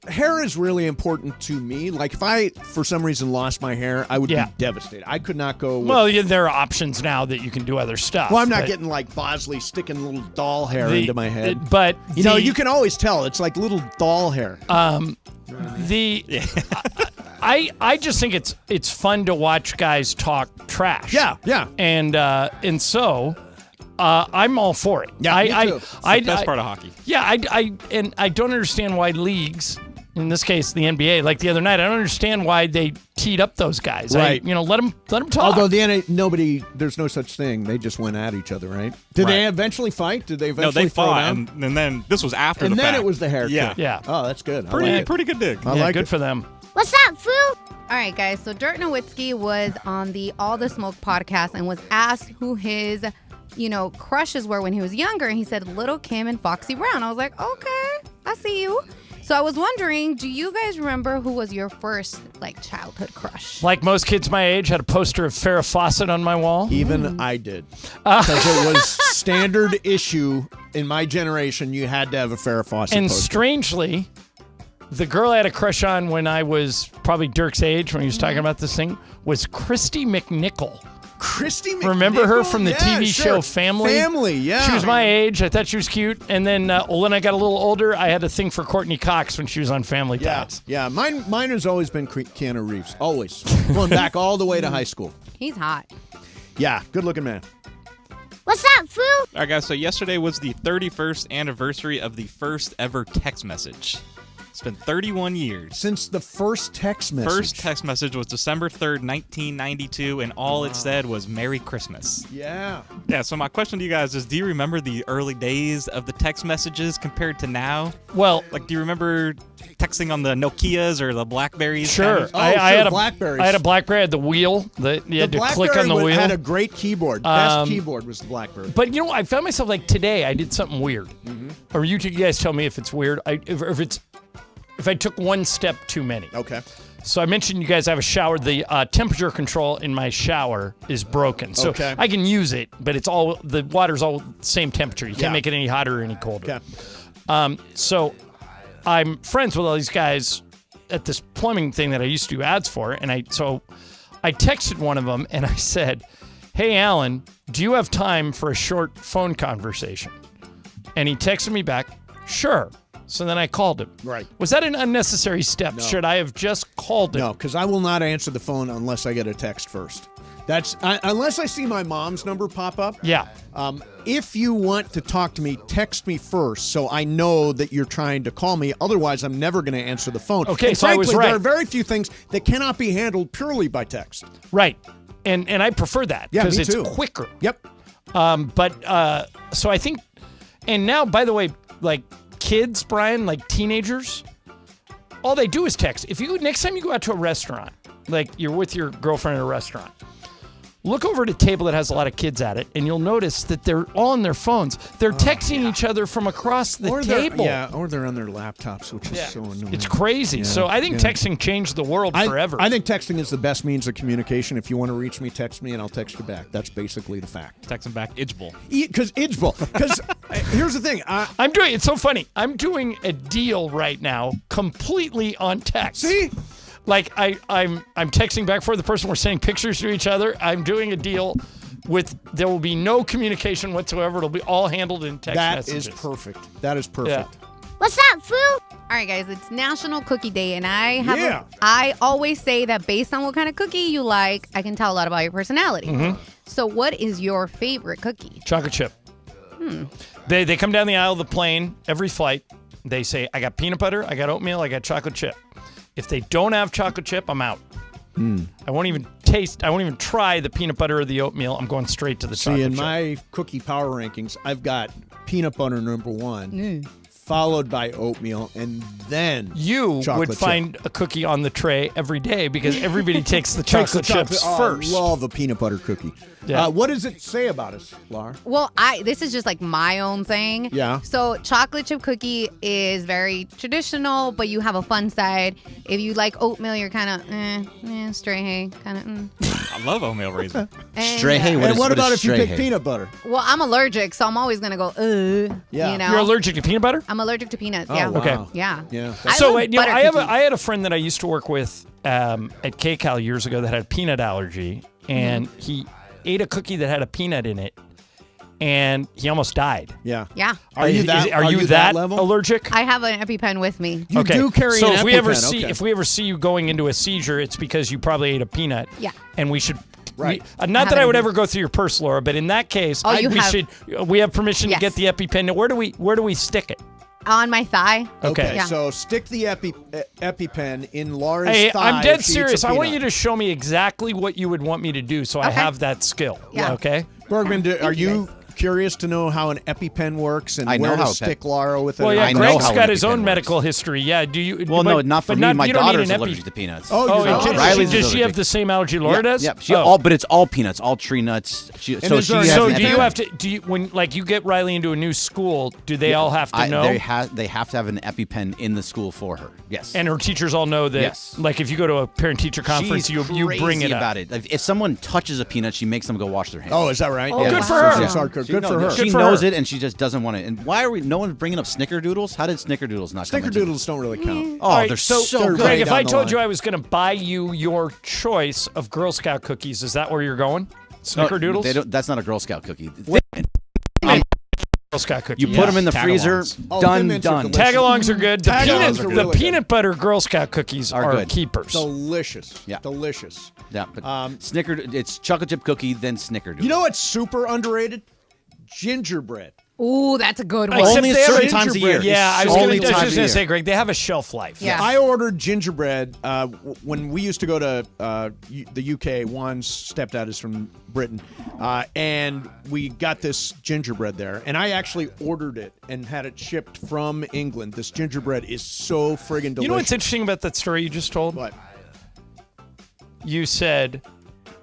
Speaker 4: hair is really important to me. Like, if I, for some reason, lost my hair, I would be devastated. I could not go with...
Speaker 5: Well, there are options now that you can do other stuff.
Speaker 4: Well, I'm not getting like Bosley sticking little doll hair into my head.
Speaker 5: But
Speaker 4: you can always tell. It's like little doll hair.
Speaker 5: I just think it's fun to watch guys talk trash.
Speaker 4: Yeah.
Speaker 5: And so I'm all for it.
Speaker 4: Yeah, me too.
Speaker 14: It's the best part of hockey.
Speaker 5: Yeah, I don't understand why leagues, in this case the NBA, like the other night, I don't understand why they teed up those guys.
Speaker 4: Right.
Speaker 5: Let them talk.
Speaker 4: Although there's no such thing. They just went at each other, right? Did they eventually fight? Did they eventually throw down?
Speaker 14: And then this was after
Speaker 4: and
Speaker 14: the fact.
Speaker 4: then it was the hair.
Speaker 5: Yeah.
Speaker 4: Oh, that's good.
Speaker 14: Pretty good dig.
Speaker 4: I like
Speaker 5: good
Speaker 4: it.
Speaker 5: for them.
Speaker 1: What's up, Foo?
Speaker 6: All right, guys. So Dirk Nowitzki was on the All the Smoke podcast and was asked who his, crushes were when he was younger. And he said Little Kim and Foxy Brown. I was like, okay, I see you. So I was wondering, do you guys remember who was your first, childhood crush?
Speaker 5: Like most kids my age, had a poster of Farrah Fawcett on my wall.
Speaker 4: Even I did. Because it was standard issue in my generation. You had to have a Farrah Fawcett
Speaker 5: And
Speaker 4: poster.
Speaker 5: strangely, the girl I had a crush on when I was probably Dirk's age, when he was talking about this thing, was Christy McNichol.
Speaker 4: Christy McNichol?
Speaker 5: Remember her from the TV
Speaker 4: sure.
Speaker 5: show Family?
Speaker 4: Family, yeah.
Speaker 5: She was my age. I thought she was cute. And then when I got a little older, I had a thing for Courtney Cox when she was on Family Ties.
Speaker 4: Yeah. Mine has always been Keanu Reeves. Always. Going back all the way to high school.
Speaker 6: He's hot.
Speaker 4: Yeah, good looking man.
Speaker 1: What's up, Foo?
Speaker 14: All right, guys. So yesterday was the 31st anniversary of the first ever text message. It's been 31 years.
Speaker 4: Since the first text message.
Speaker 14: First text message was December 3rd, 1992, and all it said was Merry Christmas.
Speaker 4: Yeah.
Speaker 14: Yeah, so my question to you guys is, do you remember the early days of the text messages compared to now?
Speaker 5: Well,
Speaker 14: do you remember texting on the Nokias or the Blackberries?
Speaker 5: Sure. I had a Blackberry. I had a Blackberry. I had the wheel. You had to click on the wheel.
Speaker 4: Had a great keyboard. Best keyboard was the Blackberry.
Speaker 5: But I found myself today I did something weird. Or you guys tell me if it's weird. If I took one step too many.
Speaker 4: Okay.
Speaker 5: So I mentioned you guys have a shower. The temperature control in my shower is broken. So
Speaker 4: Okay.
Speaker 5: I can use it, but the water's all the same temperature. You can't make it any hotter or any colder.
Speaker 4: Okay.
Speaker 5: So I'm friends with all these guys at this plumbing thing that I used to do ads for. And I texted one of them and I said, "Hey, Alan, do you have time for a short phone conversation?" And he texted me back, "Sure." So then I called him.
Speaker 4: Right.
Speaker 5: Was that an unnecessary step?
Speaker 4: No.
Speaker 5: Should I have just called him?
Speaker 4: No, because I will not answer the phone unless I get a text first. Unless I see my mom's number pop up.
Speaker 5: Yeah.
Speaker 4: If you want to talk to me, text me first so I know that you're trying to call me. Otherwise, I'm never going to answer the phone.
Speaker 5: Okay,
Speaker 4: and
Speaker 5: so
Speaker 4: frankly,
Speaker 5: I was right.
Speaker 4: There are very few things that cannot be handled purely by text.
Speaker 5: Right. And I prefer that because it's quicker.
Speaker 4: Yep.
Speaker 5: So I think, and now, by the way, kids, Brian, teenagers, all they do is text. Next time you go out to a restaurant, you're with your girlfriend at a restaurant, Look over at a table that has a lot of kids at it, and you'll notice that they're all on their phones. They're texting each other from across the table.
Speaker 4: Or they're on their laptops, which is so annoying.
Speaker 5: It's crazy.
Speaker 4: Yeah,
Speaker 5: so I think texting changed the world forever.
Speaker 4: I think texting is the best means of communication. If you want to reach me, text me, and I'll text you back. That's basically the fact.
Speaker 14: Text them back, Idgeable.
Speaker 4: Because here's the thing.
Speaker 5: It's so funny. I'm doing a deal right now completely on text.
Speaker 4: See?
Speaker 5: Like I'm texting back for the person. We're sending pictures to each other. I'm doing a deal with there will be no communication whatsoever. It'll be all handled in text messages.
Speaker 4: That is perfect. That is perfect.
Speaker 5: Yeah.
Speaker 1: What's up, Foo?
Speaker 6: All right, guys, it's National Cookie Day, and I always say that based on what kind of cookie you like, I can tell a lot about your personality.
Speaker 5: Mm-hmm.
Speaker 6: So what is your favorite cookie?
Speaker 5: Chocolate chip. They come down the aisle of the plane every flight. They say, I got peanut butter, I got oatmeal, I got chocolate chip. If they don't have chocolate chip, I'm out. I won't even try the peanut butter or the oatmeal. I'm going straight to the chocolate chip.
Speaker 4: See, in my cookie power rankings, I've got peanut butter number 1, followed by oatmeal, and then
Speaker 5: you
Speaker 4: chocolate
Speaker 5: would find a cookie on the tray every day because everybody takes the chocolate chips first.
Speaker 4: I love a peanut butter cookie.
Speaker 5: Yeah.
Speaker 4: What does it say about us, Laura?
Speaker 6: Well, this is just like my own thing.
Speaker 4: Yeah.
Speaker 6: So chocolate chip cookie is very traditional, but you have a fun side. If you like oatmeal, you're kind of stray hay, kind of.
Speaker 14: I love oatmeal raisin.
Speaker 3: Stray hay.
Speaker 4: What about if you pick
Speaker 3: hay?
Speaker 4: peanut butter?
Speaker 6: Well, I'm allergic, so I'm always gonna go.
Speaker 4: Yeah.
Speaker 6: You know.
Speaker 5: You're allergic to peanut butter?
Speaker 6: I'm allergic to peanuts.
Speaker 4: Oh,
Speaker 6: Yeah.
Speaker 4: wow.
Speaker 5: Okay.
Speaker 6: Yeah.
Speaker 4: Yeah.
Speaker 5: So
Speaker 6: love butter cookies.
Speaker 5: I had a friend that I used to work with at KCAL years ago that had a peanut allergy, and he ate a cookie that had a peanut in it, and he almost died.
Speaker 4: Yeah.
Speaker 6: Yeah.
Speaker 5: Are you that
Speaker 4: level?
Speaker 5: allergic?
Speaker 6: I have an EpiPen with me.
Speaker 4: You do carry
Speaker 5: so
Speaker 4: an
Speaker 5: if we
Speaker 4: EpiPen,
Speaker 5: if we ever see you going into a seizure, it's because you probably ate a peanut.
Speaker 6: Yeah.
Speaker 5: And we should.
Speaker 4: Right.
Speaker 5: Not that I would ever go through your purse, Laura, but in that case, we have permission to get the EpiPen. Where do we stick it?
Speaker 6: On my thigh.
Speaker 5: Okay.
Speaker 6: Yeah.
Speaker 4: So stick the EpiPen in Laura's thigh.
Speaker 5: I'm dead
Speaker 4: if she eats
Speaker 5: serious.
Speaker 4: a
Speaker 5: I want
Speaker 4: peanut.
Speaker 5: you to show me exactly what you would want me to do so I have that skill.
Speaker 6: Yeah.
Speaker 5: Okay?
Speaker 4: Bergman, are you curious to know how an EpiPen works and
Speaker 3: I know
Speaker 4: where to
Speaker 3: how
Speaker 4: stick Laura with it?
Speaker 5: Well, yeah,
Speaker 3: I know
Speaker 5: Greg's
Speaker 3: how
Speaker 5: got
Speaker 3: an
Speaker 5: his
Speaker 3: EpiPen
Speaker 5: own
Speaker 3: works.
Speaker 5: medical history. Yeah, do you?
Speaker 3: Well, no, not for me. My
Speaker 5: you don't need
Speaker 3: daughter's
Speaker 5: an
Speaker 3: allergic to peanuts.
Speaker 5: Does she have the same allergy Laura does?
Speaker 3: Yeah, but it's all peanuts, all tree nuts. She has
Speaker 5: So
Speaker 3: an
Speaker 5: do you
Speaker 3: EpiPen.
Speaker 5: have to? Do you when you get Riley into a new school? Do they all have to know?
Speaker 3: They have to have an EpiPen in the school for her. Yes.
Speaker 5: And her teachers all know that.
Speaker 3: Yes.
Speaker 5: Like if you go to a parent-teacher conference,
Speaker 3: She's
Speaker 5: you bring it
Speaker 3: crazy
Speaker 5: up.
Speaker 3: about it. If someone touches a peanut, she makes them go wash their hands.
Speaker 4: Oh, is that right?
Speaker 5: Oh, good for her.
Speaker 4: She's hardcore. Good for her.
Speaker 3: She knows it, and she just doesn't want it. And why are no one's bringing up snickerdoodles? How did snickerdoodles not come into
Speaker 4: Snickerdoodles don't really count.
Speaker 3: Oh,
Speaker 5: All right,
Speaker 3: they're so
Speaker 5: Greg,
Speaker 3: good.
Speaker 5: if I told you I was going to buy you your choice of Girl Scout cookies, is that where you're going? Snickerdoodles?
Speaker 3: They don't, that's not a Girl Scout cookie.
Speaker 5: Girl Scout cookies.
Speaker 3: You put them in the freezer, done.
Speaker 5: Tagalongs are good.
Speaker 4: Tagalongs are really
Speaker 5: the
Speaker 4: good.
Speaker 5: peanut butter Girl Scout cookies are
Speaker 3: good.
Speaker 5: keepers.
Speaker 4: Delicious.
Speaker 3: Yeah.
Speaker 4: Delicious.
Speaker 3: Yeah, but it's chocolate chip cookie, then snickerdoodle.
Speaker 4: You know what's super underrated? Gingerbread.
Speaker 6: Ooh, that's a good one.
Speaker 3: Only
Speaker 5: Except they
Speaker 3: certain
Speaker 5: have
Speaker 3: times a year.
Speaker 5: Yeah, I was
Speaker 3: Only
Speaker 5: just
Speaker 3: times
Speaker 5: going
Speaker 3: a
Speaker 5: to
Speaker 3: year.
Speaker 5: say, Greg, they have a shelf life.
Speaker 6: Yeah.
Speaker 4: I ordered gingerbread when we used to go to the UK. Juan's stepdad is from Britain, and we got this gingerbread there. And I actually ordered it and had it shipped from England. This gingerbread is so friggin' delicious.
Speaker 5: You know what's interesting about that story you just told?
Speaker 4: What?
Speaker 5: You said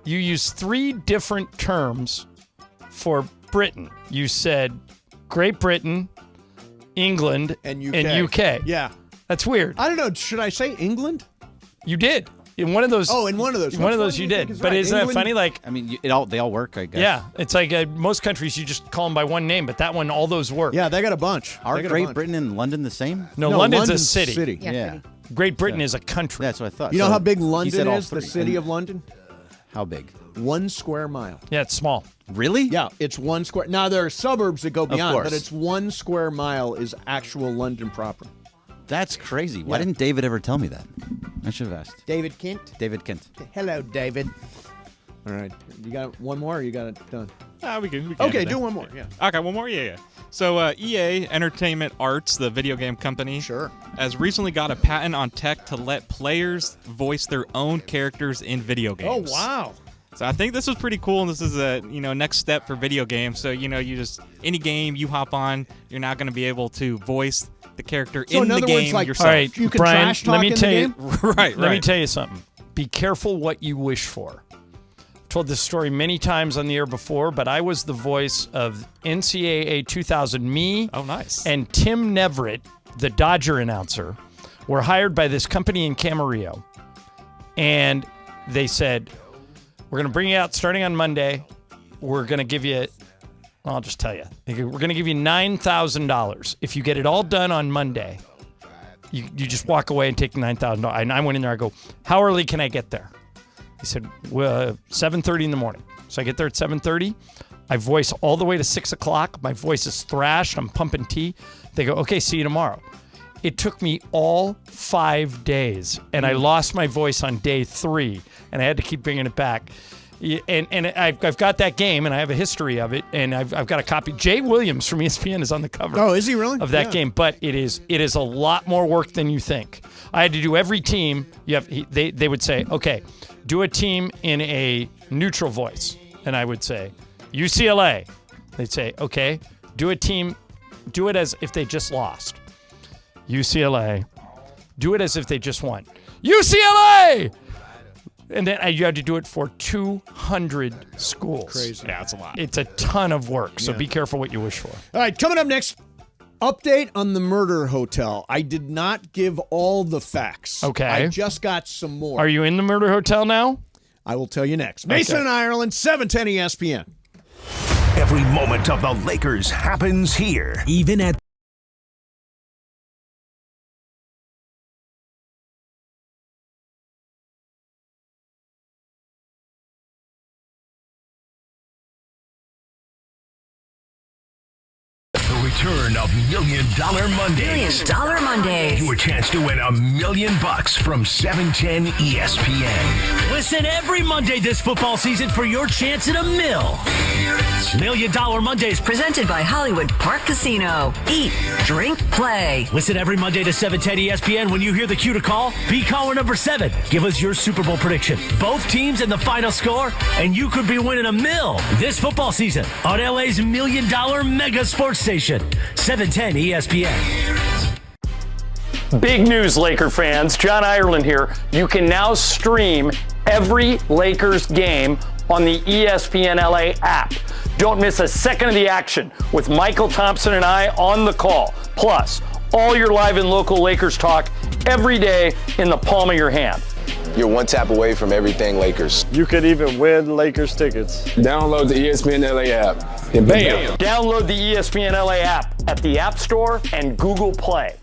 Speaker 5: you used 3 different terms for Britain. You said Great Britain, England,
Speaker 4: and UK.
Speaker 5: And UK.
Speaker 4: Yeah.
Speaker 5: That's weird.
Speaker 4: I don't know. Should I say England?
Speaker 5: You did. In one of those.
Speaker 4: Oh, in one of those.
Speaker 5: In one of
Speaker 4: Which
Speaker 5: those
Speaker 4: one
Speaker 5: you
Speaker 4: do think
Speaker 5: did.
Speaker 4: is
Speaker 5: But
Speaker 4: right?
Speaker 5: isn't that
Speaker 4: England?
Speaker 5: funny? Like,
Speaker 3: I mean, they all work, I guess.
Speaker 5: yeah, it's like most countries you just call them by one name, but that one, all those work.
Speaker 4: Yeah, they got a bunch.
Speaker 3: Are
Speaker 4: They got a
Speaker 3: Great
Speaker 4: bunch.
Speaker 3: Britain and London the same?
Speaker 5: No, London's a
Speaker 4: London's
Speaker 5: city.
Speaker 6: Yeah, city.
Speaker 5: Great Britain is a country.
Speaker 3: That's what I thought.
Speaker 4: You know
Speaker 3: So
Speaker 4: how big
Speaker 3: he
Speaker 4: London
Speaker 3: said all
Speaker 4: is? The
Speaker 3: 3.
Speaker 4: city
Speaker 3: And
Speaker 4: of London?
Speaker 3: how big?
Speaker 4: 1 square mile.
Speaker 5: Yeah, it's small.
Speaker 3: Really?
Speaker 4: Yeah, it's 1 square. Now there are suburbs that go beyond,
Speaker 3: course.
Speaker 4: but it's 1 square mile is actual London proper.
Speaker 3: That's crazy. Why
Speaker 4: Yeah.
Speaker 3: didn't David ever tell me that? I should have asked.
Speaker 4: David Kent.
Speaker 3: David Kent.
Speaker 4: Hello, David. All right, you got one more. Or you got it done.
Speaker 14: We can
Speaker 4: Okay, do one more. Yeah.
Speaker 14: Okay, one more? Yeah. So EA, Entertainment Arts, the video game company, has recently got a patent on tech to let players voice their own characters in video games.
Speaker 4: Oh, wow.
Speaker 14: So I think this is pretty cool, and this is a next step for video games. So you just any game you hop on, you're now going to be able to voice the character
Speaker 4: So
Speaker 14: in
Speaker 4: in
Speaker 14: the
Speaker 4: other
Speaker 14: game
Speaker 4: words, like,
Speaker 14: yourself.
Speaker 5: All right,
Speaker 4: You can
Speaker 5: Brian,
Speaker 4: trash
Speaker 5: let
Speaker 4: talk
Speaker 5: me
Speaker 4: in the
Speaker 5: tell you.
Speaker 4: game?
Speaker 14: Right.
Speaker 5: Let me tell you something. Be careful what you wish for. told this story many times on the air before, but I was the voice of NCAA 2000. Me and Tim Neverett, the Dodger announcer, were hired by this company in Camarillo. And they said, we're going to bring you out starting on Monday. We're going to give you, I'll just tell you, we're going to give you $9,000. If you get it all done on Monday, you just walk away and take $9,000. And I went in there, I go, how early can I get there? He said, 7:30 in the morning. So I get there at 7:30. I voice all the way to 6 o'clock. My voice is thrashed. I'm pumping tea. They go, okay, see you tomorrow. It took me all 5 days, and I lost my voice on day 3, and I had to keep bringing it back. And I've got that game, and I have a history of it, and I've got a copy. Jay Williams from ESPN is on the cover.
Speaker 4: Oh, is he really?
Speaker 5: Of that game, but it is a lot more work than you think. I had to do every team. They would say, okay, do a team in a neutral voice, and I would say UCLA. They'd say, okay, do a team, do it as if they just lost. UCLA. Do it as if they just won. UCLA! And then you had to do it for 200 schools.
Speaker 4: Crazy.
Speaker 14: Yeah, it's a lot.
Speaker 5: It's a ton of work, so be careful what you wish for.
Speaker 4: All right, coming up next, update on the murder hotel. I did not give all the facts.
Speaker 5: Okay.
Speaker 4: I just got some more.
Speaker 5: Are you in the murder hotel now?
Speaker 4: I will tell you next. Mason and Ireland, 710 ESPN.
Speaker 10: Every moment of the Lakers happens here.
Speaker 9: Even at
Speaker 10: Return of $1 Million Mondays.
Speaker 11: $1 Million Mondays.
Speaker 10: Your chance to win $1 million from 710 ESPN.
Speaker 11: Listen every Monday this football season for your chance at $1 million. $1 Million Mondays presented by Hollywood Park Casino. Eat, drink, play. Listen every Monday to 710 ESPN. When you hear the cue to call, be caller number 7. Give us your Super Bowl prediction. Both teams and the final score, and you could be winning $1 million this football season on LA's $1 Million Mega Sports Station. 710 ESPN.
Speaker 5: Big news, Laker fans. John Ireland here. You can now stream every Lakers game on the ESPN LA app. Don't miss a second of the action with Michael Thompson and I on the call. Plus, all your live and local Lakers talk every day in the palm of your hand.
Speaker 12: You're one tap away from everything Lakers.
Speaker 13: You could even win Lakers tickets.
Speaker 12: Download the ESPN LA app and bam!
Speaker 5: Download the ESPN LA app at the App Store and Google Play.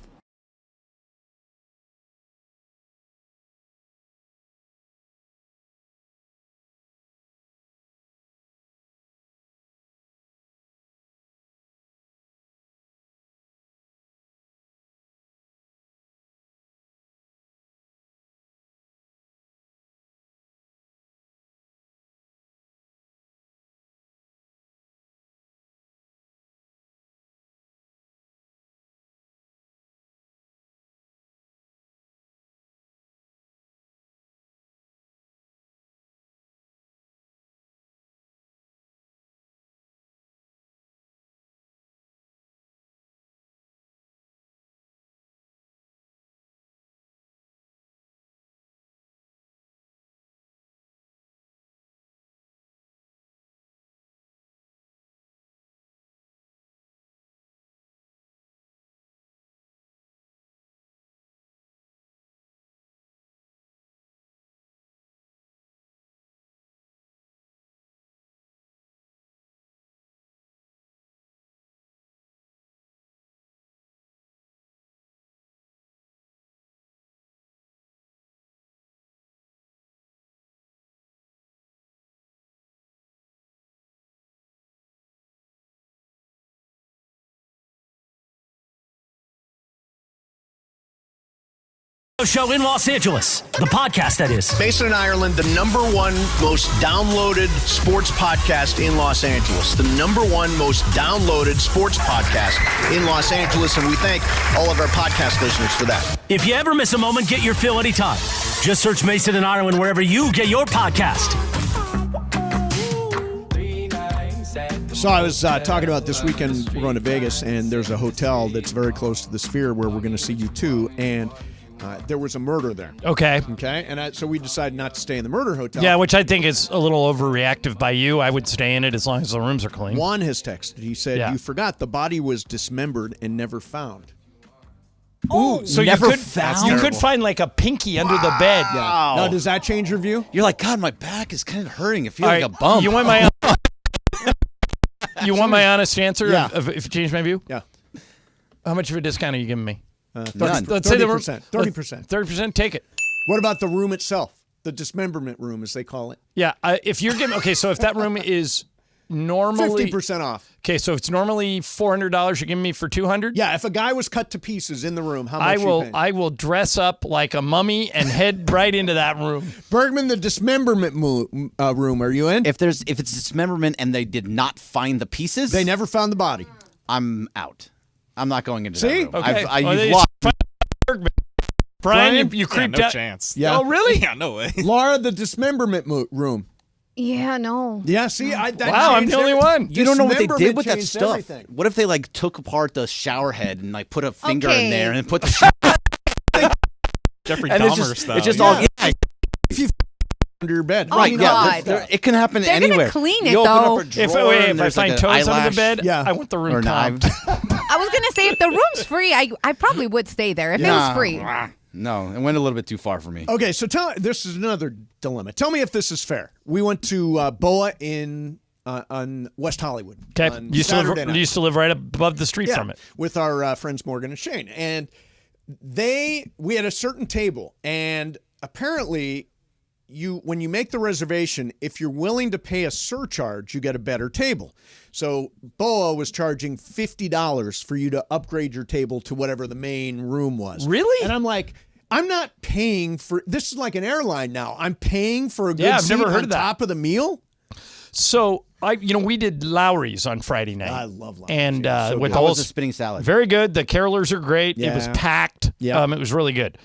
Speaker 11: Show in Los Angeles. The podcast, that is.
Speaker 16: Mason and Ireland, the #1 most downloaded sports podcast in Los Angeles. The #1 most downloaded sports podcast in Los Angeles, and we thank all of our podcast listeners for that.
Speaker 11: If you ever miss a moment, get your fill anytime. Just search Mason and Ireland wherever you get your podcast.
Speaker 4: So I was talking about this weekend, we're going to Vegas, and there's a hotel that's very close to the Sphere where we're going to see U2, and There was a murder there.
Speaker 5: Okay.
Speaker 4: Okay, and so we decided not to stay in the murder hotel.
Speaker 5: Yeah, which I think is a little overreactive by you. I would stay in it as long as the rooms are clean.
Speaker 4: Juan has texted. He said,
Speaker 5: Yeah.
Speaker 4: "You forgot the body was dismembered and never found."
Speaker 5: Oh, so you could find like a pinky under the bed.
Speaker 4: Yeah. Now, does that change your view?
Speaker 3: You're like, God, my back is kind of hurting. It feels
Speaker 5: All
Speaker 3: like
Speaker 5: right,
Speaker 3: a bump.
Speaker 5: You want my you want my honest answer?
Speaker 4: Yeah.
Speaker 5: If it changed my view?
Speaker 4: Yeah.
Speaker 5: How much of a discount are you giving me?
Speaker 4: 30%.
Speaker 5: Let's say
Speaker 4: 30%. 30%.
Speaker 5: 30%. Take it.
Speaker 4: What about the room itself? The dismemberment room, as they call it.
Speaker 5: Yeah. If you're giving so if that room is normally
Speaker 4: 50% off.
Speaker 5: Okay, so if it's normally $400, you're giving me for $200?
Speaker 4: Yeah. If a guy was cut to pieces in the room, how much?
Speaker 5: I will dress up like a mummy and head right into that room.
Speaker 4: Bergman, the dismemberment room. Are you in?
Speaker 3: If it's dismemberment and they did not find the pieces,
Speaker 4: they never found the body.
Speaker 3: I'm out. I'm not going into
Speaker 4: See?
Speaker 3: that room.
Speaker 5: Okay.
Speaker 3: You've lost.
Speaker 5: Brian, you creeped
Speaker 14: no
Speaker 5: out.
Speaker 14: chance.
Speaker 4: Yeah.
Speaker 5: Oh, really?
Speaker 14: Yeah, no way.
Speaker 4: Laura, the dismemberment room.
Speaker 6: Yeah, no.
Speaker 4: Yeah, see,
Speaker 5: Wow, I'm the only one.
Speaker 3: You don't know what they did with that
Speaker 4: changed
Speaker 3: stuff.
Speaker 4: everything.
Speaker 3: What if they like took apart the shower head and like put a finger
Speaker 6: Okay.
Speaker 3: in there and put the
Speaker 14: Jeffrey
Speaker 3: and
Speaker 14: Dahmer
Speaker 3: it's
Speaker 14: style.
Speaker 3: just
Speaker 14: yeah.
Speaker 3: all
Speaker 4: If you under your bed.
Speaker 6: Oh,
Speaker 3: right.
Speaker 6: God.
Speaker 3: Yeah, it can happen
Speaker 6: They're
Speaker 3: anywhere.
Speaker 6: gonna clean it,
Speaker 3: You open
Speaker 6: though.
Speaker 3: up a drawer and
Speaker 5: If I
Speaker 3: there's,
Speaker 5: find
Speaker 3: like, an
Speaker 5: toes under
Speaker 3: eyelash.
Speaker 5: the bed,
Speaker 4: Yeah.
Speaker 5: I want the room
Speaker 3: Or
Speaker 5: comped.
Speaker 6: I was gonna say if the room's free, I probably would stay there if it was free.
Speaker 3: No, it went a little bit too far for me.
Speaker 4: Okay, so this is another dilemma. Tell me if this is fair. We went to Boa on West Hollywood.
Speaker 5: Okay,
Speaker 4: on
Speaker 5: you
Speaker 4: Saturday night.
Speaker 5: used to live right above the street from it.
Speaker 4: With our friends Morgan and Shane, and we had a certain table, and apparently when you make the reservation, if you're willing to pay a surcharge, you get a better table. So Boa was charging $50 for you to upgrade your table to whatever the main room was.
Speaker 5: Really?
Speaker 4: And I'm like, I'm not paying for this. Is like an airline now. I'm paying for a good
Speaker 5: I've
Speaker 4: seat
Speaker 5: never heard
Speaker 4: on
Speaker 5: of that.
Speaker 4: top of the meal.
Speaker 5: So we did Lowry's on Friday night.
Speaker 4: I love Lowry's.
Speaker 5: And
Speaker 4: Yeah, so
Speaker 5: with
Speaker 4: good.
Speaker 5: the
Speaker 3: How
Speaker 5: whole
Speaker 3: was the spinning salad?
Speaker 5: very good. The carolers are great. It was
Speaker 4: Yeah.
Speaker 5: packed.
Speaker 4: Yeah.
Speaker 5: It was really good.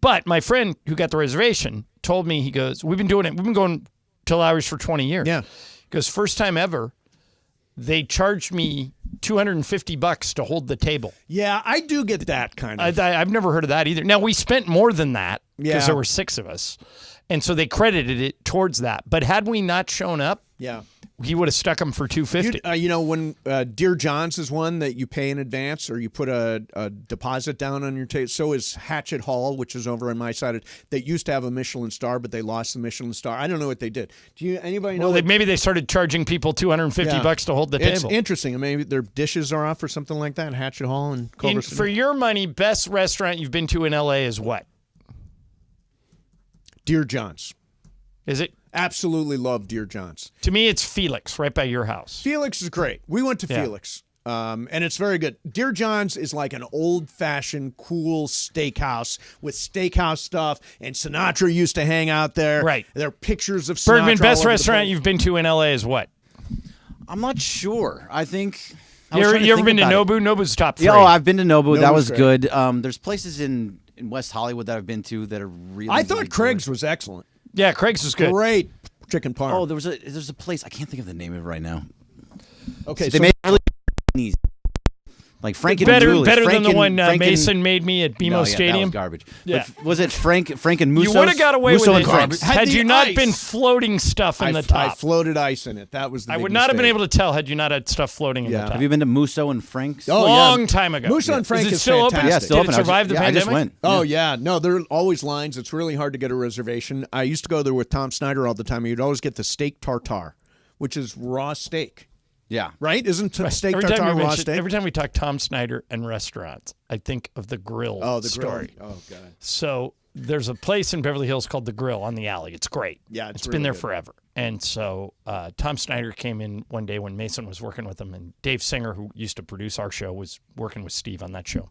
Speaker 5: But my friend who got the reservation told me, he goes, we've been doing it. We've been going to Lowry's for 20 years.
Speaker 4: Yeah.
Speaker 5: He goes, first time ever, they charged me $250 to hold the table.
Speaker 4: Yeah, I do get that kind of.
Speaker 5: I've never heard of that either. Now, we spent more than that because
Speaker 4: Yeah.
Speaker 5: there were 6 of us. And so they credited it towards that. But had we not shown up,
Speaker 4: Yeah.
Speaker 5: he would have stuck them for $250.
Speaker 4: When Dear John's is one that you pay in advance or you put a deposit down on your table. So is Hatchet Hall, which is over on my side. They used to have a Michelin star, but they lost the Michelin star. I don't know what they did. Anybody know?
Speaker 5: Well, maybe they started charging people $250 to hold the
Speaker 4: It's
Speaker 5: table.
Speaker 4: interesting. I mean, maybe their dishes are off or something like that. Hatchet Hall and Culver City.
Speaker 5: For your money, best restaurant you've been to in LA is what?
Speaker 4: Dear John's.
Speaker 5: Is it?
Speaker 4: Absolutely love Dear John's.
Speaker 5: To me, it's Felix, right by your house.
Speaker 4: Felix is great. We went to Felix, and it's very good. Dear John's is like an old-fashioned, cool steakhouse with steakhouse stuff, and Sinatra used to hang out there.
Speaker 5: Right.
Speaker 4: There are pictures of Sinatra.
Speaker 5: Bergman,
Speaker 4: all
Speaker 5: best
Speaker 4: over the
Speaker 5: restaurant
Speaker 4: place.
Speaker 5: you've been to in LA is what?
Speaker 3: I'm not sure. I think.
Speaker 5: You ever been to Nobu? Nobu's top 3.
Speaker 3: Yeah, I've been to Nobu. That
Speaker 4: Nobu's
Speaker 3: was
Speaker 4: great.
Speaker 3: good. There's places in West Hollywood that I've been to that are really.
Speaker 4: I thought
Speaker 3: really
Speaker 4: Craig's was excellent.
Speaker 5: Yeah, Craig's was good.
Speaker 4: Great chicken parm.
Speaker 3: Oh, there's a place I can't think of the name of it right now.
Speaker 4: Okay,
Speaker 3: they
Speaker 4: so
Speaker 3: made it really easy. Like Frank and
Speaker 5: better
Speaker 3: Dooley's.
Speaker 5: than
Speaker 3: Frank
Speaker 5: the
Speaker 3: and-
Speaker 5: one
Speaker 3: Frank and-
Speaker 5: Mason made me at BMO
Speaker 3: No, yeah,
Speaker 5: Stadium.
Speaker 3: that was garbage.
Speaker 5: Yeah.
Speaker 3: But was it Frank and Musso?
Speaker 5: You would have got away
Speaker 3: Musso
Speaker 5: with
Speaker 3: and
Speaker 5: it
Speaker 3: Frank's.
Speaker 5: had
Speaker 4: the
Speaker 5: you not
Speaker 4: ice.
Speaker 5: been floating stuff in the top.
Speaker 4: I floated ice in it. That was the
Speaker 5: I
Speaker 4: big
Speaker 5: would not have been
Speaker 4: mistake.
Speaker 5: able to tell had you not had stuff floating in the top.
Speaker 3: Have you been to Musso and Frank's?
Speaker 4: Oh,
Speaker 5: Long
Speaker 4: yeah.
Speaker 5: time ago.
Speaker 4: Musso and Frank
Speaker 5: is it
Speaker 4: is
Speaker 5: still
Speaker 4: fantastic.
Speaker 5: open?
Speaker 3: Yeah, it's still
Speaker 5: Did
Speaker 3: open.
Speaker 5: it survive the
Speaker 3: I
Speaker 5: pandemic?
Speaker 3: just went.
Speaker 4: Oh, yeah. No, there are always lines. It's really hard to get a reservation. I used to go there with Tom Snyder all the time. You'd always get the steak tartare, which is raw steak.
Speaker 3: Yeah.
Speaker 4: Right? Isn't steak
Speaker 5: Every time,
Speaker 4: tartare
Speaker 5: you
Speaker 4: raw
Speaker 5: mention,
Speaker 4: steak?
Speaker 5: every time we talk Tom Snyder and restaurants, I think of the Grill story.
Speaker 4: Grill. Oh, God.
Speaker 5: So there's a place in Beverly Hills called The Grill on the alley. It's great.
Speaker 4: Yeah, it's
Speaker 5: it's
Speaker 4: really
Speaker 5: been there
Speaker 4: good.
Speaker 5: forever. And so Tom Snyder came in one day when Mason was working with him, and Dave Singer, who used to produce our show, was working with Steve on that show.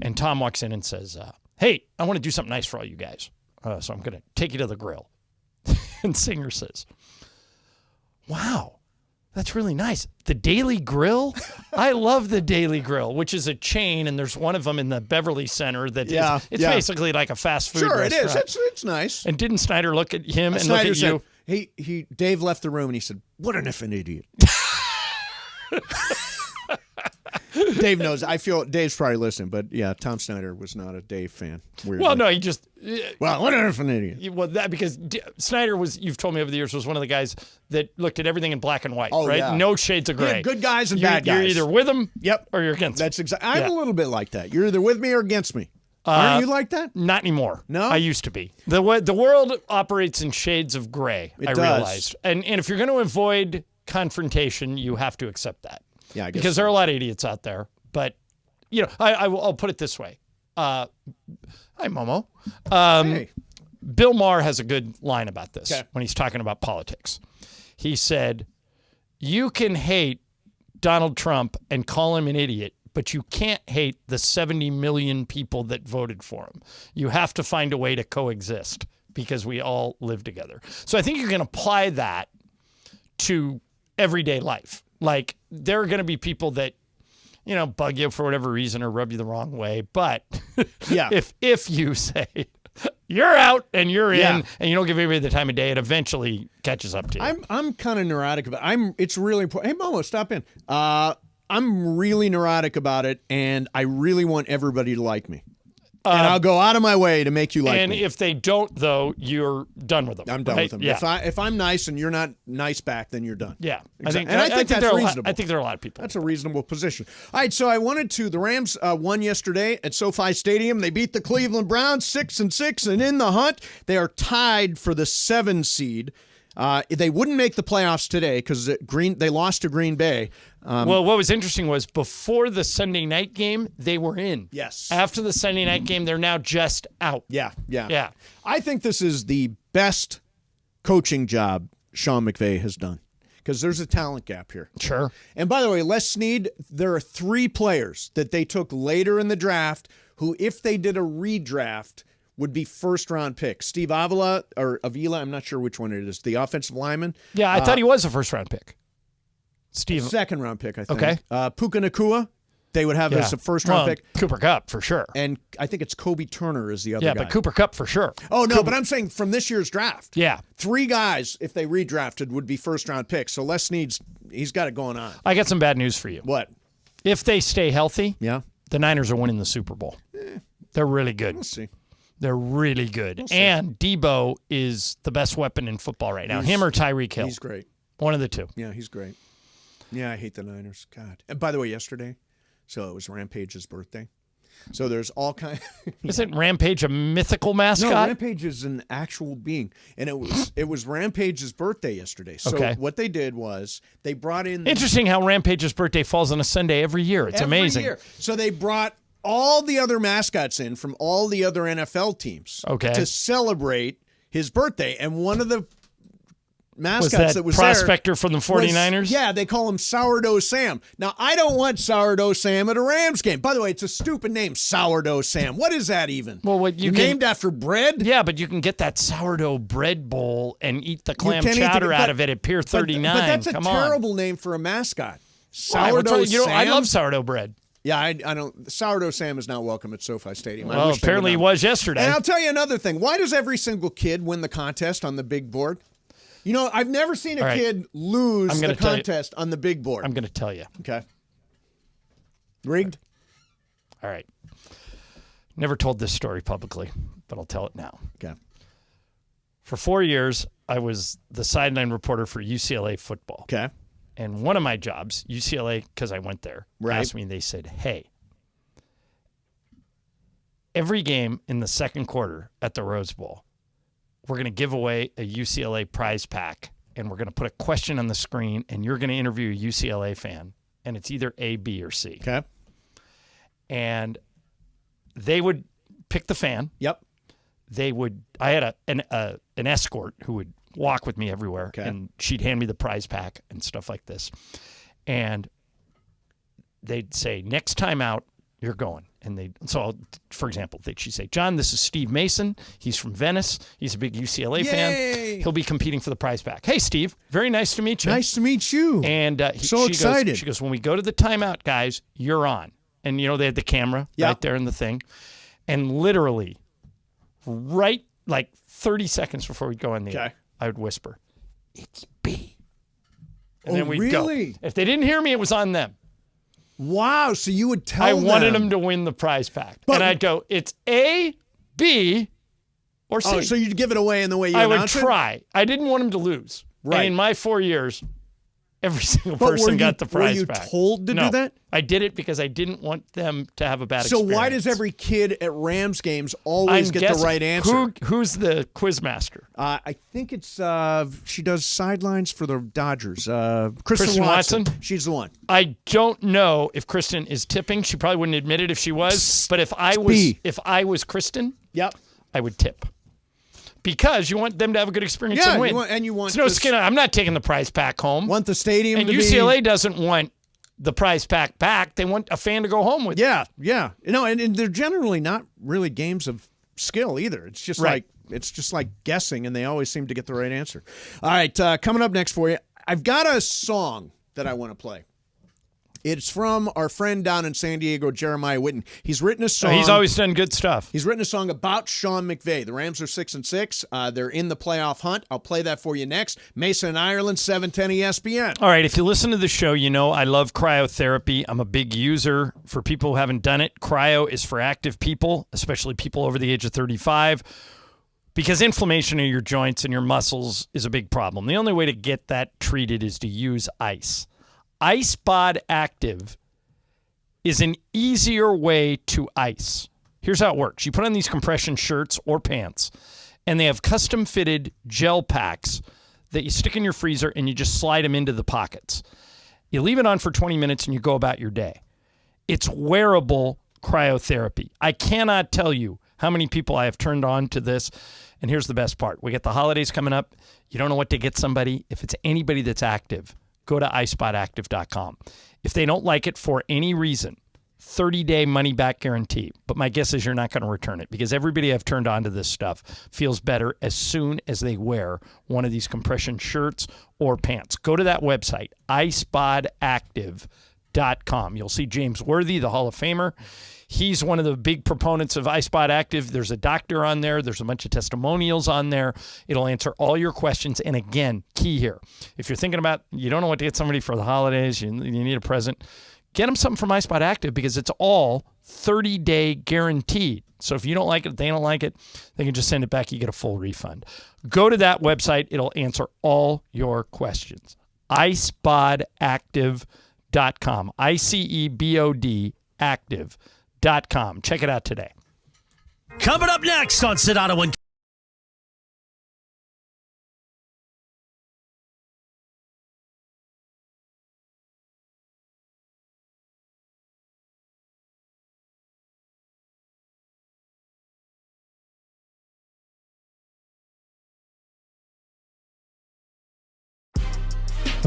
Speaker 5: And Tom walks in and says, hey, I want to do something nice for all you guys. So I'm going to take you to The Grill. And Singer says, wow. That's really nice. The Daily Grill? I love the Daily Grill, which is a chain, and there's one of them in the Beverly Center that it's basically like a fast food
Speaker 4: Sure,
Speaker 5: restaurant.
Speaker 4: it is. It's nice.
Speaker 5: And didn't Snyder look at him and
Speaker 4: Snyder
Speaker 5: look at you?
Speaker 4: said, Dave left the room and he said, what an effing idiot. Dave knows. I feel Dave's probably listening, but yeah, Tom Snyder was not a Dave fan. Weirdly.
Speaker 5: Well, no, he just.
Speaker 4: Well, what an idiot.
Speaker 5: Well, that because Snyder was, you've told me over the years, was one of the guys that looked at everything in black and white, right?
Speaker 4: Yeah.
Speaker 5: No shades of gray.
Speaker 4: Good guys and bad guys.
Speaker 5: You're either with him
Speaker 4: Yep.
Speaker 5: or you're against him.
Speaker 4: That's exactly. I'm a little bit like that. You're either with me or against me. Aren't you like that?
Speaker 5: Not anymore.
Speaker 4: No?
Speaker 5: I used to be. The world operates in shades of gray,
Speaker 4: It
Speaker 5: I
Speaker 4: does.
Speaker 5: realized. And if you're going to avoid confrontation, you have to accept that.
Speaker 4: Yeah, I guess
Speaker 5: because there are a lot of idiots out there. But, I'll put it this way. Hi, Momo.
Speaker 4: Hey.
Speaker 5: Bill Maher has a good line about this
Speaker 4: Okay.
Speaker 5: when he's talking about politics. He said, you can hate Donald Trump and call him an idiot, but you can't hate the 70 million people that voted for him. You have to find a way to coexist because we all live together. So I think you can apply that to everyday life. Like, there are going to be people that, bug you for whatever reason or rub you the wrong way. But
Speaker 4: yeah.
Speaker 5: if you say you're out and you're
Speaker 4: Yeah.
Speaker 5: in and you don't give anybody the time of day, it eventually catches up to you.
Speaker 4: I'm kind of neurotic about it. It's really important. Hey, Momo, stop in. I'm really neurotic about it, and I really want everybody to like me. And I'll go out of my way to make you like
Speaker 5: and
Speaker 4: me.
Speaker 5: if they don't, though, you're done with them.
Speaker 4: I'm done
Speaker 5: right?
Speaker 4: with them.
Speaker 5: Yeah.
Speaker 4: If I'm nice and you're not nice back, then you're done.
Speaker 5: Yeah.
Speaker 4: Exactly.
Speaker 5: I think
Speaker 4: that's
Speaker 5: there are
Speaker 4: reasonable.
Speaker 5: I think there are a lot of people.
Speaker 4: That's a reasonable position. All right, so I wanted to. The Rams won yesterday at SoFi Stadium. They beat the Cleveland Browns 6-6, and in the hunt, they are tied for the 7 seed. They wouldn't make the playoffs today because they lost to Green Bay.
Speaker 5: Well, what was interesting was before the Sunday night game, they were in.
Speaker 4: Yes.
Speaker 5: After the Sunday night game, they're now just out.
Speaker 4: Yeah.
Speaker 5: Yeah.
Speaker 4: I think this is the best coaching job Sean McVay has done because there's a talent gap here.
Speaker 5: Sure.
Speaker 4: And by the way, Les Snead, there are 3 players that they took later in the draft who, if they did a redraft, would be first-round picks. Steve Avila, I'm not sure which one it is, the offensive lineman.
Speaker 5: Yeah, I thought he was a first-round pick. Steve.
Speaker 4: Second-round pick, I think.
Speaker 5: Okay.
Speaker 4: Puka Nacua, they would have as a first-round pick.
Speaker 5: Cooper Kupp, for sure.
Speaker 4: And I think it's Kobe Turner is the other guy.
Speaker 5: Yeah, but Cooper Kupp, for sure.
Speaker 4: Oh, no, but I'm saying from this year's draft.
Speaker 5: Yeah.
Speaker 4: 3 guys, if they redrafted, would be first-round picks. So Les Snead's, he's got it going on.
Speaker 5: I got some bad news for you.
Speaker 4: What?
Speaker 5: If they stay healthy,
Speaker 4: yeah,
Speaker 5: the Niners are winning the Super Bowl. They're really good.
Speaker 4: We'll see.
Speaker 5: They're really good. And Debo is the best weapon in football right now. Him or Tyreek Hill.
Speaker 4: He's great.
Speaker 5: One of the two.
Speaker 4: Yeah, he's great. Yeah, I hate the Niners. God. And by the way, yesterday, so it was Rampage's birthday. So there's all kind.
Speaker 5: Isn't Rampage a mythical mascot?
Speaker 4: No, Rampage is an actual being, and it was Rampage's birthday yesterday. So what they did was they brought in.
Speaker 5: Interesting how Rampage's birthday falls on a Sunday every year. It's amazing.
Speaker 4: Year. So they brought all the other mascots in from all the other NFL teams to celebrate his birthday, and one of the mascots that was
Speaker 5: prospector
Speaker 4: there
Speaker 5: from the 49ers?
Speaker 4: Yeah, they call him Sourdough Sam. Now, I don't want Sourdough Sam at a Rams game. By the way, it's a stupid name, Sourdough Sam. What is that even?
Speaker 5: Well,
Speaker 4: named after bread?
Speaker 5: Yeah, but you can get that sourdough bread bowl and eat the clam chowder out of it at Pier 39.
Speaker 4: But that's a
Speaker 5: Come
Speaker 4: terrible
Speaker 5: on.
Speaker 4: name for a mascot.
Speaker 5: Sourdough
Speaker 4: Sam?
Speaker 5: I love sourdough bread.
Speaker 4: Yeah, I don't. Sourdough Sam is not welcome at SoFi Stadium.
Speaker 5: Well, apparently he was yesterday.
Speaker 4: And I'll tell you another thing. Why does every single kid win the contest on the big board? You know, I've never seen a kid lose the contest on the big board.
Speaker 5: I'm going to tell you.
Speaker 4: Okay. Rigged?
Speaker 5: All right. Never told this story publicly, but I'll tell it now.
Speaker 4: Okay.
Speaker 5: For 4 years, I was the sideline reporter for UCLA football.
Speaker 4: Okay.
Speaker 5: And one of my jobs, UCLA, because I went there, asked me, they said, hey, every game in the second quarter at the Rose Bowl, we're going to give away a UCLA prize pack, and we're going to put a question on the screen, and you're going to interview a UCLA fan, and it's either A, B, or C.
Speaker 4: Okay.
Speaker 5: And they would pick the fan.
Speaker 4: Yep.
Speaker 5: I had an escort who would walk with me everywhere, and she'd hand me the prize pack and stuff like this. And they'd say, next time out, you're going. And for example, she'd say, John, this is Steve Mason. He's from Venice. He's a big UCLA fan. He'll be competing for the prize pack. Hey, Steve, very nice to meet you.
Speaker 4: Nice to meet you.
Speaker 5: And
Speaker 4: so excited.
Speaker 5: She goes, when we go to the timeout, guys, you're on. And, they had the camera right there in the thing. And literally, right like 30 seconds before we'd go in the air, I would whisper, it's B. And then we'd go. If they didn't hear me, it was on them.
Speaker 4: Wow. So you would tell
Speaker 5: I
Speaker 4: them.
Speaker 5: wanted them to win the prize pack. And I'd go, it's A, B, or C.
Speaker 4: Oh, so you'd give it away in the way you
Speaker 5: I would
Speaker 4: announce it?
Speaker 5: try. I didn't want them to lose.
Speaker 4: Right.
Speaker 5: And in my 4 years, every single person got the prize pack.
Speaker 4: Were you told to do that?
Speaker 5: I did it because I didn't want them to have a bad
Speaker 4: So
Speaker 5: experience.
Speaker 4: why does every kid at Rams games always get the right answer?
Speaker 5: Who's the quiz master?
Speaker 4: I think it's she does sidelines for the Dodgers.
Speaker 5: Kristen Watson?
Speaker 4: She's the one.
Speaker 5: I don't know if Kristen is tipping. She probably wouldn't admit it if she was. But if I was Kristen, I would tip. Because you want them to have a good experience and win.
Speaker 4: You want
Speaker 5: it's no skin. I'm not taking the prize pack home.
Speaker 4: Want the stadium
Speaker 5: and
Speaker 4: to
Speaker 5: UCLA doesn't want the prize pack back. They want a fan to go home with.
Speaker 4: Yeah. No, and they're generally not really games of skill either. It's just like guessing, and they always seem to get the right answer. All right, coming up next for you, I've got a song that I want to play. It's from our friend down in San Diego, Jeremiah Whitten. He's written a song.
Speaker 5: He's always done good stuff.
Speaker 4: He's written a song about Sean McVay. The Rams are 6-6. They're in the playoff hunt. I'll play that for you next. Mason and Ireland, 710 ESPN.
Speaker 5: All right, if you listen to the show, you know I love cryotherapy. I'm a big user. For people who haven't done it, cryo is for active people, especially people over the age of 35, because inflammation of your joints and your muscles is a big problem. The only way to get that treated is to use ice. IceBod Active is an easier way to ice. Here's how it works. You put on these compression shirts or pants, and they have custom-fitted gel packs that you stick in your freezer, and you just slide them into the pockets. You leave it on for 20 minutes, and you go about your day. It's wearable cryotherapy. I cannot tell you how many people I have turned on to this, and here's the best part. We get the holidays coming up. You don't know what to get somebody. If it's anybody that's active, go to icebotactive.com. If they don't like it for any reason, 30-day money-back guarantee. But my guess is you're not going to return it because everybody I've turned on to this stuff feels better as soon as they wear one of these compression shirts or pants. Go to that website, icebotactive.com. You'll see James Worthy, the Hall of Famer. He's one of the big proponents of iSpot Active. There's a doctor on there. There's a bunch of testimonials on there. It'll answer all your questions. And again, key here, if you're thinking about, you don't know what to get somebody for the holidays, you need a present, get them something from iSpot Active because it's all 30-day guaranteed. So if you don't like it, they don't like it, they can just send it back. You get a full refund. Go to that website. It'll answer all your questions. icebotactive.com. ICEBOD active.com. Check it out today.
Speaker 11: Coming up next on Sedano and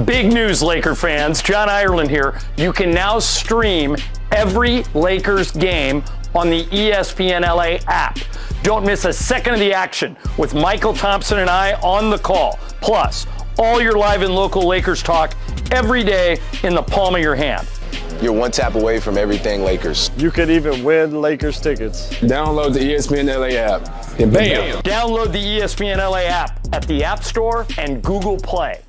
Speaker 5: Big news, Laker fans. John Ireland here. You can now stream every Lakers game on the ESPN LA app. Don't miss a second of the action with Michael Thompson and I on the call. Plus, all your live and local Lakers talk every day in the palm of your hand.
Speaker 12: You're one tap away from everything Lakers.
Speaker 13: You could even win Lakers tickets.
Speaker 12: Download the ESPN LA app and bam!
Speaker 5: Download the ESPN LA app at the App Store and Google Play.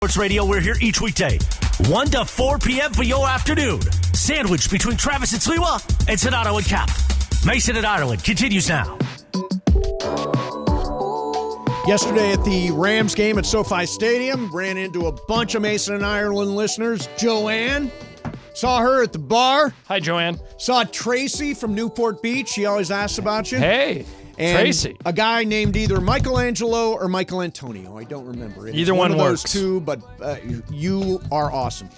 Speaker 11: Sports Radio. We're here each weekday, 1 to 4 p.m. for your afternoon. Sandwich between Travis and Sliwa and Sonato and Cap. Mason and Ireland continues now.
Speaker 4: Yesterday at the Rams game at SoFi Stadium, ran into a bunch of Mason and Ireland listeners. Joanne, saw her at the bar.
Speaker 5: Hi, Joanne.
Speaker 4: Saw Tracy from Newport Beach. She always asks about you.
Speaker 5: Hey,
Speaker 4: and
Speaker 5: Tracy.
Speaker 4: A guy named either Michelangelo or Michael Antonio. I don't remember.
Speaker 5: Either one
Speaker 4: of
Speaker 5: works.
Speaker 4: Those two, but you are awesome.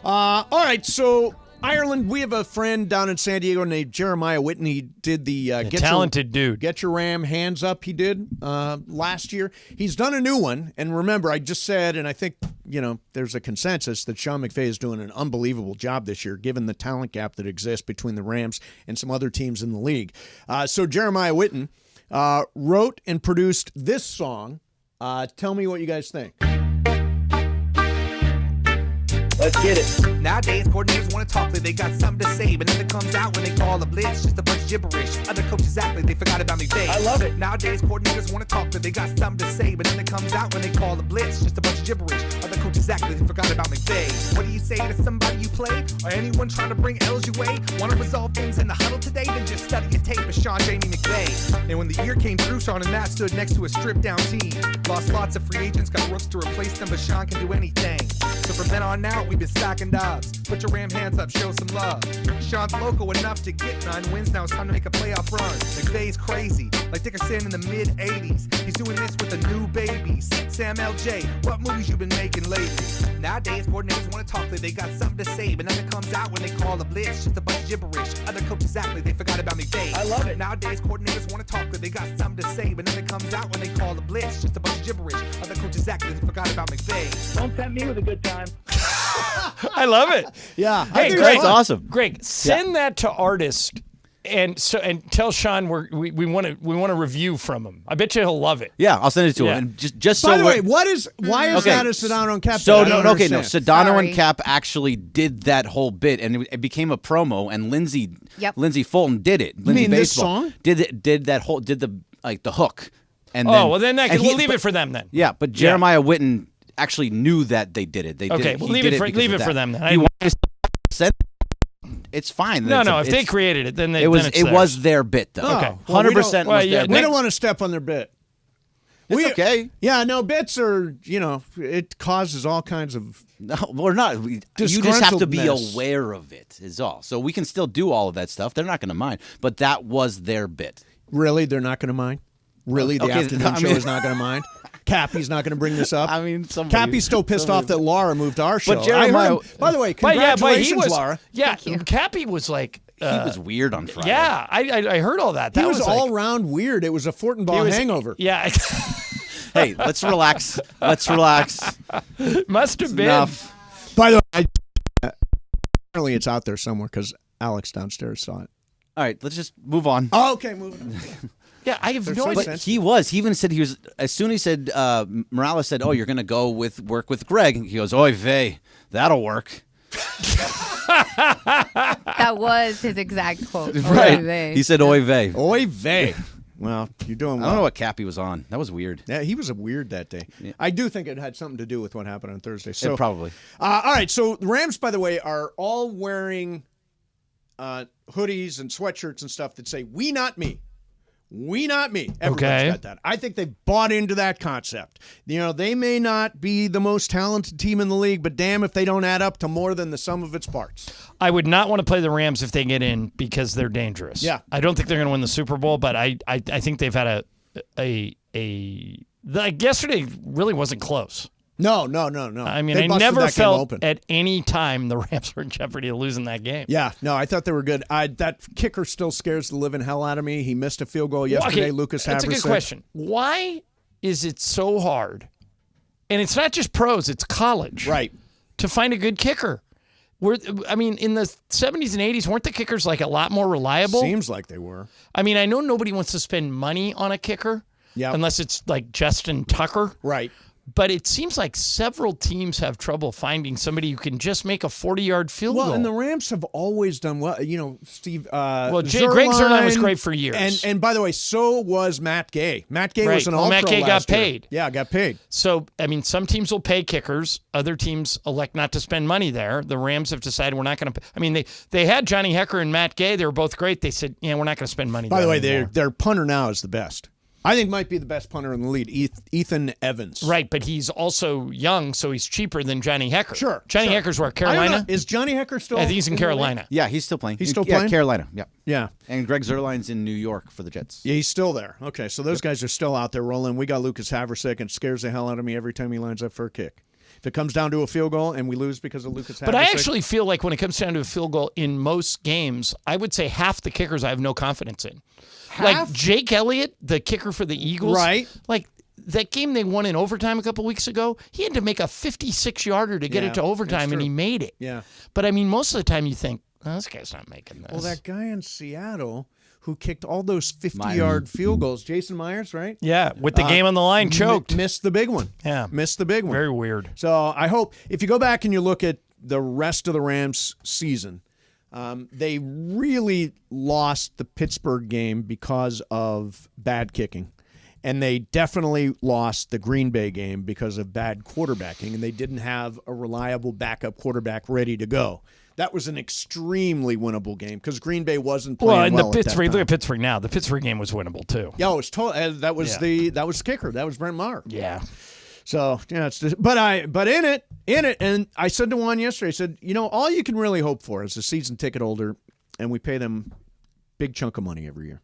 Speaker 4: All right, so Ireland, we have a friend down in San Diego named Jeremiah Whitten. He did the
Speaker 5: talented dude.
Speaker 4: Get Your Ram Hands Up he did last year. He's done a new one. And remember, I just said, and I think, there's a consensus that Sean McVay is doing an unbelievable job this year, given the talent gap that exists between the Rams and some other teams in the league. So Jeremiah Whitten wrote and produced this song. Tell me what you guys think.
Speaker 20: Let's get it.
Speaker 8: Nowadays, coordinators want to talk, they got something to say, but nothing comes out when they call a blitz. Just a bunch of gibberish. Other coaches act like they forgot about McVay.
Speaker 20: I love it.
Speaker 8: Nowadays, coordinators want to talk, they got something to say, but nothing comes out when they call a blitz. Just a bunch of gibberish. Other coaches act like they forgot about McVay. What do you say to somebody you play, or anyone trying to bring L's your way? Want to resolve things in the huddle today? Then just study your tape of Sean Jamie McVay. And when the year came through, Sean and Matt stood next to a stripped-down team. Lost lots of free agents, got rooks to replace them, but Sean can do anything. So from then on out, we've been stacking dubs. Put your Ram hands up, show some love. Sean's local enough to get 9 wins. Now it's time to make a playoff run. McVay's crazy, like Dickerson in the mid-'80s. He's doing this with the new babies. Sam LJ, what movies you been making lately? Nowadays, coordinators want to talk, they got something to say, but nothing comes out when they call a blitz. Just a bunch of gibberish. Other coaches act like they forgot about McVay.
Speaker 20: I love it.
Speaker 8: Nowadays, coordinators want to talk, they got something to say, but nothing comes out when they call a blitz. Just a bunch of gibberish. Other coaches act like they forgot about McVay.
Speaker 20: Don't tempt me with a good time.
Speaker 5: I love it.
Speaker 4: Yeah.
Speaker 5: Hey,
Speaker 3: Greg, that's awesome.
Speaker 5: Greg, send that to Artist and tell Sean we want a review from him. I bet you he'll love it.
Speaker 3: Yeah, I'll send it to him. And just so
Speaker 4: by the way, why is that a Sedano and Cap?
Speaker 3: So Sedano and Cap actually did that whole bit, and it became a promo. And Lindsay Fulton did it.
Speaker 4: You mean this song?
Speaker 3: Did the hook. And
Speaker 5: well then we'll leave it for them then.
Speaker 3: Yeah, but Jeremiah Whitten actually knew that they did it.
Speaker 5: We'll leave it for them then.
Speaker 3: It's fine.
Speaker 5: No. If they created it, then
Speaker 3: it was their bit though.
Speaker 5: Okay,
Speaker 3: 100% was their bit.
Speaker 4: We don't want to step on their bit.
Speaker 3: It's okay.
Speaker 4: Yeah, no, bits are, it causes all kinds of.
Speaker 3: No, we're not. You just have to be aware of it, is all. So we can still do all of that stuff. They're not going to mind. But that was their bit.
Speaker 4: Really? They're not going to mind? Really? The afternoon show is not going to mind? Cappy's not going to bring this up?
Speaker 3: I mean,
Speaker 4: Cappy's still pissed off that Laura moved our show.
Speaker 3: But Jeremiah,
Speaker 4: by the way, congratulations, Laura.
Speaker 5: Yeah, Cappy was like...
Speaker 3: he was weird on Friday.
Speaker 5: Yeah, I heard all that.
Speaker 4: He was all around weird. It was a Fortenbaugh hangover.
Speaker 5: Yeah.
Speaker 3: Hey, let's relax.
Speaker 5: Must have been.
Speaker 4: Enough. By the way, apparently it's out there somewhere because Alex downstairs saw it.
Speaker 3: All right, let's just move on.
Speaker 4: Oh, okay, moving on.
Speaker 5: Yeah, I have no idea.
Speaker 3: But he even said he was, as soon as he said, Morales said, "Oh, you're going to go work with Greg." And he goes, "Oy vey, that'll work."
Speaker 6: That was his exact quote.
Speaker 3: Right.
Speaker 6: Oy vey.
Speaker 3: He said, "Oy vey."
Speaker 4: Oy vey. Well, you're doing well.
Speaker 3: I don't know what Cappy was on. That was weird.
Speaker 4: Yeah, he was weird that day. Yeah. I do think it had something to do with what happened on Thursday. So
Speaker 3: probably.
Speaker 4: All right, so the Rams, by the way, are all wearing hoodies and sweatshirts and stuff that say, "We not me." We not me. Everyone's got that. I think they've bought into that concept. They may not be the most talented team in the league, but damn if they don't add up to more than the sum of its parts.
Speaker 5: I would not want to play the Rams if they get in because they're dangerous.
Speaker 4: Yeah.
Speaker 5: I don't think they're going to win the Super Bowl, but I think they've had yesterday really wasn't close.
Speaker 4: No.
Speaker 5: I mean, I never felt at any time the Rams were in jeopardy of losing that game.
Speaker 4: Yeah, no, I thought they were good. That kicker still scares the living hell out of me. He missed a field goal yesterday,
Speaker 5: okay,
Speaker 4: Lucas Haversack.
Speaker 5: That's a good question. Why is it so hard? And it's not just pros, it's college.
Speaker 4: Right.
Speaker 5: To find a good kicker. In the 70s and 80s, weren't the kickers like a lot more reliable?
Speaker 4: Seems like they were.
Speaker 5: I mean, I know nobody wants to spend money on a kicker.
Speaker 4: Yeah.
Speaker 5: Unless it's like Justin Tucker.
Speaker 4: Right.
Speaker 5: But it seems like several teams have trouble finding somebody who can just make a 40-yard field goal.
Speaker 4: Well, and the Rams have always done well. Steve.
Speaker 5: Well, Greg Zuerlein was great for years.
Speaker 4: And by the way, so was Matt Gay. Matt Gay was an All-Pro
Speaker 5: Matt Gay got paid.
Speaker 4: Yeah, got paid.
Speaker 5: So, some teams will pay kickers. Other teams elect not to spend money there. The Rams have decided we're not going to. They had Johnny Hecker and Matt Gay. They were both great. They said, we're not going to spend money
Speaker 4: By
Speaker 5: there
Speaker 4: the way,
Speaker 5: anymore.
Speaker 4: their punter now is the best. I think might be the best punter in the league, Ethan Evans.
Speaker 5: Right, but he's also young, so he's cheaper than Johnny Hecker.
Speaker 4: Sure.
Speaker 5: Johnny Hecker's where, Carolina?
Speaker 4: Is Johnny Hecker still?
Speaker 5: I think he's in Carolina.
Speaker 3: Yeah, he's still playing.
Speaker 4: He's still playing?
Speaker 3: Yeah, Carolina. Yeah.
Speaker 4: Yeah.
Speaker 3: And Greg Zuerlein's in New York for the Jets.
Speaker 4: Yeah, he's still there. Okay, so those guys are still out there rolling. We got Lucas Haversick, and it scares the hell out of me every time he lines up for a kick. If it comes down to a field goal and we lose because of Lucas Haversick.
Speaker 5: But I actually feel like when it comes down to a field goal in most games, I would say half the kickers I have no confidence in.
Speaker 4: Half?
Speaker 5: Like Jake Elliott, the kicker for the Eagles.
Speaker 4: Right.
Speaker 5: Like that game they won in overtime a couple weeks ago, he had to make a 56-yarder to get it to overtime, and he made it.
Speaker 4: Yeah.
Speaker 5: But, most of the time you think, this guy's not making this.
Speaker 4: Well, that guy in Seattle who kicked all those 50-yard field goals, Jason Myers, right?
Speaker 5: Yeah, with the game on the line, choked.
Speaker 4: Missed the big one.
Speaker 5: Yeah.
Speaker 4: Missed the big one.
Speaker 5: Very weird.
Speaker 4: So I hope, if you go back and you look at the rest of the Rams season, they really lost the Pittsburgh game because of bad kicking. And they definitely lost the Green Bay game because of bad quarterbacking, and they didn't have a reliable backup quarterback ready to go. That was an extremely winnable game because Green Bay wasn't playing well.
Speaker 5: Look at Pittsburgh now. The Pittsburgh game was winnable too.
Speaker 4: Yeah, it was that was the kicker. That was Brent Maher.
Speaker 5: Yeah.
Speaker 4: So but in it, and I said to Juan yesterday, I said, all you can really hope for as a season ticket holder, and we pay them big chunk of money every year,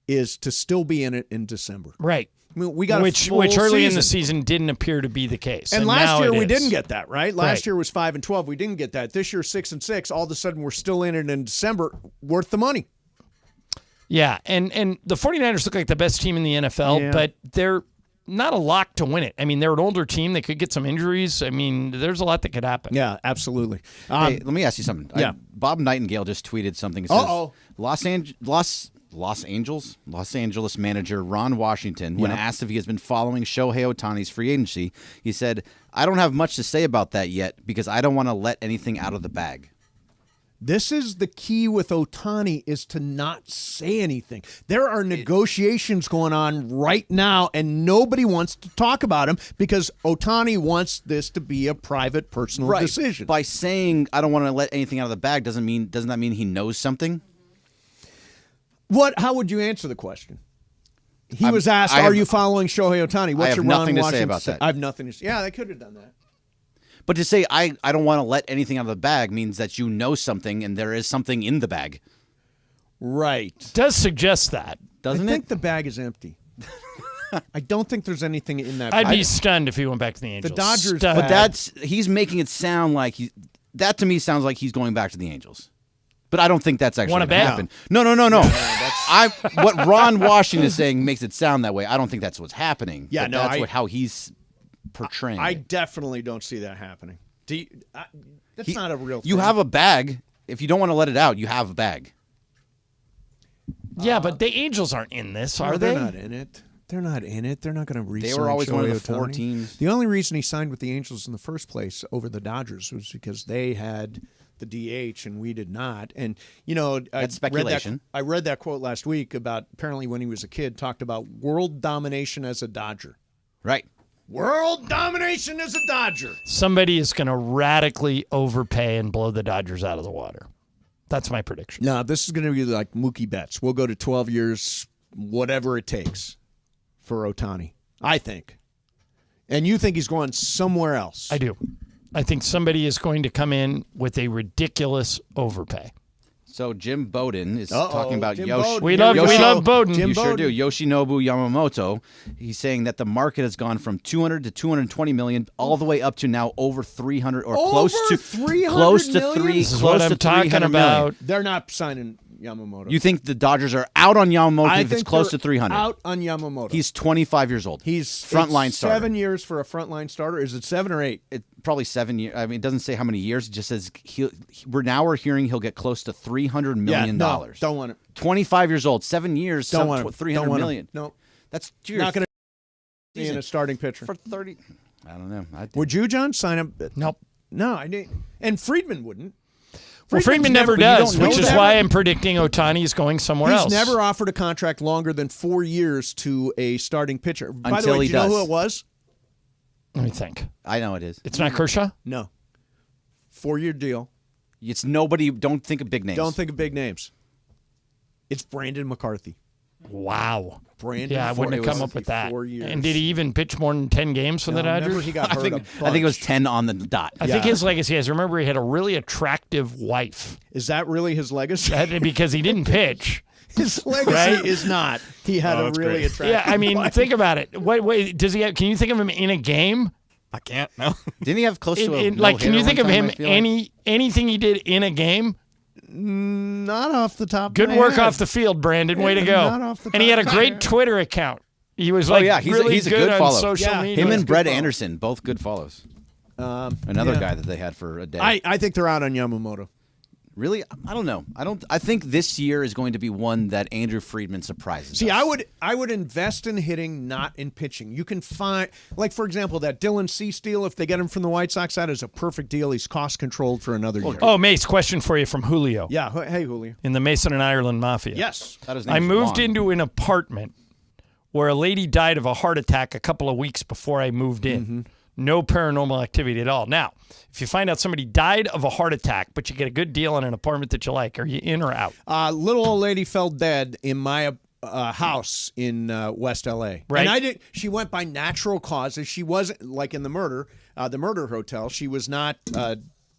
Speaker 4: is to still be in it in December.
Speaker 5: Right.
Speaker 4: We got
Speaker 5: which early in the season didn't appear to be the case.
Speaker 4: And last year we didn't get that, right? Last year was 5-12. We didn't get that. This year 6-6. All of a sudden we're still in it in December, worth the money.
Speaker 5: Yeah, and the 49ers look like the best team in the NFL, but they're not a lock to win it. They're an older team. They could get some injuries. there's a lot that could happen.
Speaker 4: Yeah, absolutely.
Speaker 3: Hey, let me ask you something.
Speaker 4: Yeah.
Speaker 3: Bob Nightingale just tweeted something. It says, Los Angeles manager Ron Washington, when asked if he has been following Shohei Ohtani's free agency, he said, "I don't have much to say about that yet because I don't want to let anything out of the bag."
Speaker 4: This is the key with Ohtani, is to not say anything. There are negotiations going on right now, and nobody wants to talk about him because Ohtani wants this to be a private, personal decision.
Speaker 3: By saying, "I don't want to let anything out of the bag," doesn't that mean he knows something?
Speaker 4: How would you answer the question? He was asked, "Are you following Shohei Ohtani?" What's your
Speaker 3: nothing
Speaker 4: Ron
Speaker 3: to say
Speaker 4: Washington
Speaker 3: about that.
Speaker 4: I have nothing to say. Yeah, they could have done that.
Speaker 3: But to say, I don't want to let anything out of the bag means that you know something and there is something in the bag.
Speaker 4: Right.
Speaker 5: Does suggest that,
Speaker 3: doesn't it?
Speaker 4: I think the bag is empty. I don't think there's anything in that
Speaker 5: I'd
Speaker 4: bag.
Speaker 5: be stunned if he went back to the Angels.
Speaker 4: The Dodgers
Speaker 5: Stunned.
Speaker 3: But he's making it sound like that to me sounds like he's going back to the Angels. But I don't think that's actually going to happen. No. What Ron Washington is saying makes it sound that way. I don't think that's what's happening.
Speaker 4: Yeah,
Speaker 3: but how he's portraying
Speaker 4: I
Speaker 3: it.
Speaker 4: definitely don't see that happening. That's not a real thing.
Speaker 3: You have a bag. If you don't want to let it out, you have a bag.
Speaker 5: Yeah, but the Angels aren't in this, are they?
Speaker 4: They're not in it. They're not in it. They're not going to re-sign
Speaker 3: They were always one of the
Speaker 4: Shohei
Speaker 3: 4
Speaker 4: Ohtani.
Speaker 3: teams.
Speaker 4: The only reason he signed with the Angels in the first place over the Dodgers was because they had the DH and we did not. And,
Speaker 3: That's speculation.
Speaker 4: I read that quote last week about apparently when he was a kid, talked about world domination as a Dodger.
Speaker 3: Right.
Speaker 4: World domination as a Dodger.
Speaker 5: Somebody is going to radically overpay and blow the Dodgers out of the water. That's my prediction.
Speaker 4: No, this is going to be like Mookie Betts. We'll go to 12 years, whatever it takes for Ohtani, I think. And you think he's going somewhere else?
Speaker 5: I do. I think somebody is going to come in with a ridiculous overpay.
Speaker 3: So Jim Bowden is talking about Yoshi.
Speaker 5: We love Bowden.
Speaker 3: You sure do. Yoshinobu Yamamoto. He's saying that the market has gone from 200 to 220 million, all the way up to now over 300 or close to
Speaker 4: 300 million?
Speaker 5: This is what I'm talking about.
Speaker 4: They're not signing Yamamoto.
Speaker 3: You think the Dodgers are out on Yamamoto
Speaker 4: I
Speaker 3: if it's
Speaker 4: think
Speaker 3: close
Speaker 4: they're
Speaker 3: to 300?
Speaker 4: Out on Yamamoto.
Speaker 3: He's 25 years old.
Speaker 4: He's
Speaker 3: frontline starter.
Speaker 4: 7 years for a frontline starter. Is it 7 or 8?
Speaker 3: Probably 7 years. It doesn't say how many years. It just says we're hearing he'll get close to $300 million.
Speaker 4: No, don't want it.
Speaker 3: 25 years old, 7 years,
Speaker 4: don't want it.
Speaker 3: $300 million.
Speaker 4: No,
Speaker 3: that's
Speaker 4: not going to be in a starting pitcher
Speaker 3: for 30. I don't know.
Speaker 4: Would you, John, sign up?
Speaker 5: Nope.
Speaker 4: No, I didn't. And Friedman wouldn't.
Speaker 5: Well, Friedman never does, which is why I'm predicting Ohtani is going somewhere else.
Speaker 4: He's never offered a contract longer than 4 years to a starting pitcher. By the
Speaker 3: Until
Speaker 4: way,
Speaker 3: he
Speaker 4: do you know
Speaker 3: does.
Speaker 4: who it was?
Speaker 5: Let me think.
Speaker 3: I know it is.
Speaker 5: It's not Kershaw?
Speaker 4: No. 4-year deal.
Speaker 3: It's nobody. Don't think of big names.
Speaker 4: Don't think of big names. It's Brandon McCarthy.
Speaker 5: Wow.
Speaker 4: Brandon.
Speaker 5: Yeah, I wouldn't have come up with that.
Speaker 4: 4 years.
Speaker 5: And did he even pitch more than 10 games for the Dodgers?
Speaker 4: Remember, he got hurt
Speaker 3: I think it was 10 on the dot.
Speaker 5: I think his legacy is, remember, he had a really attractive wife.
Speaker 4: Is that really his legacy?
Speaker 5: Because he didn't pitch.
Speaker 4: His legacy is not. He had a really attractive
Speaker 5: Yeah, I mean,
Speaker 4: wife.
Speaker 5: think about it. Wait, does he have, can you think of him in a game?
Speaker 14: I can't, no.
Speaker 3: Didn't he have close to a
Speaker 5: Like, can you think of him
Speaker 3: any?
Speaker 5: anything he did in a game?
Speaker 4: Not off the top of
Speaker 5: Good
Speaker 4: my
Speaker 5: work
Speaker 4: head.
Speaker 5: off the field, Brandon. Way to go.
Speaker 4: Not off the
Speaker 5: And he had a
Speaker 4: top of my
Speaker 5: great
Speaker 4: head.
Speaker 5: Twitter account. He was like
Speaker 3: he's a good
Speaker 5: on
Speaker 3: follow.
Speaker 5: social media.
Speaker 3: Him and Brett
Speaker 4: follow.
Speaker 3: Anderson, both good follows. Another guy that they had for a day.
Speaker 4: I think they're out on Yamamoto.
Speaker 3: Really? I don't know. I think this year is going to be one that Andrew Friedman surprises.
Speaker 4: See,
Speaker 3: us.
Speaker 4: I would invest in hitting, not in pitching. You can find, like, for example, that Dylan Cease deal, if they get him from the White Sox, that is a perfect deal. He's cost controlled for another year.
Speaker 5: Oh, Mace, question for you from Julio.
Speaker 4: Yeah. Hey, Julio.
Speaker 5: In the Mason and Ireland Mafia.
Speaker 4: Yes.
Speaker 5: I moved into an apartment where a lady died of a heart attack a couple of weeks before I moved in.
Speaker 4: Mm-hmm.
Speaker 5: No paranormal activity at all. Now, if you find out somebody died of a heart attack, but you get a good deal on an apartment that you like, are you in or out?
Speaker 4: Little old lady fell dead in my house in West L.A.
Speaker 5: Right.
Speaker 4: And she went by natural causes. She wasn't, like in the murder hotel, she was not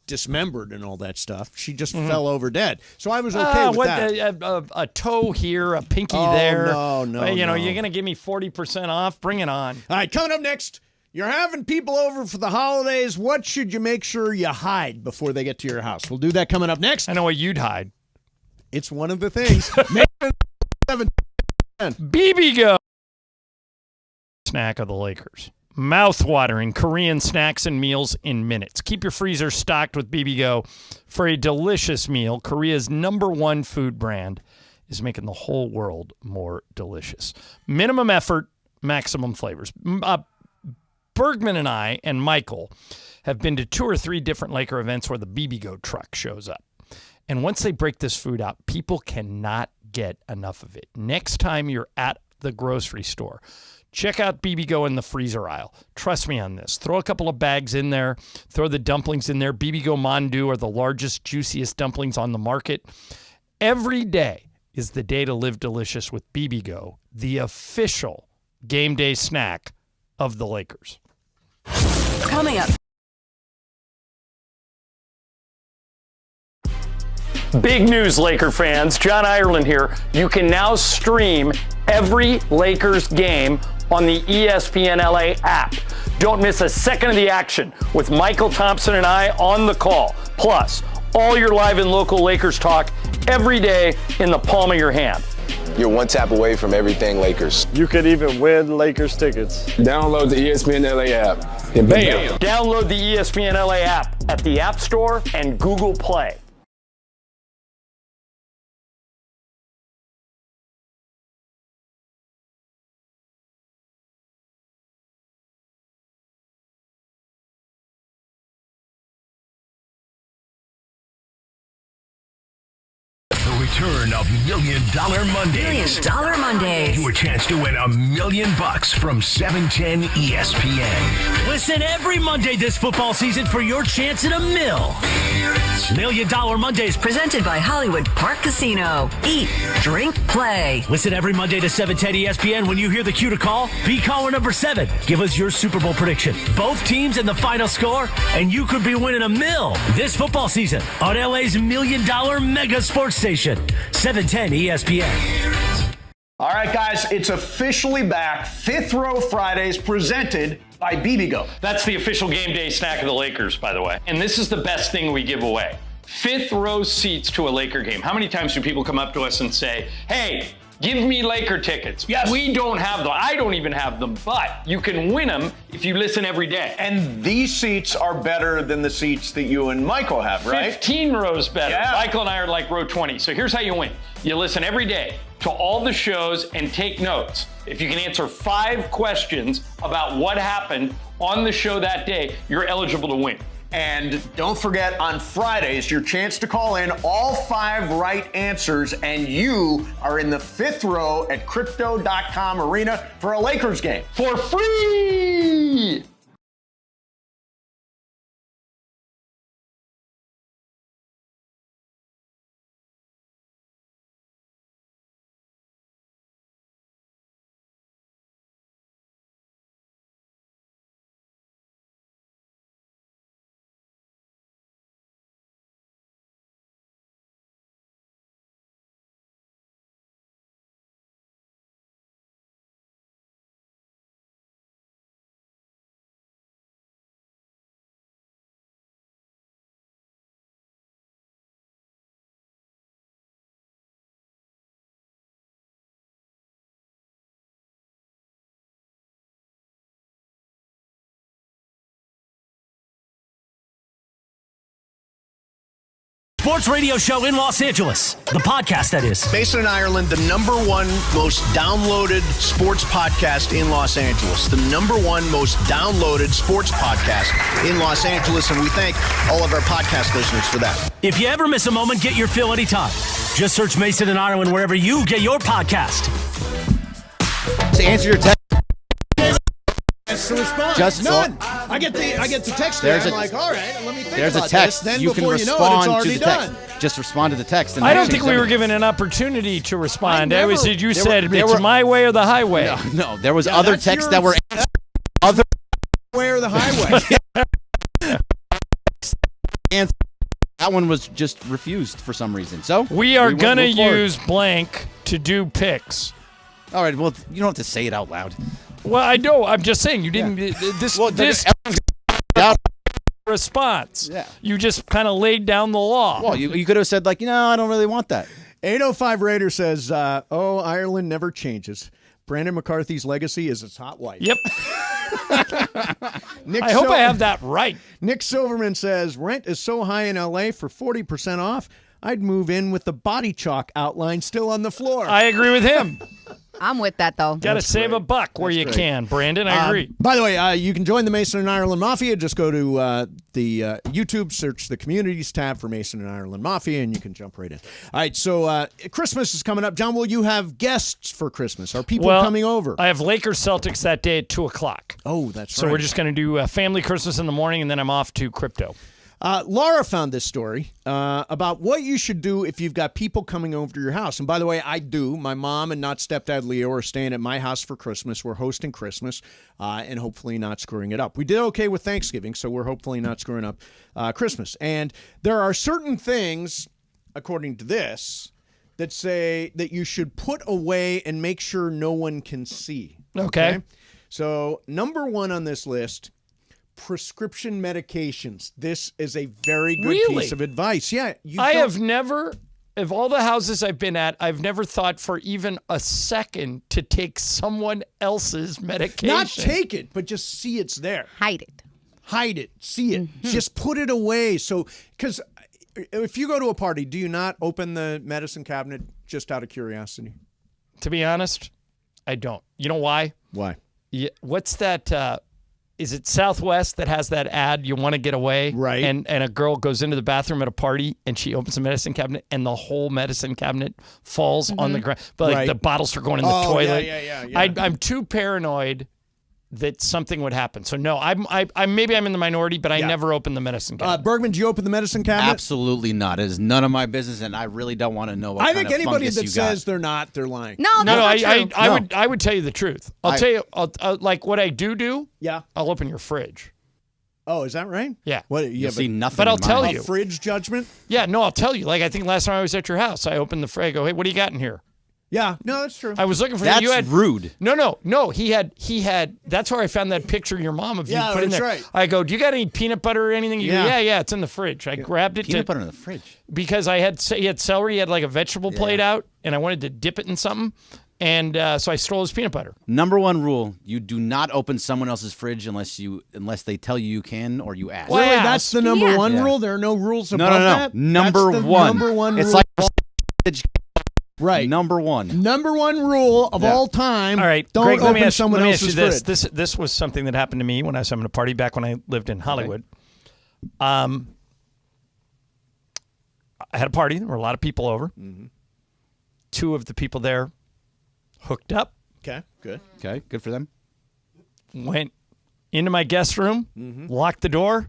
Speaker 4: dismembered and all that stuff. She just fell over dead. So I was okay with that.
Speaker 5: A toe here, a pinky
Speaker 4: Oh,
Speaker 5: there.
Speaker 4: no,
Speaker 5: You know,
Speaker 4: no.
Speaker 5: you're going to give me 40% off? Bring it on.
Speaker 4: All right, coming up next, you're having people over for the holidays. What should you make sure you hide before they get to your house? We'll do that coming up next.
Speaker 5: I know what you'd hide.
Speaker 4: It's one of the things.
Speaker 5: BB Go. Snack of the Lakers. Mouth-watering Korean snacks and meals in minutes. Keep your freezer stocked with BB Go for a delicious meal. Korea's #1 food brand is making the whole world more delicious. Minimum effort, maximum flavors. Bergman and I and Michael have been to 2 or 3 different Laker events where the BB Go truck shows up. And once they break this food out, people cannot get enough of it. Next time you're at the grocery store, check out BB Go in the freezer aisle. Trust me on this. Throw a couple of bags in there. Throw the dumplings in there. BB Go Mandu are the largest, juiciest dumplings on the market. Every day is the day to live delicious with BB Go, the official game day snack of the Lakers.
Speaker 15: Coming up.
Speaker 5: Big news, Laker fans. John Ireland here. You can now stream every Lakers game on the ESPN LA app. Don't miss a second of the action with Michael Thompson and I on the call. Plus, all your live and local Lakers talk every day in the palm of your hand.
Speaker 12: You're one tap away from everything Lakers.
Speaker 13: You could even win Lakers tickets.
Speaker 12: Download the ESPN LA app. And bam!
Speaker 5: Download the ESPN LA app at the App Store and Google Play.
Speaker 10: The return of $1 Million Mondays.
Speaker 15: $1 Million Mondays.
Speaker 10: Your chance to win $1 million from 710 ESPN.
Speaker 11: Listen every Monday this football season for your chance at $1 million. $1 Million Mondays
Speaker 15: Presented by Hollywood Park Casino. Eat, drink, play.
Speaker 11: Listen every Monday to 710 ESPN. When you hear the cue to call, be caller number 7. Give us your Super Bowl prediction, both teams and the final score, and you could be winning $1 million this football season on LA's $1 Million Mega Sports Station, 710 ESPN.
Speaker 16: All right, guys, it's officially back. Fifth Row Fridays presented by BB Go.
Speaker 5: That's the official game day snack of the Lakers, by the way. And this is the best thing we give away. Fifth row seats to a Laker game. How many times do people come up to us and say, hey, Give me Laker tickets.
Speaker 17: Yes.
Speaker 5: We don't have them. I don't even have them, but you can win them if you listen every day.
Speaker 16: And these seats are better than the seats that you and Michael have, right?
Speaker 5: 15 rows better.
Speaker 16: Yeah.
Speaker 5: Michael and I are like row 20. So here's how you win. You listen every day to all the shows and take notes. If you can answer 5 questions about what happened on the show that day, you're eligible to win.
Speaker 16: And don't forget, on Fridays, your chance to call in all 5 right answers, and you are in the 5th row at Crypto.com Arena for a Lakers game.
Speaker 5: For free!
Speaker 11: Sports radio show in Los Angeles. The podcast, that is.
Speaker 16: Mason and Ireland, the #1 most downloaded sports podcast in Los Angeles. The #1 most downloaded sports podcast in Los Angeles, and we thank all of our podcast listeners for that.
Speaker 11: If you ever miss a moment, get your fill anytime. Just search Mason and Ireland wherever you get your podcast.
Speaker 3: To answer your text.
Speaker 4: To respond.
Speaker 3: Just
Speaker 4: none. I get the text there. I'm like, all right, let me think
Speaker 3: there's
Speaker 4: about
Speaker 3: a text.
Speaker 4: this. Then
Speaker 3: you can
Speaker 4: before you know it, it's
Speaker 3: respond
Speaker 4: already
Speaker 3: to the text.
Speaker 4: done.
Speaker 3: Just respond to the text. And
Speaker 5: I don't think we were given an opportunity to respond. You said it's my way or the highway.
Speaker 3: No, there was other texts that were answered. Other
Speaker 4: way or the highway.
Speaker 3: That one was just refused for some reason. So
Speaker 5: we are going to use blank to do picks.
Speaker 3: All right. Well, you don't have to say it out loud.
Speaker 5: Well, I know. I'm just saying you didn't. This response.
Speaker 3: Yeah.
Speaker 5: You just kind of laid down the law.
Speaker 3: Well, you could have said like, I don't really want that.
Speaker 4: 805 Raider says, Ireland never changes. Brandon McCarthy's legacy is its hot wife.
Speaker 5: Yep. I hope I have that right.
Speaker 4: Nick Silverman says, rent is so high in L.A. for 40% off, I'd move in with the body chalk outline still on the floor.
Speaker 5: I agree with him.
Speaker 6: I'm with that, though.
Speaker 5: Got to save a buck where you can, Brandon. I agree.
Speaker 4: By the way, you can join the Mason and Ireland Mafia. Just go to the YouTube, search the Communities tab for Mason and Ireland Mafia, and you can jump right in. All right, so Christmas is coming up. John, will you have guests for Christmas? Are people coming over?
Speaker 5: I have Lakers Celtics that day at 2 o'clock.
Speaker 4: Oh, that's right.
Speaker 5: So we're just going to do family Christmas in the morning, and then I'm off to crypto.
Speaker 4: Laura found this story about what you should do if you've got people coming over to your house. And by the way, I do. My mom and not stepdad Leo are staying at my house for Christmas. We're hosting Christmas and hopefully not screwing it up. We did okay with Thanksgiving, so we're hopefully not screwing up Christmas. And there are certain things, according to this, that say that you should put away and make sure no one can see.
Speaker 5: Okay.
Speaker 4: So #1 on this list, prescription medications. This is a very good piece of advice. Yeah.
Speaker 5: I have never, of all the houses I've been at, I've never thought for even a second to take someone else's medication.
Speaker 4: Not take it, but just see it's there.
Speaker 6: Hide it.
Speaker 4: Hide it. See it. Just put it away. So, because if you go to a party, do you not open the medicine cabinet just out of curiosity?
Speaker 5: To be honest, I don't. You know why?
Speaker 4: Why?
Speaker 5: Yeah, what's that? Is it Southwest that has that ad, you want to get away?
Speaker 4: Right.
Speaker 5: And a girl goes into the bathroom at a party and she opens the medicine cabinet and the whole medicine cabinet falls on the ground. But like the bottles are going in the toilet.
Speaker 4: Yeah.
Speaker 5: I'm too paranoid that something would happen. So no, I'm maybe I'm in the minority, but I never open the medicine cabinet.
Speaker 4: Bergman, do you open the medicine cabinet?
Speaker 3: Absolutely not. It is none of my business, and I really don't want to know what
Speaker 4: I
Speaker 3: kind
Speaker 4: think
Speaker 3: of
Speaker 4: anybody
Speaker 3: fungus
Speaker 4: that
Speaker 3: you
Speaker 4: says
Speaker 3: got.
Speaker 4: they're not, they're lying.
Speaker 6: No, that's not true.
Speaker 5: I would tell you the truth. I'll tell you, like what I do.
Speaker 4: Yeah.
Speaker 5: I'll open your fridge.
Speaker 4: Oh, is that right?
Speaker 5: Yeah.
Speaker 4: What?
Speaker 3: You'll see nothing.
Speaker 5: But I'll tell
Speaker 4: A
Speaker 5: you.
Speaker 4: fridge judgment?
Speaker 5: Yeah, no, I'll tell you. Like I think last time I was at your house, I opened the fridge. I go, hey, what do you got in here?
Speaker 4: Yeah, no, that's true.
Speaker 5: I was looking for
Speaker 3: That's
Speaker 5: you had
Speaker 3: rude.
Speaker 5: No. He had. That's where I found that picture of your mom of you put in there.
Speaker 4: Right.
Speaker 5: I go, do you got any peanut butter or anything? You go, yeah, it's in the fridge. I grabbed it.
Speaker 3: Peanut butter in the fridge.
Speaker 5: Because he had celery. He had like a vegetable plate out, and I wanted to dip it in something, and so I stole his peanut butter.
Speaker 3: Number one rule: you do not open someone else's fridge unless they tell you can or you ask.
Speaker 4: Really, that's the number one rule. There are no rules above that.
Speaker 3: Number one.
Speaker 4: Number one.
Speaker 3: It's
Speaker 4: rule.
Speaker 3: like
Speaker 4: right.
Speaker 3: Number one.
Speaker 4: Number one rule of all time.
Speaker 5: All right,
Speaker 4: don't
Speaker 5: Greg,
Speaker 4: open someone else's fridge.
Speaker 5: This was something that happened to me when I was having a party back when I lived in Hollywood. Okay. I had a party. There were a lot of people over.
Speaker 4: Mm-hmm.
Speaker 5: Two of the people there hooked up.
Speaker 4: Okay, good.
Speaker 3: Okay, good for them.
Speaker 5: Went into my guest room, locked the door,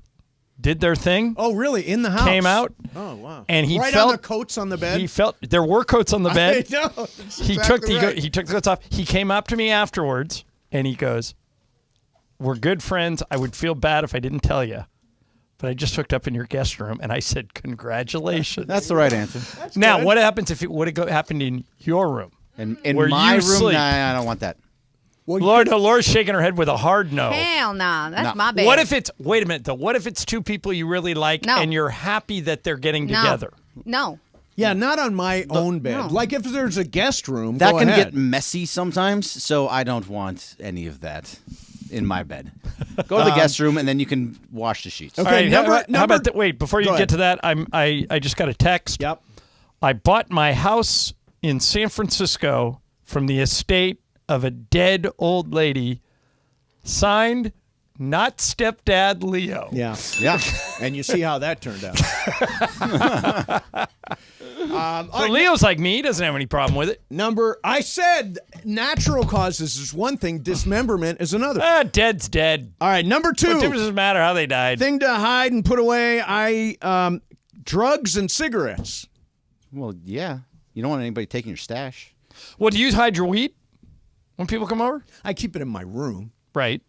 Speaker 5: did their thing.
Speaker 4: Oh, really? In the house?
Speaker 5: Came out.
Speaker 4: Oh, wow.
Speaker 5: And he
Speaker 4: right
Speaker 5: felt
Speaker 4: on the coats on the bed?
Speaker 5: He felt there were coats on the bed.
Speaker 4: I know. That's
Speaker 5: He
Speaker 4: exactly
Speaker 5: took the coats off. He came up to me afterwards and he goes, "We're good friends. I would feel bad if I didn't tell you, but I just hooked up in your guest room." And I said, "Congratulations."
Speaker 3: That's the right answer.
Speaker 5: Now, what happens if it would have happened in your room?
Speaker 3: In
Speaker 5: where
Speaker 3: my
Speaker 5: you
Speaker 3: room,
Speaker 5: sleep?
Speaker 3: nah, I don't want that.
Speaker 4: Well,
Speaker 5: Laura's shaking her head with a hard no.
Speaker 6: Hell nah. That's my bad.
Speaker 5: What if it's, wait a minute though, what if it's two people you really like and you're happy that they're getting together?
Speaker 6: No.
Speaker 4: Yeah, not on my own bed.
Speaker 6: No.
Speaker 4: Like if there's a guest room,
Speaker 3: That
Speaker 4: go
Speaker 3: can
Speaker 4: ahead.
Speaker 3: get messy sometimes, so I don't want any of that in my bed. Go to the guest room, and then you can wash the sheets.
Speaker 4: Okay,
Speaker 5: All right, how about wait, before you
Speaker 4: Go
Speaker 5: get
Speaker 4: ahead.
Speaker 5: to that, I just got a text.
Speaker 4: Yep.
Speaker 5: I bought my house in San Francisco from the estate of a dead old lady, signed, not stepdad Leo.
Speaker 4: Yeah.
Speaker 3: Yeah.
Speaker 4: And you see how that turned out.
Speaker 5: So Leo's like me. He doesn't have any problem with it.
Speaker 4: I said natural causes is one thing, dismemberment is another.
Speaker 5: Dead's dead.
Speaker 4: All right, number two.
Speaker 5: What difference does it matter how they died?
Speaker 4: Thing to hide and put away, drugs and cigarettes.
Speaker 3: Well, yeah. You don't want anybody taking your stash.
Speaker 5: Well, do you hide your weed when people come over?
Speaker 4: I keep it in my room.
Speaker 5: Right.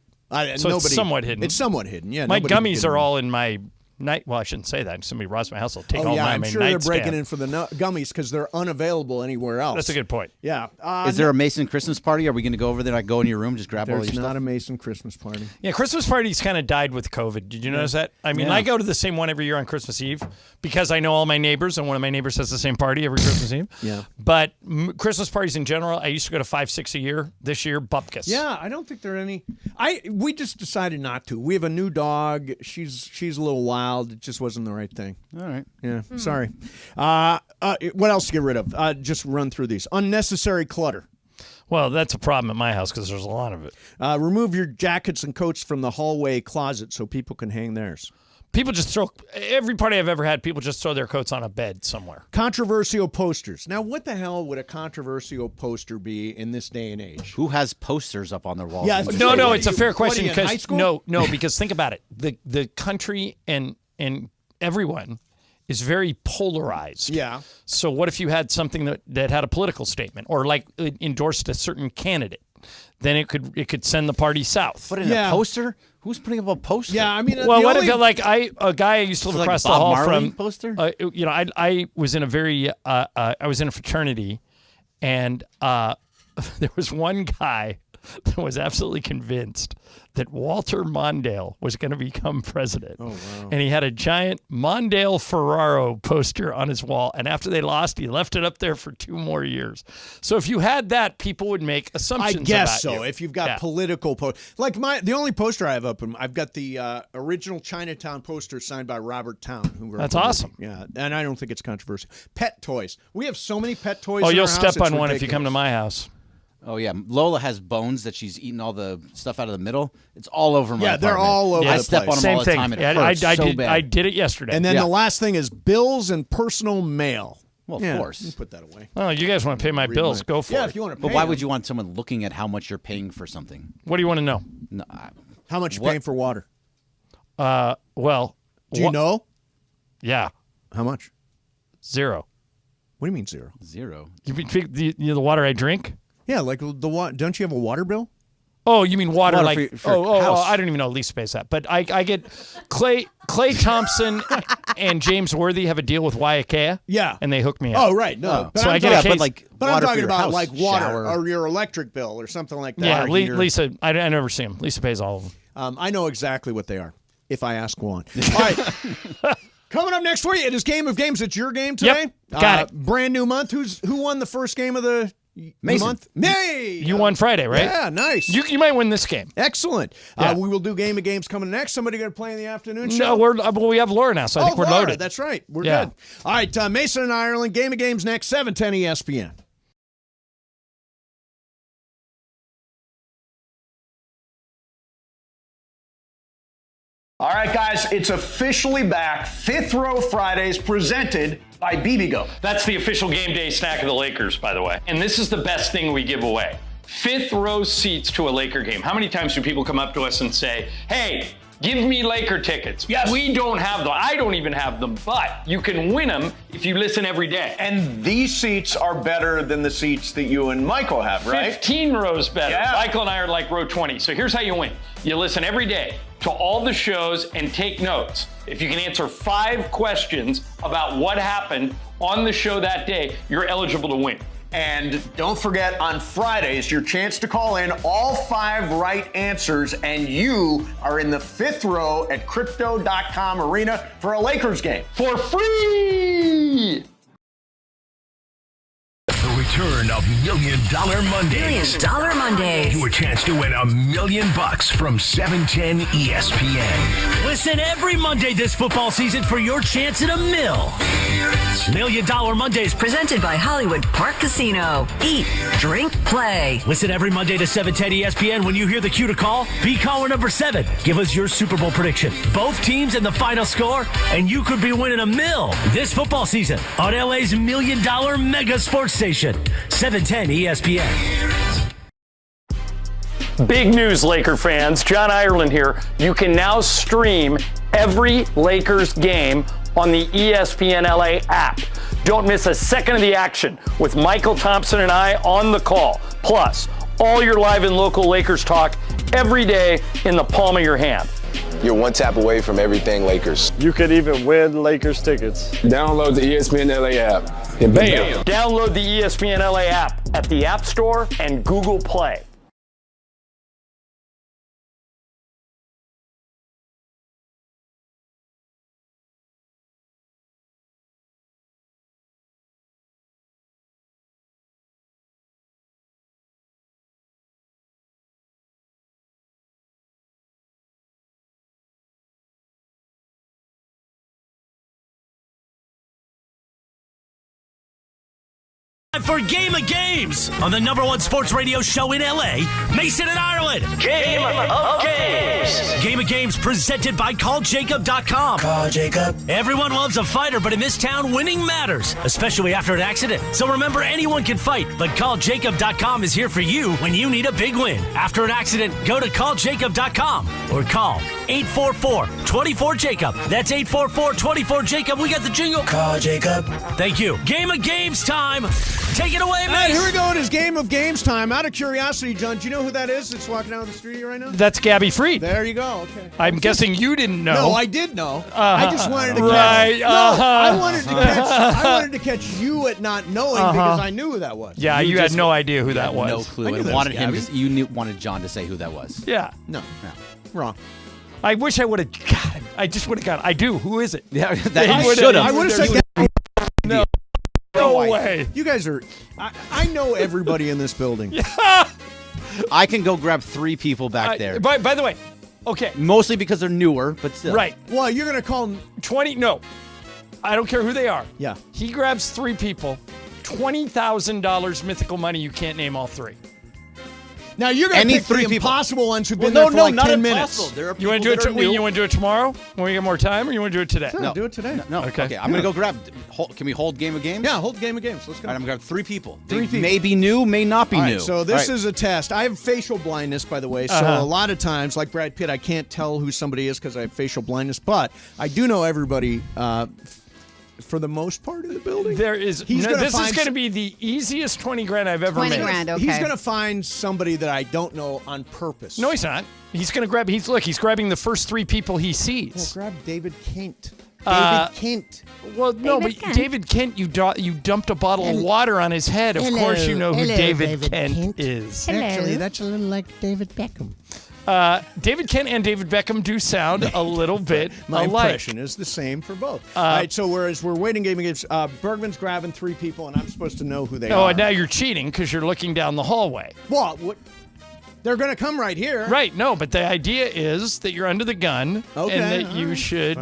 Speaker 5: So it's somewhat hidden.
Speaker 4: It's somewhat hidden, yeah.
Speaker 5: My
Speaker 4: nobody can
Speaker 5: gummies
Speaker 4: get
Speaker 5: are
Speaker 4: in.
Speaker 5: all in my night. Well, I shouldn't say that. If somebody robs my house, they'll take
Speaker 4: Oh,
Speaker 5: all
Speaker 4: yeah,
Speaker 5: my
Speaker 4: I'm sure
Speaker 5: nightstand.
Speaker 4: they're breaking in for the gummies because they're unavailable anywhere else.
Speaker 5: That's a good point.
Speaker 4: Yeah.
Speaker 3: Is there a Mason Christmas party? Are we going to go over there? I go in your room, just grab all your
Speaker 4: There's
Speaker 3: stuff?
Speaker 4: not a Mason Christmas party.
Speaker 5: Yeah, Christmas parties kind of died with COVID. Did you notice that? I mean,
Speaker 3: Yeah.
Speaker 5: I go to the same one every year on Christmas Eve because I know all my neighbors, and one of my neighbors has the same party every Christmas Eve.
Speaker 4: Yeah.
Speaker 5: But Christmas parties in general, I used to go to 5-6 a year. This year, bupkis.
Speaker 4: Yeah, I don't think there are any. We just decided not to. We have a new dog. She's a little wild. It just wasn't the right thing.
Speaker 3: All right.
Speaker 4: Yeah, sorry. What else to get rid of? Just run through these. Unnecessary clutter.
Speaker 5: Well, that's a problem at my house because there's a lot of it.
Speaker 4: Remove your jackets and coats from the hallway closet so people can hang theirs.
Speaker 5: People just throw, every party I've ever had, people just throw their coats on a bed somewhere.
Speaker 4: Controversial posters. Now, what the hell would a controversial poster be in this day and age?
Speaker 3: Who has posters up on their walls?
Speaker 4: Yeah,
Speaker 5: No, it's a fair question
Speaker 4: in high
Speaker 5: because
Speaker 4: school?
Speaker 5: no, because think about it. The country and everyone is very polarized.
Speaker 4: Yeah.
Speaker 5: So what if you had something that had a political statement or like endorsed a certain candidate? Then it could send the party south.
Speaker 3: Put in a poster? Who's putting up a poster?
Speaker 4: Yeah, I mean,
Speaker 5: well, what if a guy I used to live
Speaker 3: like
Speaker 5: across the
Speaker 3: Bob
Speaker 5: hall
Speaker 3: Marley
Speaker 5: from
Speaker 3: poster?
Speaker 5: I was in a very I was in a fraternity, and there was one guy that was absolutely convinced that Walter Mondale was going to become president.
Speaker 4: Oh, wow.
Speaker 5: And he had a giant Mondale Ferraro poster on his wall. And after they lost, he left it up there for 2 more years. So if you had that, people would make assumptions
Speaker 4: I guess
Speaker 5: about
Speaker 4: so.
Speaker 5: you.
Speaker 4: If you've got political like the only poster I have up, I've got the original Chinatown poster signed by Robert Town.
Speaker 5: That's awesome.
Speaker 4: Yeah, and I don't think it's controversial. Pet toys. We have so many pet toys.
Speaker 5: Oh,
Speaker 4: in
Speaker 5: you'll
Speaker 4: our house,
Speaker 5: step
Speaker 4: it's
Speaker 5: on one if you
Speaker 4: ridiculous.
Speaker 5: come to my house.
Speaker 3: Oh, yeah. Lola has bones that she's eating all the stuff out of the middle. It's all over my
Speaker 4: Yeah, they're
Speaker 3: apartment.
Speaker 4: all over
Speaker 3: I
Speaker 4: the
Speaker 3: step
Speaker 4: place.
Speaker 3: on them
Speaker 5: Same
Speaker 3: all the
Speaker 5: thing.
Speaker 3: time. It
Speaker 5: Yeah,
Speaker 3: hurts so bad.
Speaker 5: I did it yesterday.
Speaker 4: And then the last thing is bills and personal mail.
Speaker 3: Well, of
Speaker 4: Yeah,
Speaker 3: course.
Speaker 4: you put that away.
Speaker 5: Oh, you guys want to pay my bills? Go for
Speaker 4: Yeah,
Speaker 5: it.
Speaker 4: if you want to pay
Speaker 3: But why
Speaker 4: them.
Speaker 3: would you want someone looking at how much you're paying for something?
Speaker 5: What do you want to know?
Speaker 3: No,
Speaker 4: How much you
Speaker 3: What?
Speaker 4: paying for water?
Speaker 5: Well,
Speaker 4: Do you know?
Speaker 5: Yeah,
Speaker 4: How much?
Speaker 5: 0.
Speaker 4: What do you mean 0?
Speaker 3: Zero.
Speaker 5: You mean the water I drink?
Speaker 4: Yeah, like the water. Don't you have a water bill?
Speaker 5: Oh, you mean water,
Speaker 3: Water
Speaker 5: like
Speaker 3: for your house.
Speaker 5: I don't even know lease space that. But I get Clay Thompson and James Worthy have a deal with Waiakea.
Speaker 4: Yeah.
Speaker 5: And they hook me up.
Speaker 4: Oh, right. No. But
Speaker 5: So
Speaker 4: I'm
Speaker 5: I get
Speaker 4: talking-
Speaker 5: a case.
Speaker 4: But I'm
Speaker 3: water for
Speaker 4: talking
Speaker 3: your
Speaker 4: about
Speaker 3: house,
Speaker 4: like water
Speaker 3: shower.
Speaker 4: or your electric bill or something like that.
Speaker 5: Yeah,
Speaker 4: Or heater.
Speaker 5: Lisa, I never see them. Lisa pays all of them.
Speaker 4: I know exactly what they are if I ask Juan. All right. Coming up next for you, it is Game of Games. It's your game today.
Speaker 5: Yep, got it.
Speaker 4: Brand new month. Who won the first game of the month? May.
Speaker 5: You won Friday, right?
Speaker 4: Yeah, nice.
Speaker 5: You might win this game.
Speaker 4: Excellent.
Speaker 5: Yeah.
Speaker 4: We will do Game of Games coming next. Somebody going to play in the afternoon show?
Speaker 5: No, we have Laura now, so I think we're
Speaker 4: Laura,
Speaker 5: loaded.
Speaker 4: That's right. We're good. All right, Mason and Ireland. Game of Games next, 7:10 ESPN.
Speaker 16: All right, guys, it's officially back. Fifth Row Fridays presented by BBGO.
Speaker 5: That's the official game day snack of the Lakers, by the way. And this is the best thing we give away. Fifth row seats to a Laker game. How many times do people come up to us and say, hey, give me Laker tickets? Yes. We don't have them. I don't even have them, but you can win them if you listen every day.
Speaker 16: And these seats are better than the seats that you and Michael have, right?
Speaker 5: 15 rows better.
Speaker 16: Yeah.
Speaker 5: Michael and I are like row 20. So here's how you win. You listen every day to all the shows and take notes. If you can answer 5 questions about what happened on the show that day, you're eligible to win.
Speaker 16: And don't forget, on Fridays, your chance to call in all 5 right answers, and you are in the fifth row at Crypto.com Arena for a Lakers game.
Speaker 5: For free!
Speaker 10: The return of $1 Million Mondays.
Speaker 15: $1 Million Mondays.
Speaker 10: Your chance to win $1 million from 710 ESPN.
Speaker 11: Listen every Monday this football season for your chance at $1 million. $1 Million Mondays
Speaker 15: Presented by Hollywood Park Casino. Eat, drink, play.
Speaker 11: Listen every Monday to 710 ESPN. When you hear the cue to call, be caller number 7. Give us your Super Bowl prediction. Both teams and the final score, and you could be winning $1 million this football season on LA's $1 Million mega sports station, 710 ESPN.
Speaker 5: Big news, Laker fans. John Ireland here. You can now stream every Lakers game on the ESPN LA app. Don't miss a second of the action with Michael Thompson and I on the call. Plus, all your live and local Lakers talk every day in the palm of your hand.
Speaker 12: You're one tap away from everything Lakers.
Speaker 13: You could even win Lakers tickets.
Speaker 12: Download the ESPN LA app and bam!
Speaker 5: Download the ESPN LA app at the App Store and Google Play.
Speaker 11: For Game of Games on the #1 sports radio show in LA, Mason and Ireland. Game of Games. Game of Games presented by CallJacob.com.
Speaker 9: Call Jacob.
Speaker 11: Everyone loves a fighter, but in this town, winning matters, especially after an accident. So remember, anyone can fight, but CallJacob.com is here for you when you need a big win. After an accident, go to CallJacob.com or call 844-24-JACOB. That's 844-24-JACOB. We got the jingle.
Speaker 9: Call Jacob.
Speaker 11: Thank you. Game of Games time. Take it away,
Speaker 4: All right,
Speaker 11: Mace.
Speaker 4: here we go. It is Game of Games time. Out of curiosity, John, do you know who that is that's walking out of the studio right now?
Speaker 5: That's Gabby Freed.
Speaker 4: There you go. Okay.
Speaker 5: I'm guessing you didn't know.
Speaker 4: No, I did know. I just wanted to catch.
Speaker 5: Right.
Speaker 4: I wanted to catch you at not knowing because I knew who that was.
Speaker 5: Yeah, you had no idea who that was.
Speaker 3: No clue.
Speaker 4: I knew
Speaker 3: And
Speaker 4: that
Speaker 3: wanted
Speaker 4: was
Speaker 3: him.
Speaker 4: Gabby.
Speaker 3: Wanted John to say who that was.
Speaker 5: Yeah.
Speaker 4: No. Wrong.
Speaker 5: I wish I would have. God, I just would have got. I do. Who is it?
Speaker 3: Yeah,
Speaker 4: I should have. I would have said.
Speaker 5: No. No way.
Speaker 4: You guys are. I know everybody in this building.
Speaker 3: I can go grab 3 people back there.
Speaker 5: By the way, okay.
Speaker 3: Mostly because they're newer, but still.
Speaker 5: Right.
Speaker 4: Well, you're gonna call them
Speaker 5: 20. No, I don't care who they are.
Speaker 4: Yeah.
Speaker 5: He grabs 3 people, $20,000 mythical money. You can't name all 3.
Speaker 4: Now you're gonna pick 3 impossible ones who've been there for like 10 minutes.
Speaker 3: There are
Speaker 5: You want to do it? You want to do it tomorrow when we get more time, or you want to do it today?
Speaker 4: Sure, do it today.
Speaker 3: No.
Speaker 5: Okay.
Speaker 3: I'm gonna go grab. Can we hold Game of Games?
Speaker 4: Yeah, hold Game of Games. Let's go.
Speaker 3: All right, I'm gonna grab 3 people.
Speaker 4: 3 people.
Speaker 3: May be new, may not be
Speaker 4: All
Speaker 3: new.
Speaker 4: right, so this is a test. I have facial blindness, by the way. So a lot of times, like Brad Pitt, I can't tell who somebody is because I have facial blindness. But I do know everybody for the most part in the building.
Speaker 5: There is. This is going to be the easiest 20 grand I've ever
Speaker 6: 20
Speaker 5: made.
Speaker 6: grand, okay.
Speaker 4: He's going to find somebody that I don't know on purpose.
Speaker 5: No, he's not. He's going to grab. He's grabbing the first 3 people he sees.
Speaker 4: Well, grab David Kent. David Kent.
Speaker 5: Well, no, but David Kent, you dumped a bottle of water on his head. Of course, you know who David Kent is.
Speaker 4: Actually, that's a little like David Beckham.
Speaker 5: David Kent and David Beckham do sound a little bit
Speaker 4: My
Speaker 5: alike.
Speaker 4: impression is the same for both. All right, so whereas we're waiting game against Bergman's grabbing 3 people, and I'm supposed to know who they are.
Speaker 5: Oh, and now you're cheating because you're looking down the hallway.
Speaker 4: Well, what? They're going to come right here.
Speaker 5: Right, no, but the idea is that you're under the gun and that you should.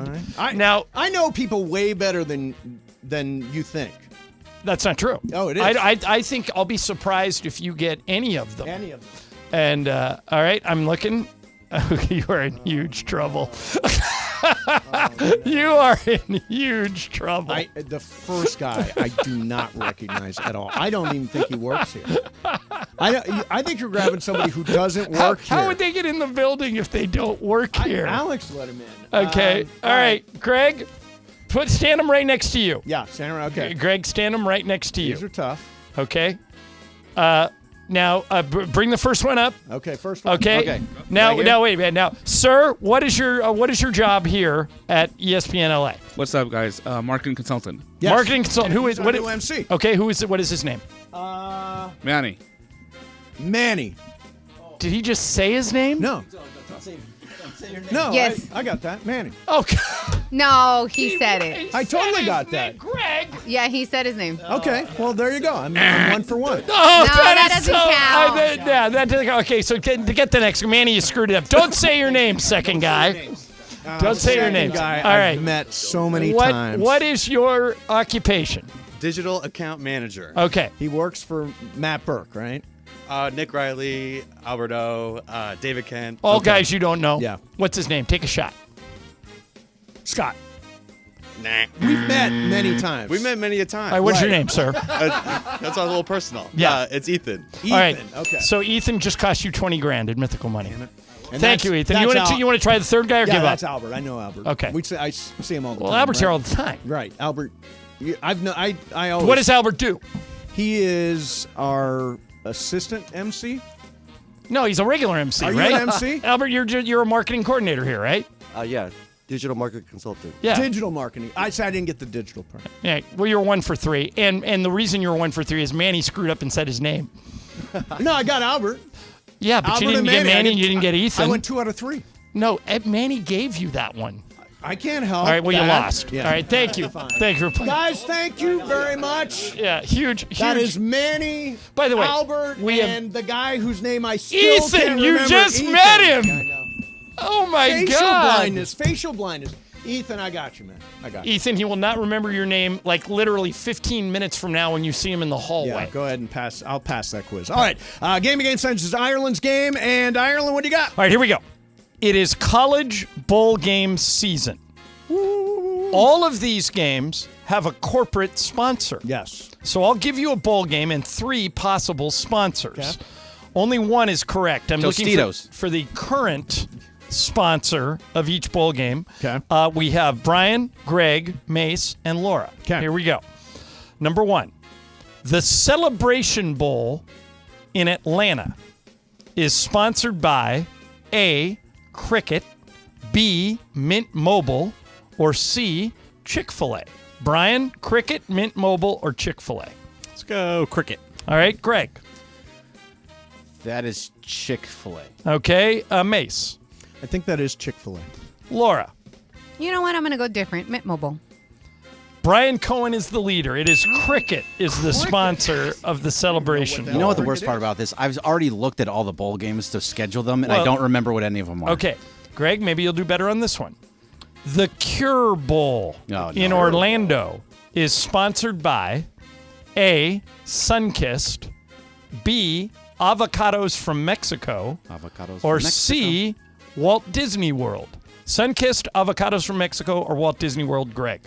Speaker 5: Now,
Speaker 4: I know people way better than you think.
Speaker 5: That's not true.
Speaker 4: Oh, it is.
Speaker 5: I think I'll be surprised if you get any of them.
Speaker 4: Any of them.
Speaker 5: And, all right, I'm looking. You are in huge trouble. You are in huge trouble.
Speaker 4: The first guy I do not recognize at all. I don't even think he works here. I think you're grabbing somebody who doesn't work here.
Speaker 5: How would they get in the building if they don't work here?
Speaker 4: Alex let him in.
Speaker 5: Okay. All right. Greg, stand him right next to you.
Speaker 4: Yeah, stand him right. Okay.
Speaker 5: Greg, stand him right next to you.
Speaker 4: These are tough.
Speaker 5: Okay. Now, bring the first one up.
Speaker 4: Okay, first one.
Speaker 5: Okay. Now, wait a minute. Now, sir, what is your job here at ESPN LA?
Speaker 17: What's up, guys? Marketing consultant.
Speaker 4: Yes.
Speaker 5: Marketing consultant. Who is
Speaker 4: what? MC.
Speaker 5: Okay, who is it? What is his name?
Speaker 17: Manny.
Speaker 5: Did he just say his name?
Speaker 4: No. No.
Speaker 6: Yes.
Speaker 4: I got that, Manny.
Speaker 5: Okay.
Speaker 6: No, he said it.
Speaker 4: I totally got that.
Speaker 5: Greg.
Speaker 6: Yeah, he said his name.
Speaker 4: Okay, well there you go. I'm 1 for 1.
Speaker 5: Oh,
Speaker 6: that doesn't count.
Speaker 5: That doesn't count. Okay, so to get the next, Manny, you screwed it up. Don't say your name, second guy. Don't say your name.
Speaker 4: Guy
Speaker 5: All right.
Speaker 4: I've met so many times.
Speaker 5: What is your occupation?
Speaker 21: Digital account manager.
Speaker 5: Okay.
Speaker 4: He works for Matt Burke, right?
Speaker 21: Nick Riley, Alberto, David Kent.
Speaker 5: All guys you don't know.
Speaker 4: Yeah.
Speaker 5: What's his name? Take a shot.
Speaker 4: Scott.
Speaker 21: Nah.
Speaker 4: We've met many times.
Speaker 21: We met many a time.
Speaker 5: All right, what's your name, sir?
Speaker 21: That's a little personal.
Speaker 5: Yeah.
Speaker 21: It's Ethan.
Speaker 5: All right.
Speaker 4: Okay.
Speaker 5: So Ethan just cost you $20,000 in Mythical money.
Speaker 4: And
Speaker 5: Thank you, Ethan. You want to try the third guy or
Speaker 4: yeah,
Speaker 5: give up?
Speaker 4: that's Albert. I know Albert.
Speaker 5: Okay.
Speaker 4: I see him all the time.
Speaker 5: Well, Albert's here
Speaker 4: right?
Speaker 5: all the time.
Speaker 4: Right. Albert. I always.
Speaker 5: What does Albert do?
Speaker 4: He is our assistant MC.
Speaker 5: No, he's a regular MC,
Speaker 4: Are
Speaker 5: right?
Speaker 4: you an MC?
Speaker 5: Albert, you're a marketing coordinator here, right?
Speaker 21: Yeah. Digital marketing consultant.
Speaker 5: Yeah.
Speaker 4: Digital marketing. I didn't get the digital part.
Speaker 5: Yeah. Well, you're 1 for 3, and the reason you're 1 for 3 is Manny screwed up and said his name.
Speaker 4: No, I got Albert.
Speaker 5: Yeah, but
Speaker 4: Albert
Speaker 5: you didn't get Manny, and you didn't get Ethan.
Speaker 4: I went 2 out of 3.
Speaker 5: No, Manny gave you that one.
Speaker 4: I can't help.
Speaker 5: All right, well, you
Speaker 4: that.
Speaker 5: lost.
Speaker 4: Yeah.
Speaker 5: All right, thank you.
Speaker 4: Fine.
Speaker 5: Thank you for playing.
Speaker 4: Guys, thank you very much.
Speaker 5: Yeah, huge.
Speaker 4: That is Manny.
Speaker 5: By the way,
Speaker 4: Albert, and the guy whose name I still
Speaker 5: Ethan,
Speaker 4: can't
Speaker 5: you
Speaker 4: remember.
Speaker 5: just
Speaker 4: Ethan.
Speaker 5: met him.
Speaker 4: Yeah, I know.
Speaker 5: Oh my God.
Speaker 4: Facial blindness. Ethan, I got you, man. I got you.
Speaker 5: Ethan, he will not remember your name like literally 15 minutes from now when you see him in the hallway.
Speaker 4: Yeah, go ahead and pass. I'll pass that quiz. All right. Game against Saints is Ireland's game. And Ireland, what do you got?
Speaker 5: All right, here we go. It is college bowl game season. All of these games have a corporate sponsor.
Speaker 4: Yes.
Speaker 5: So I'll give you a bowl game and 3 possible sponsors.
Speaker 4: Okay.
Speaker 5: Only one is correct. I'm looking
Speaker 3: Tostitos.
Speaker 5: for the current sponsor of each bowl game.
Speaker 4: Okay.
Speaker 5: We have Brian, Greg, Mace, and Laura.
Speaker 4: Okay.
Speaker 5: Here we go. Number 1. The Celebration Bowl in Atlanta is sponsored by A, Cricket, B, Mint Mobile, or C, Chick-fil-A. Brian, Cricket, Mint Mobile, or Chick-fil-A?
Speaker 14: Let's go Cricket.
Speaker 5: All right, Greg.
Speaker 3: That is Chick-fil-A.
Speaker 5: Okay, Mace.
Speaker 4: I think that is Chick-fil-A.
Speaker 5: Laura.
Speaker 6: You know what? I'm going to go different. Mint Mobile.
Speaker 5: Brian Cohen is the leader. It is Cricket is the sponsor of the celebration.
Speaker 3: You know what the worst part about this? I've already looked at all the bowl games to schedule them, and I don't remember what any of them are.
Speaker 5: Okay, Greg, maybe you'll do better on this one. The Cure Bowl in Orlando is sponsored by A, Sunkist, B, Avocados from Mexico, or C, Walt Disney World. Sunkist, Avocados from Mexico, or Walt Disney World, Greg?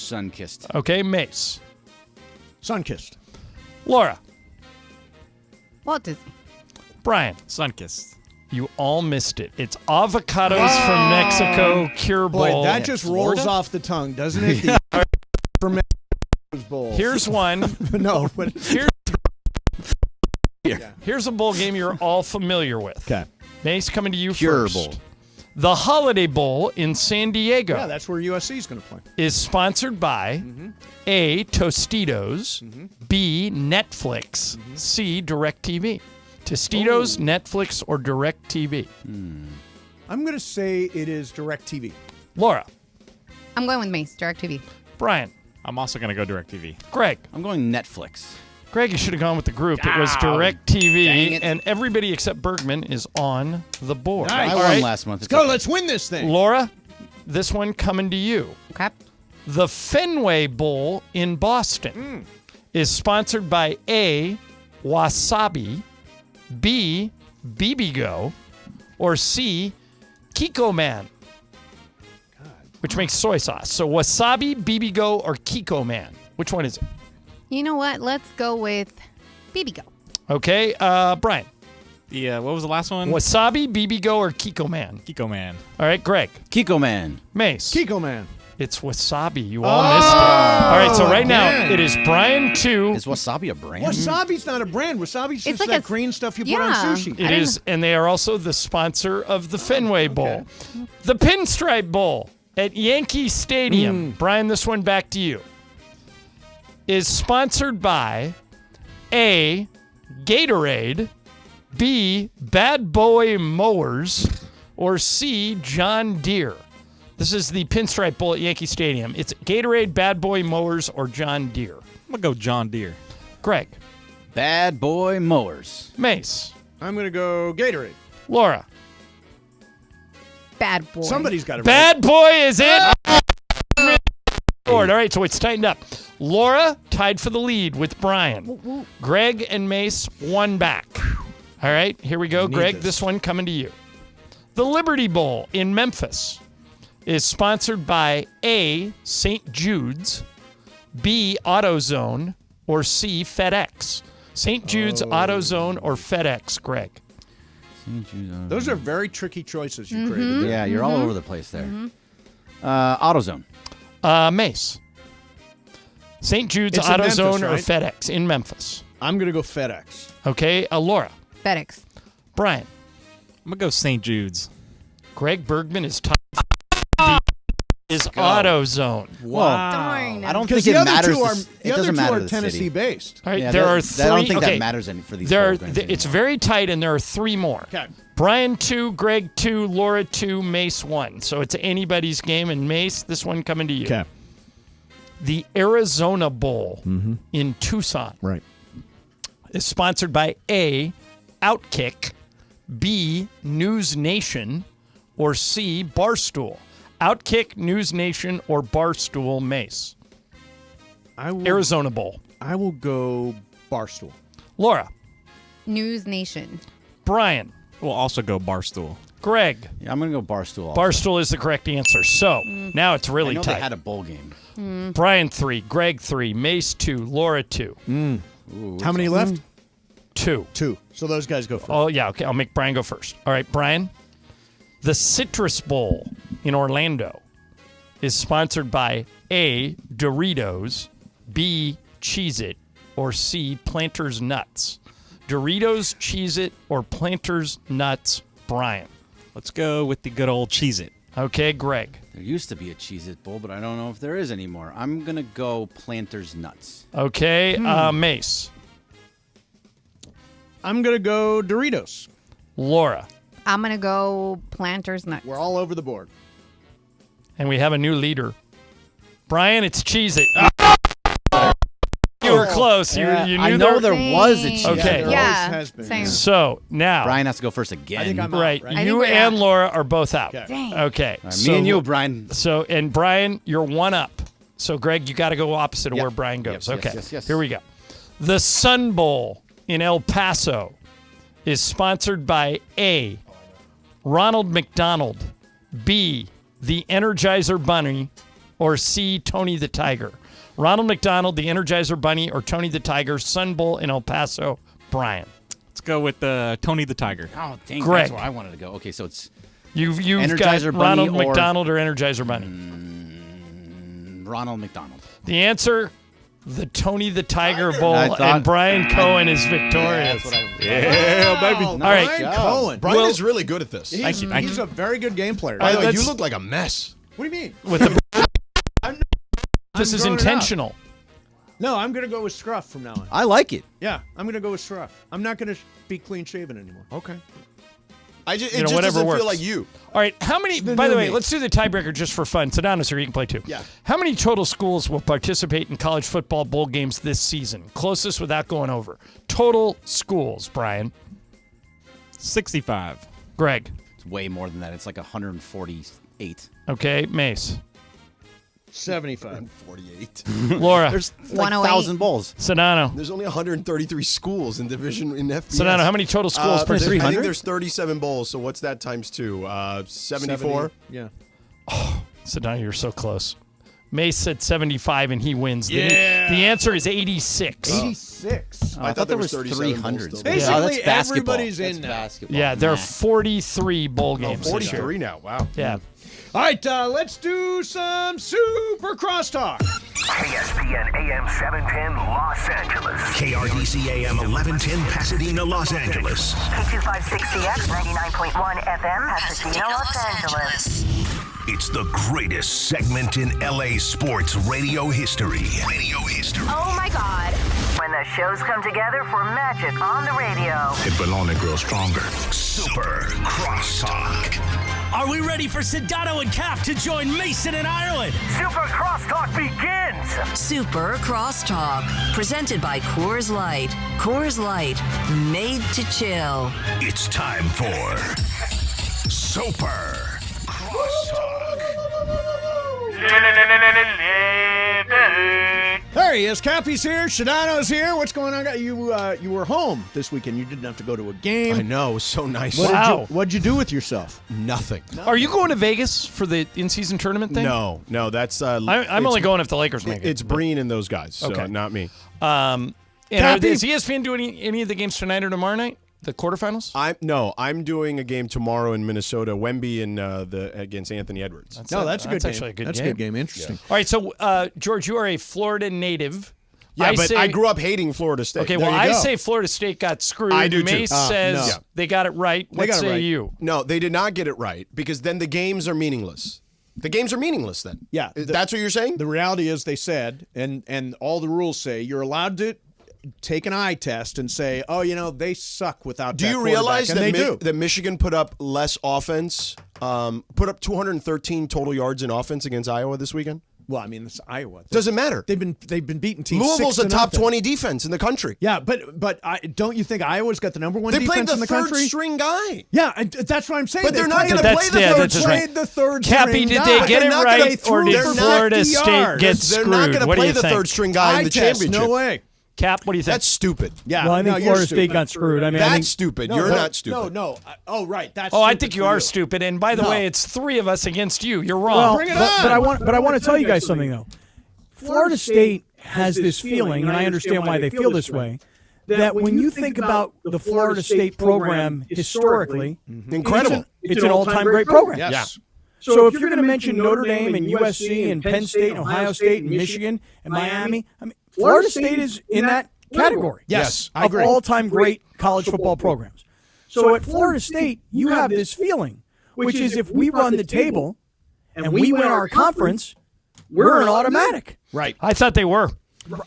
Speaker 3: Sunkist.
Speaker 5: Okay, Mace.
Speaker 4: Sunkist.
Speaker 5: Laura.
Speaker 6: Walt Disney.
Speaker 5: Brian.
Speaker 14: Sunkist.
Speaker 5: You all missed it. It's Avocados from Mexico, Cure Bowl.
Speaker 4: Boy, that just rolls off the tongue, doesn't it? The from Mexico's bowl.
Speaker 5: Here's one.
Speaker 4: No, but
Speaker 5: here's a bowl game you're all familiar with.
Speaker 4: Okay.
Speaker 5: Mace, coming to you
Speaker 3: Cure
Speaker 5: first.
Speaker 3: Bowl.
Speaker 5: The Holiday Bowl in San Diego.
Speaker 4: Yeah, that's where USC is going to play.
Speaker 5: Is sponsored by A, Tostitos, B, Netflix, C, DirecTV. Tostitos, Netflix, or DirecTV?
Speaker 4: I'm going to say it is DirecTV.
Speaker 5: Laura.
Speaker 6: I'm going with Mace, DirecTV.
Speaker 5: Brian.
Speaker 14: I'm also going to go DirecTV.
Speaker 5: Greg.
Speaker 3: I'm going Netflix.
Speaker 5: Greg, you should have gone with the group. It was
Speaker 3: Dang
Speaker 5: DirecTV,
Speaker 3: it.
Speaker 5: and everybody except Bergman is on the board.
Speaker 4: Nice.
Speaker 3: I
Speaker 5: All
Speaker 3: won
Speaker 5: right.
Speaker 3: last month.
Speaker 4: Let's go. Let's win this thing.
Speaker 5: Laura, this one coming to you.
Speaker 6: Okay.
Speaker 5: The Fenway Bowl in Boston is sponsored by A, Wasabi, B, Bibigo, or C, Kiko Man, which makes soy sauce. So Wasabi, Bibigo, or Kiko Man. Which one is it?
Speaker 6: You know what? Let's go with Bibigo.
Speaker 5: Okay, Brian.
Speaker 14: What was the last one?
Speaker 5: Wasabi, Bibigo, or Kiko Man?
Speaker 14: Kiko Man.
Speaker 5: All right, Greg.
Speaker 3: Kiko Man.
Speaker 5: Mace.
Speaker 4: Kiko Man.
Speaker 5: It's Wasabi. You all missed it. All right, so right now
Speaker 4: again.
Speaker 5: it is Brian 2.
Speaker 3: Is Wasabi a brand?
Speaker 4: Wasabi's not a brand. Wasabi's just
Speaker 6: like
Speaker 4: that
Speaker 6: a-
Speaker 4: green stuff you put on sushi.
Speaker 5: It is, and they are also the sponsor of the Fenway Bowl. The Pinstripe Bowl at Yankee Stadium. Brian, this one back to you. Is sponsored by A, Gatorade, B, Bad Boy Mowers, or C, John Deere. This is the Pinstripe Bowl at Yankee Stadium. It's Gatorade, Bad Boy Mowers, or John Deere.
Speaker 14: I'm going to go John Deere.
Speaker 5: Greg.
Speaker 3: Bad Boy Mowers.
Speaker 5: Mace.
Speaker 4: I'm going to go Gatorade.
Speaker 5: Laura.
Speaker 6: Bad Boy.
Speaker 4: Somebody's got it
Speaker 5: Bad Boy is it. All right, so it's tightened up. Laura tied for the lead with Brian. Greg and Mace one back. All right, here we go. Greg, this one coming to you. The Liberty Bowl in Memphis is sponsored by A, St. Jude's, B, AutoZone, or C, FedEx. St. Jude's, AutoZone, or FedEx, Greg.
Speaker 4: Those are very tricky choices you created. there.
Speaker 3: Yeah, you're all over the place there. AutoZone.
Speaker 5: Mace. St. Jude's,
Speaker 4: It's in
Speaker 5: AutoZone,
Speaker 4: Memphis,
Speaker 5: or
Speaker 4: right?
Speaker 5: FedEx in Memphis.
Speaker 4: I'm going to go FedEx.
Speaker 5: Okay, Laura.
Speaker 6: FedEx.
Speaker 5: Brian.
Speaker 14: I'm going to go St. Jude's.
Speaker 5: Greg Bergman is tied. Is AutoZone.
Speaker 3: Wow.
Speaker 6: Darn.
Speaker 3: I don't
Speaker 4: Because
Speaker 3: think
Speaker 4: the
Speaker 3: it
Speaker 4: other
Speaker 3: matters.
Speaker 4: two are,
Speaker 3: It
Speaker 4: the other
Speaker 3: doesn't
Speaker 4: two
Speaker 3: matter
Speaker 4: are
Speaker 3: to the
Speaker 4: Tennessee
Speaker 3: city.
Speaker 4: based.
Speaker 5: All right,
Speaker 3: Yeah,
Speaker 5: there
Speaker 3: that-
Speaker 5: are
Speaker 3: that-
Speaker 5: three.
Speaker 3: I don't think
Speaker 5: okay,
Speaker 3: that matters any for these
Speaker 5: there
Speaker 3: programs
Speaker 5: it's
Speaker 3: anymore.
Speaker 5: very tight, and there are three more.
Speaker 4: Okay.
Speaker 5: Brian 2, Greg 2, Laura 2, Mace 1. So it's anybody's game. And Mace, this one coming to you.
Speaker 4: Okay.
Speaker 5: The Arizona Bowl in Tucson
Speaker 4: Right.
Speaker 5: is sponsored by A, Outkick, B, News Nation, or C, Barstool. Outkick, News Nation, or Barstool, Mace. Arizona Bowl.
Speaker 4: I will go Barstool.
Speaker 5: Laura.
Speaker 6: News Nation.
Speaker 5: Brian.
Speaker 14: We'll also go Barstool.
Speaker 5: Greg.
Speaker 3: Yeah, I'm going to go Barstool. also.
Speaker 5: Barstool is the correct answer. So now it's
Speaker 3: I
Speaker 5: really
Speaker 3: know
Speaker 5: tight.
Speaker 3: they had a bowl game.
Speaker 5: Brian 3, Greg 3, Mace 2, Laura 2.
Speaker 3: Ooh,
Speaker 4: How many left?
Speaker 5: 2.
Speaker 4: 2. So those guys go first.
Speaker 5: Oh, yeah. Okay. I'll make Brian go first. All right, Brian. The Citrus Bowl in Orlando is sponsored by A, Doritos, B, Cheez-It, or C, Planters Nuts. Doritos, Cheez-It, or Planters Nuts, Brian.
Speaker 14: Let's go with the good old Cheez-It.
Speaker 5: Okay, Greg.
Speaker 3: There used to be a Cheez-It Bowl, but I don't know if there is anymore. I'm going to go Planters Nuts.
Speaker 5: Okay, Mace.
Speaker 4: I'm going to go Doritos.
Speaker 5: Laura.
Speaker 6: I'm going to go Planters Nuts.
Speaker 4: We're all over the board.
Speaker 5: And we have a new leader. Brian, it's Cheez-It. You were close.
Speaker 3: Yeah,
Speaker 5: You knew
Speaker 3: I know there
Speaker 6: Same.
Speaker 3: was a Cheez-It.
Speaker 5: Okay.
Speaker 4: There
Speaker 6: Yeah,
Speaker 4: always has been.
Speaker 6: same.
Speaker 5: So now,
Speaker 3: Brian has to go first again.
Speaker 4: I think I'm out,
Speaker 5: right,
Speaker 4: right?
Speaker 6: I think
Speaker 5: you
Speaker 6: we're
Speaker 5: and
Speaker 6: out.
Speaker 5: Laura are both out.
Speaker 4: Okay.
Speaker 6: Dang.
Speaker 5: Okay.
Speaker 3: All right, me and you, Brian.
Speaker 5: So, and Brian, you're one up. So, Greg, you got to go opposite of
Speaker 3: Yep.
Speaker 5: where Brian goes.
Speaker 3: Yes,
Speaker 5: Okay.
Speaker 3: yes.
Speaker 5: Here we go. The Sun Bowl in El Paso is sponsored by A, Ronald McDonald, B, the Energizer Bunny, or C, Tony the Tiger. Ronald McDonald, the Energizer Bunny, or Tony the Tiger. Sun Bowl in El Paso. Brian.
Speaker 14: Let's go with Tony the Tiger.
Speaker 3: Oh, dang,
Speaker 5: Greg.
Speaker 3: that's where I wanted to go. Okay, so it's
Speaker 5: You've
Speaker 3: Energizer
Speaker 5: got
Speaker 3: Bunny
Speaker 5: Ronald
Speaker 3: or-
Speaker 5: McDonald or Energizer Bunny.
Speaker 3: Ronald McDonald.
Speaker 5: The answer The Tony the Tiger Bowl, and Brian Cohen is victorious.
Speaker 4: Yeah,
Speaker 14: baby.
Speaker 5: All right,
Speaker 4: Brian Cohen.
Speaker 18: Brian is really good at this.
Speaker 4: He's a very good game player.
Speaker 18: By the way, you look like a mess.
Speaker 4: What do you mean?
Speaker 5: With the this is intentional.
Speaker 4: No, I'm going to go with scruff from now on.
Speaker 3: I like it.
Speaker 4: Yeah, I'm going to go with scruff. I'm not going to be clean shaven anymore.
Speaker 18: Okay. It just doesn't feel like you.
Speaker 5: All right, how many, by the way, let's do the tiebreaker just for fun. Sedano's here, you can play too.
Speaker 4: Yeah.
Speaker 5: How many total schools will participate in college football bowl games this season? Closest without going over. Total schools, Brian.
Speaker 14: 65.
Speaker 5: Greg.
Speaker 3: It's way more than that. It's like 148.
Speaker 5: Okay, Mace.
Speaker 4: 75.
Speaker 18: 48.
Speaker 5: Laura.
Speaker 3: There's like 1,000 bowls.
Speaker 5: Sedano.
Speaker 18: There's only 133 schools in division in FBS.
Speaker 5: Sedano, how many total schools participate?
Speaker 18: I think there's 37 bowls, so what's that times 2? 74?
Speaker 4: Yeah.
Speaker 5: Oh, Sedano, you're so close. Mace said 75 and he wins.
Speaker 4: Yeah.
Speaker 5: The answer is 86.
Speaker 4: 86.
Speaker 18: I thought there was
Speaker 3: 300.
Speaker 4: Basically, everybody's in now.
Speaker 3: Basketball.
Speaker 5: Yeah, there are 43 bowl games.
Speaker 18: 43 now. Wow.
Speaker 5: Yeah.
Speaker 4: All right, let's do some super crosstalk.
Speaker 10: ESPN AM 710 Los Angeles. KRDC AM 1110 Pasadena, Los Angeles.
Speaker 15: K256CX 99.1 FM Pasadena, Los Angeles.
Speaker 10: It's the greatest segment in LA sports radio history.
Speaker 15: Oh my God. When the shows come together for magic on the radio.
Speaker 10: It will only grow stronger. Super Crosstalk.
Speaker 11: Are we ready for Sedano and Cap to join Mason in Ireland?
Speaker 10: Super Crosstalk begins.
Speaker 15: Super Crosstalk. Presented by Coors Light. Coors Light. Made to chill.
Speaker 10: It's time for Super Crosstalk.
Speaker 4: There he is. Cappy's here. Shadano's here. What's going on? You were home this weekend. You didn't have to go to a game.
Speaker 18: I know. It was so nice.
Speaker 4: What'd you do with yourself?
Speaker 18: Nothing.
Speaker 5: Are you going to Vegas for the in-season tournament thing?
Speaker 18: No. That's...
Speaker 5: I'm only going if the Lakers make it.
Speaker 18: It's Breen and those guys, so not me.
Speaker 5: And is ESPN doing any of the games tonight or tomorrow night? The quarterfinals?
Speaker 18: I'm doing a game tomorrow in Minnesota, Wemby and against Anthony Edwards.
Speaker 4: That's a good game.
Speaker 5: Actually a good
Speaker 4: That's
Speaker 5: game.
Speaker 4: a good game. Interesting.
Speaker 5: All right, so George, you are a Florida native.
Speaker 18: Yeah, I grew up hating Florida State.
Speaker 5: Okay, well, I say Florida State got screwed.
Speaker 18: I do
Speaker 5: Mace
Speaker 18: too.
Speaker 5: says they got it right. What say you?
Speaker 18: No, they did not get it right because then the games are meaningless. The games are meaningless then.
Speaker 4: Yeah.
Speaker 18: That's what you're saying?
Speaker 4: The reality is they said, and all the rules say, you're allowed to take an eye test and say, they suck without
Speaker 18: Do
Speaker 4: that
Speaker 18: you realize
Speaker 4: quarterback.
Speaker 18: that Michigan put up less offense, put up 213 total yards in offense against Iowa this weekend?
Speaker 4: Well, I mean, it's Iowa.
Speaker 18: Doesn't matter.
Speaker 4: They've been beating teams.
Speaker 18: Louisville's
Speaker 4: 6-0.
Speaker 18: a top 20 defense in the country.
Speaker 4: Yeah, but don't you think Iowa's got the number one defense in the
Speaker 18: They played the
Speaker 4: country?
Speaker 18: third string guy.
Speaker 4: Yeah, and that's what I'm saying.
Speaker 18: But they're not going to play the third string.
Speaker 4: The third
Speaker 5: Cappy,
Speaker 4: string
Speaker 5: did
Speaker 4: guy.
Speaker 5: they get it right, or did Florida State get
Speaker 18: They're
Speaker 5: screwed?
Speaker 18: not going to
Speaker 5: What do
Speaker 18: play
Speaker 5: you
Speaker 18: the
Speaker 5: think?
Speaker 18: third string guy in the championship.
Speaker 4: No way.
Speaker 5: Cap, what do you think?
Speaker 18: That's stupid.
Speaker 4: Yeah,
Speaker 19: well, I think Florida State got screwed. I mean,
Speaker 18: that's stupid. You're not stupid.
Speaker 4: No. Oh, right. That's.
Speaker 5: I think you are stupid. And by the way, it's 3 of us against you. You're wrong.
Speaker 19: well,
Speaker 4: Bring it on.
Speaker 19: But I want to tell you guys something though. Florida State has this feeling, and I understand why they feel this way, that when you think about the Florida State program historically,
Speaker 18: incredible.
Speaker 19: It's an all-time great program.
Speaker 4: Yes.
Speaker 18: Yeah.
Speaker 19: So if you're going to mention Notre Dame and USC and Penn State and Ohio State and Michigan and Miami, I mean, Florida State is in that category.
Speaker 4: Yes, I agree.
Speaker 19: Of all-time great college football programs. So at Florida State, you have this feeling, which is if we run the table and we win our conference, we're an automatic.
Speaker 4: Right.
Speaker 5: I thought they were.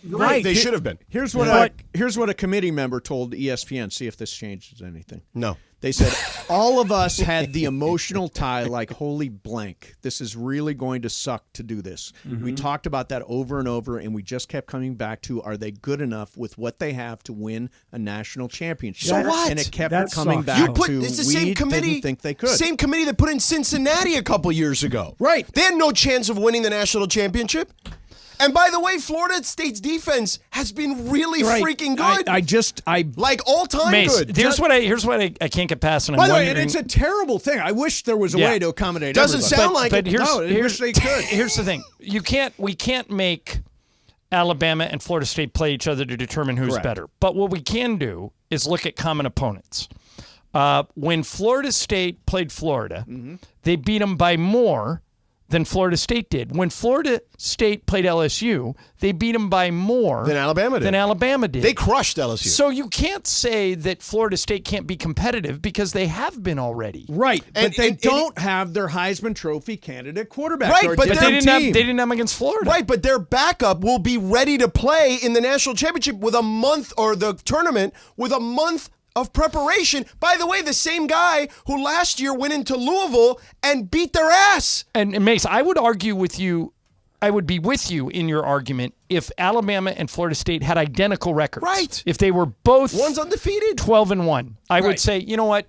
Speaker 19: Right.
Speaker 18: They should have been.
Speaker 4: Here's what a committee member told ESPN. See if this changes anything.
Speaker 18: No.
Speaker 4: They said, all of us had the emotional tie like, holy blank, this is really going to suck to do this.
Speaker 19: Mm-hmm.
Speaker 4: We talked about that over and over, and we just kept coming back to, are they good enough with what they have to win a national championship?
Speaker 18: So what?
Speaker 4: And it kept
Speaker 19: That
Speaker 4: coming
Speaker 19: sucks.
Speaker 4: back to,
Speaker 18: it's the
Speaker 4: we
Speaker 18: same committee,
Speaker 4: didn't think they could.
Speaker 18: Same committee that put in Cincinnati a couple years ago.
Speaker 4: Right.
Speaker 18: They had no chance of winning the national championship. And by the way, Florida State's defense has been really freaking good.
Speaker 4: I
Speaker 18: like all-time
Speaker 5: Mace,
Speaker 18: good.
Speaker 5: Here's what I can't get past. And
Speaker 4: By
Speaker 5: I'm
Speaker 4: the way,
Speaker 5: wondering,
Speaker 4: and it's a terrible thing. I wish there was a way to accommodate
Speaker 18: Doesn't
Speaker 4: everybody.
Speaker 18: sound like
Speaker 5: but
Speaker 18: it.
Speaker 5: here's
Speaker 4: they could.
Speaker 5: Here's the thing: we can't make Alabama and Florida State play each other to determine who's
Speaker 4: Correct.
Speaker 5: better. But what we can do is look at common opponents. When Florida State played Florida, they beat them by more than Florida State did. When Florida State played LSU, they beat them by more
Speaker 18: than Alabama did. They crushed LSU.
Speaker 5: So you can't say that Florida State can't be competitive because they have been already.
Speaker 4: Right, but they don't have their Heisman Trophy candidate quarterback.
Speaker 18: Right, but
Speaker 5: they didn't have them against Florida.
Speaker 18: Right, but their backup will be ready to play in the national championship with a month, or the tournament with a month of preparation. By the way, the same guy who last year went into Louisville and beat their ass.
Speaker 5: And Mace, I would argue with you. I would be with you in your argument if Alabama and Florida State had identical records.
Speaker 18: Right.
Speaker 5: If they were both
Speaker 18: one's undefeated,
Speaker 5: 12-1, I would say, you know what?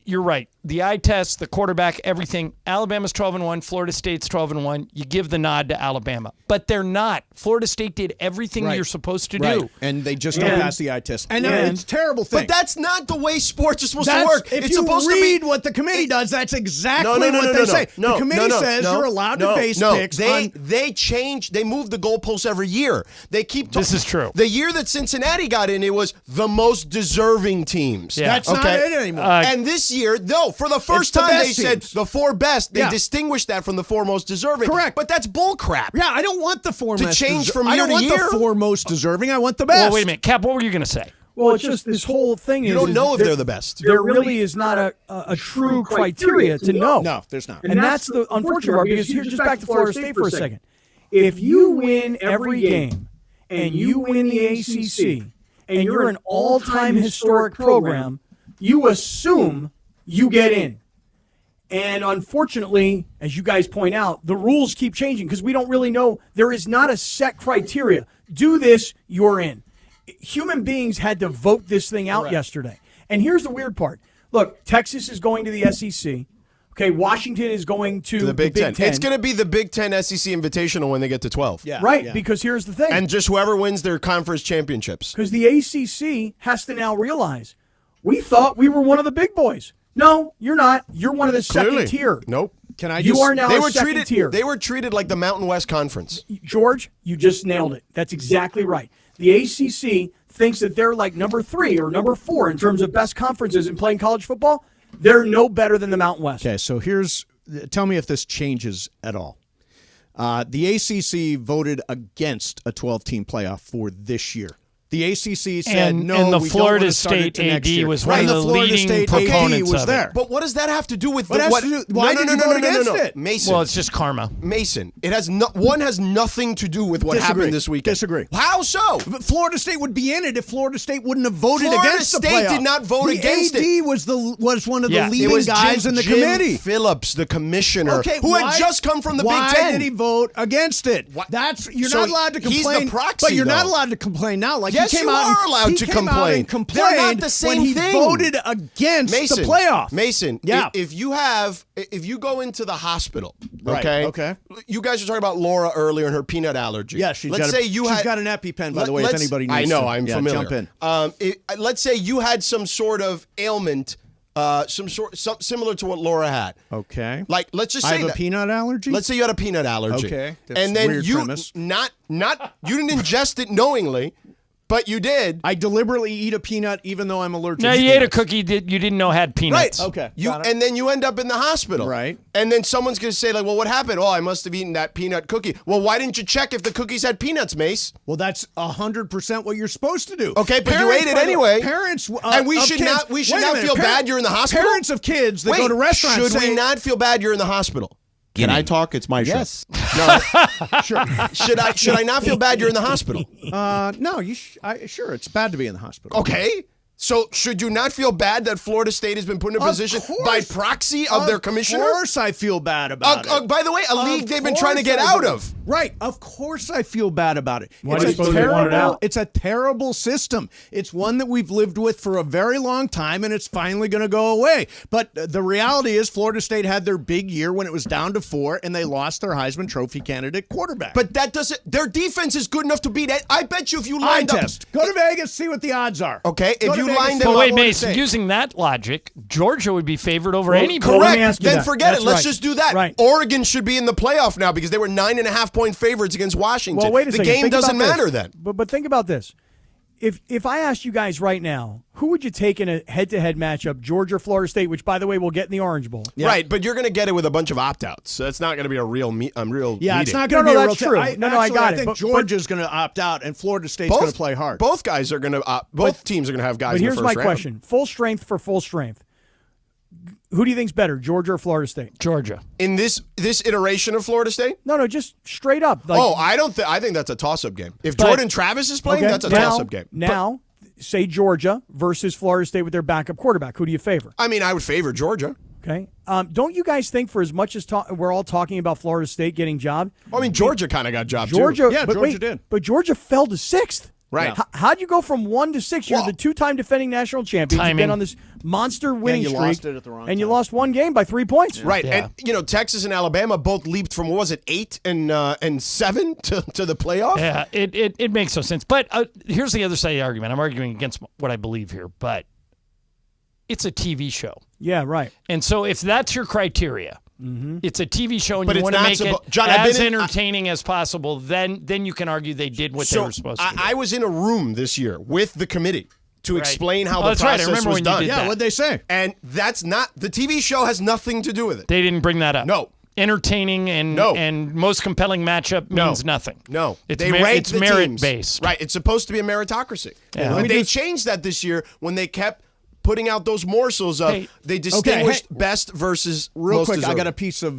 Speaker 5: You're right. The eye test, the quarterback, everything. Alabama's 12-1. Florida State's 12-1. You give the nod to Alabama, but they're not. Florida State did everything you're supposed to do,
Speaker 4: and they just don't pass the eye test. And it's a terrible thing.
Speaker 18: But that's not the way sports are supposed to work.
Speaker 4: If
Speaker 18: it's
Speaker 4: you
Speaker 18: supposed
Speaker 4: read
Speaker 18: to be
Speaker 4: what the committee does, that's exactly what they say. The committee says you're allowed to base picks.
Speaker 18: They change. They move the goalposts every year. They keep.
Speaker 5: This is true.
Speaker 18: The year that Cincinnati got in, it was the most deserving teams.
Speaker 4: Yeah. That's not it anymore.
Speaker 18: And this year, no, for the first time they said the four best. They distinguished that from the four most deserving.
Speaker 4: Correct.
Speaker 18: But that's bull crap.
Speaker 4: Yeah, I don't want the four
Speaker 18: to
Speaker 4: most
Speaker 18: change from
Speaker 4: I
Speaker 18: year
Speaker 4: don't
Speaker 18: to
Speaker 4: want
Speaker 18: year.
Speaker 4: the four most deserving. I want the best.
Speaker 5: Well, wait a minute. Cap, what were you going to say?
Speaker 19: Well, it's just this whole thing.
Speaker 18: You don't know if they're the best.
Speaker 19: There really is not a true criteria to know.
Speaker 4: No, there's not.
Speaker 19: And that's the unfortunate part, because here's just back to Florida State for a second. If you win every game and you win the ACC and you're an all-time historic program, you assume you get in. And unfortunately, as you guys point out, the rules keep changing because we don't really know. There is not a set criteria. Do this, you're in. Human beings had to vote this thing out yesterday. And here's the weird part. Look, Texas is going to the SEC. Okay, Washington is going to the Big Ten.
Speaker 18: It's going to be the Big Ten SEC Invitational when they get to 12.
Speaker 4: Yeah,
Speaker 19: right, because here's the thing.
Speaker 18: And just whoever wins their conference championships.
Speaker 19: Because the ACC has to now realize, we thought we were one of the big boys. No, you're not. You're one of the second tier.
Speaker 18: Nope.
Speaker 19: You are now second tier.
Speaker 18: They were treated like the Mountain West Conference.
Speaker 19: George, you just nailed it. That's exactly right. The ACC thinks that they're like number 3 or number 4 in terms of best conferences in playing college football. They're no better than the Mountain West.
Speaker 4: Okay, so tell me if this changes at all. The ACC voted against a 12-team playoff for this year. The ACC said no.
Speaker 5: And the
Speaker 4: we
Speaker 5: Florida
Speaker 4: don't
Speaker 5: State AD
Speaker 4: year.
Speaker 5: was one of the leading proponents
Speaker 4: was
Speaker 5: of
Speaker 4: there.
Speaker 18: But what does that have to do with
Speaker 4: why did you vote against it?
Speaker 18: Mason.
Speaker 5: Well, it's just karma.
Speaker 18: Mason. It has one has nothing to do with what happened this weekend.
Speaker 4: Disagree.
Speaker 18: How so?
Speaker 4: But Florida State would be in it if Florida State wouldn't have voted against the playoff.
Speaker 18: Florida State did not vote against it.
Speaker 4: The AD was one of the leading guys in the
Speaker 18: Jim
Speaker 4: committee.
Speaker 18: Phillips, the commissioner, who had just come from the Big Ten.
Speaker 4: Why did he vote against it? You're not allowed to complain.
Speaker 18: He's the proxy,
Speaker 4: but you're not allowed to complain now. Like
Speaker 18: yes,
Speaker 4: he came
Speaker 18: you
Speaker 4: out
Speaker 18: are allowed to complain. They're not the same
Speaker 4: when he
Speaker 18: thing.
Speaker 4: voted against the playoff.
Speaker 18: Mason, if you go into the hospital, okay, you guys were talking about Laura earlier and her peanut allergy.
Speaker 4: Yeah, she's got an EpiPen, by the way, if anybody needs to.
Speaker 18: I know, I'm familiar.
Speaker 4: Jump in.
Speaker 18: Let's say you had some sort of ailment, similar to what Laura had.
Speaker 4: Okay.
Speaker 18: Like, let's just say
Speaker 4: I have a peanut allergy?
Speaker 18: Let's say you had a peanut allergy.
Speaker 4: Okay. That's
Speaker 18: and then
Speaker 4: weird
Speaker 18: you
Speaker 4: premise.
Speaker 18: you didn't ingest it knowingly. But you did.
Speaker 4: I deliberately eat a peanut even though I'm allergic.
Speaker 5: No, you ate a cookie that you didn't know had peanuts.
Speaker 18: Right.
Speaker 4: Okay.
Speaker 18: And then you end up in the hospital.
Speaker 4: Right.
Speaker 18: And then someone's going to say, like, well, what happened? Oh, I must have eaten that peanut cookie. Well, why didn't you check if the cookies had peanuts, Mace?
Speaker 4: Well, that's 100% what you're supposed to do.
Speaker 18: Okay, but you ate it anyway.
Speaker 4: Parents
Speaker 18: and we should not feel bad you're in the hospital.
Speaker 4: Parents of kids that go to restaurants
Speaker 18: should we not feel bad you're in the hospital? Can I talk? It's my show.
Speaker 4: Yes.
Speaker 18: No. Sure. Should I not feel bad you're in the hospital?
Speaker 4: No. Sure. It's bad to be in the hospital.
Speaker 18: Okay. So should you not feel bad that Florida State has been put in a position by proxy of their commissioner?
Speaker 4: Of course I feel bad about it.
Speaker 18: By the way, a league they've been trying to get out of.
Speaker 4: Right. Of course I feel bad about it.
Speaker 19: Why do you suppose they want it out?
Speaker 4: It's a terrible system. It's one that we've lived with for a very long time, and it's finally going to go away. But the reality is Florida State had their big year when it was down to 4, and they lost their Heisman Trophy candidate quarterback.
Speaker 18: But that doesn't – their defense is good enough to beat it. I bet you if you lined up –
Speaker 4: test. Go to Vegas, see what the odds are.
Speaker 18: Okay. If you lined them
Speaker 5: up – wait,
Speaker 18: Mason,
Speaker 5: Mason, using that logic, Georgia would be favored over anybody.
Speaker 18: Correct. Then forget it. Let's just do that.
Speaker 19: Right.
Speaker 18: Oregon should be in the playoff now because they were 9.5-point favorites against Washington.
Speaker 19: Well, wait a second.
Speaker 18: The game
Speaker 19: Think
Speaker 18: doesn't
Speaker 19: about
Speaker 18: matter
Speaker 19: this.
Speaker 18: then.
Speaker 19: But think about this. If I asked you guys right now, who would you take in a head-to-head matchup, Georgia or Florida State, which, by the way, we'll get in the Orange Bowl?
Speaker 18: Yeah. Right, but you're going to get it with a bunch of opt-outs. So it's not going to be a real meeting.
Speaker 4: Yeah, it's not going to be a real
Speaker 19: true.
Speaker 4: I got it. I think Georgia's going to opt out, and Florida State's going to play hard.
Speaker 18: Both guys are going to both teams are going to have guys in the first round.
Speaker 19: But here's my question. Full strength for full strength. Who do you think's better, Georgia or Florida State?
Speaker 5: Georgia.
Speaker 18: In this iteration of Florida State?
Speaker 19: No, just straight up.
Speaker 18: I think that's a toss-up game. If Jordan Travis is playing, that's a toss-up game.
Speaker 19: Now, say Georgia versus Florida State with their backup quarterback. Who do you favor?
Speaker 18: I mean, I would favor Georgia.
Speaker 19: Okay. Don't you guys think for as much as we're all talking about Florida State getting jobbed?
Speaker 18: Well, I mean, Georgia kind of got jobbed
Speaker 19: too.
Speaker 4: Yeah, Georgia did.
Speaker 19: But Georgia fell to 6th.
Speaker 18: Right.
Speaker 19: How'd you go from 1 to 6? You're the 2-time defending national champion. You've been on this monster winning streak.
Speaker 4: Lost it at the wrong time.
Speaker 19: You lost one game by 3 points.
Speaker 18: Right. Yeah. And, Texas and Alabama both leaped from, 8 and 7 to the playoff?
Speaker 5: Yeah, it makes no sense. But here's the other side of the argument. I'm arguing against what I believe here, but it's a TV show.
Speaker 19: Yeah, right.
Speaker 5: And so if that's your criteria, it's a TV show and
Speaker 18: but
Speaker 5: you want to make it
Speaker 18: John,
Speaker 5: as entertaining as possible, then you can argue they did what they were supposed to do.
Speaker 18: I was in a room this year with the committee to explain how the
Speaker 5: that's right. I
Speaker 18: process
Speaker 5: remember
Speaker 18: was
Speaker 5: when
Speaker 18: done.
Speaker 5: you did that.
Speaker 4: What'd they say?
Speaker 18: And that's not – the TV show has nothing to do with it.
Speaker 5: They didn't bring that up.
Speaker 18: No.
Speaker 5: Entertaining and most compelling matchup means nothing.
Speaker 18: No.
Speaker 5: It's
Speaker 18: it's
Speaker 5: merit-based.
Speaker 18: Right. It's supposed to be a meritocracy.
Speaker 5: Yeah.
Speaker 18: But they changed that this year when they kept – putting out those morsels of they distinguished best versus
Speaker 4: real
Speaker 18: most
Speaker 4: quick.
Speaker 18: deserving.
Speaker 4: I got a piece of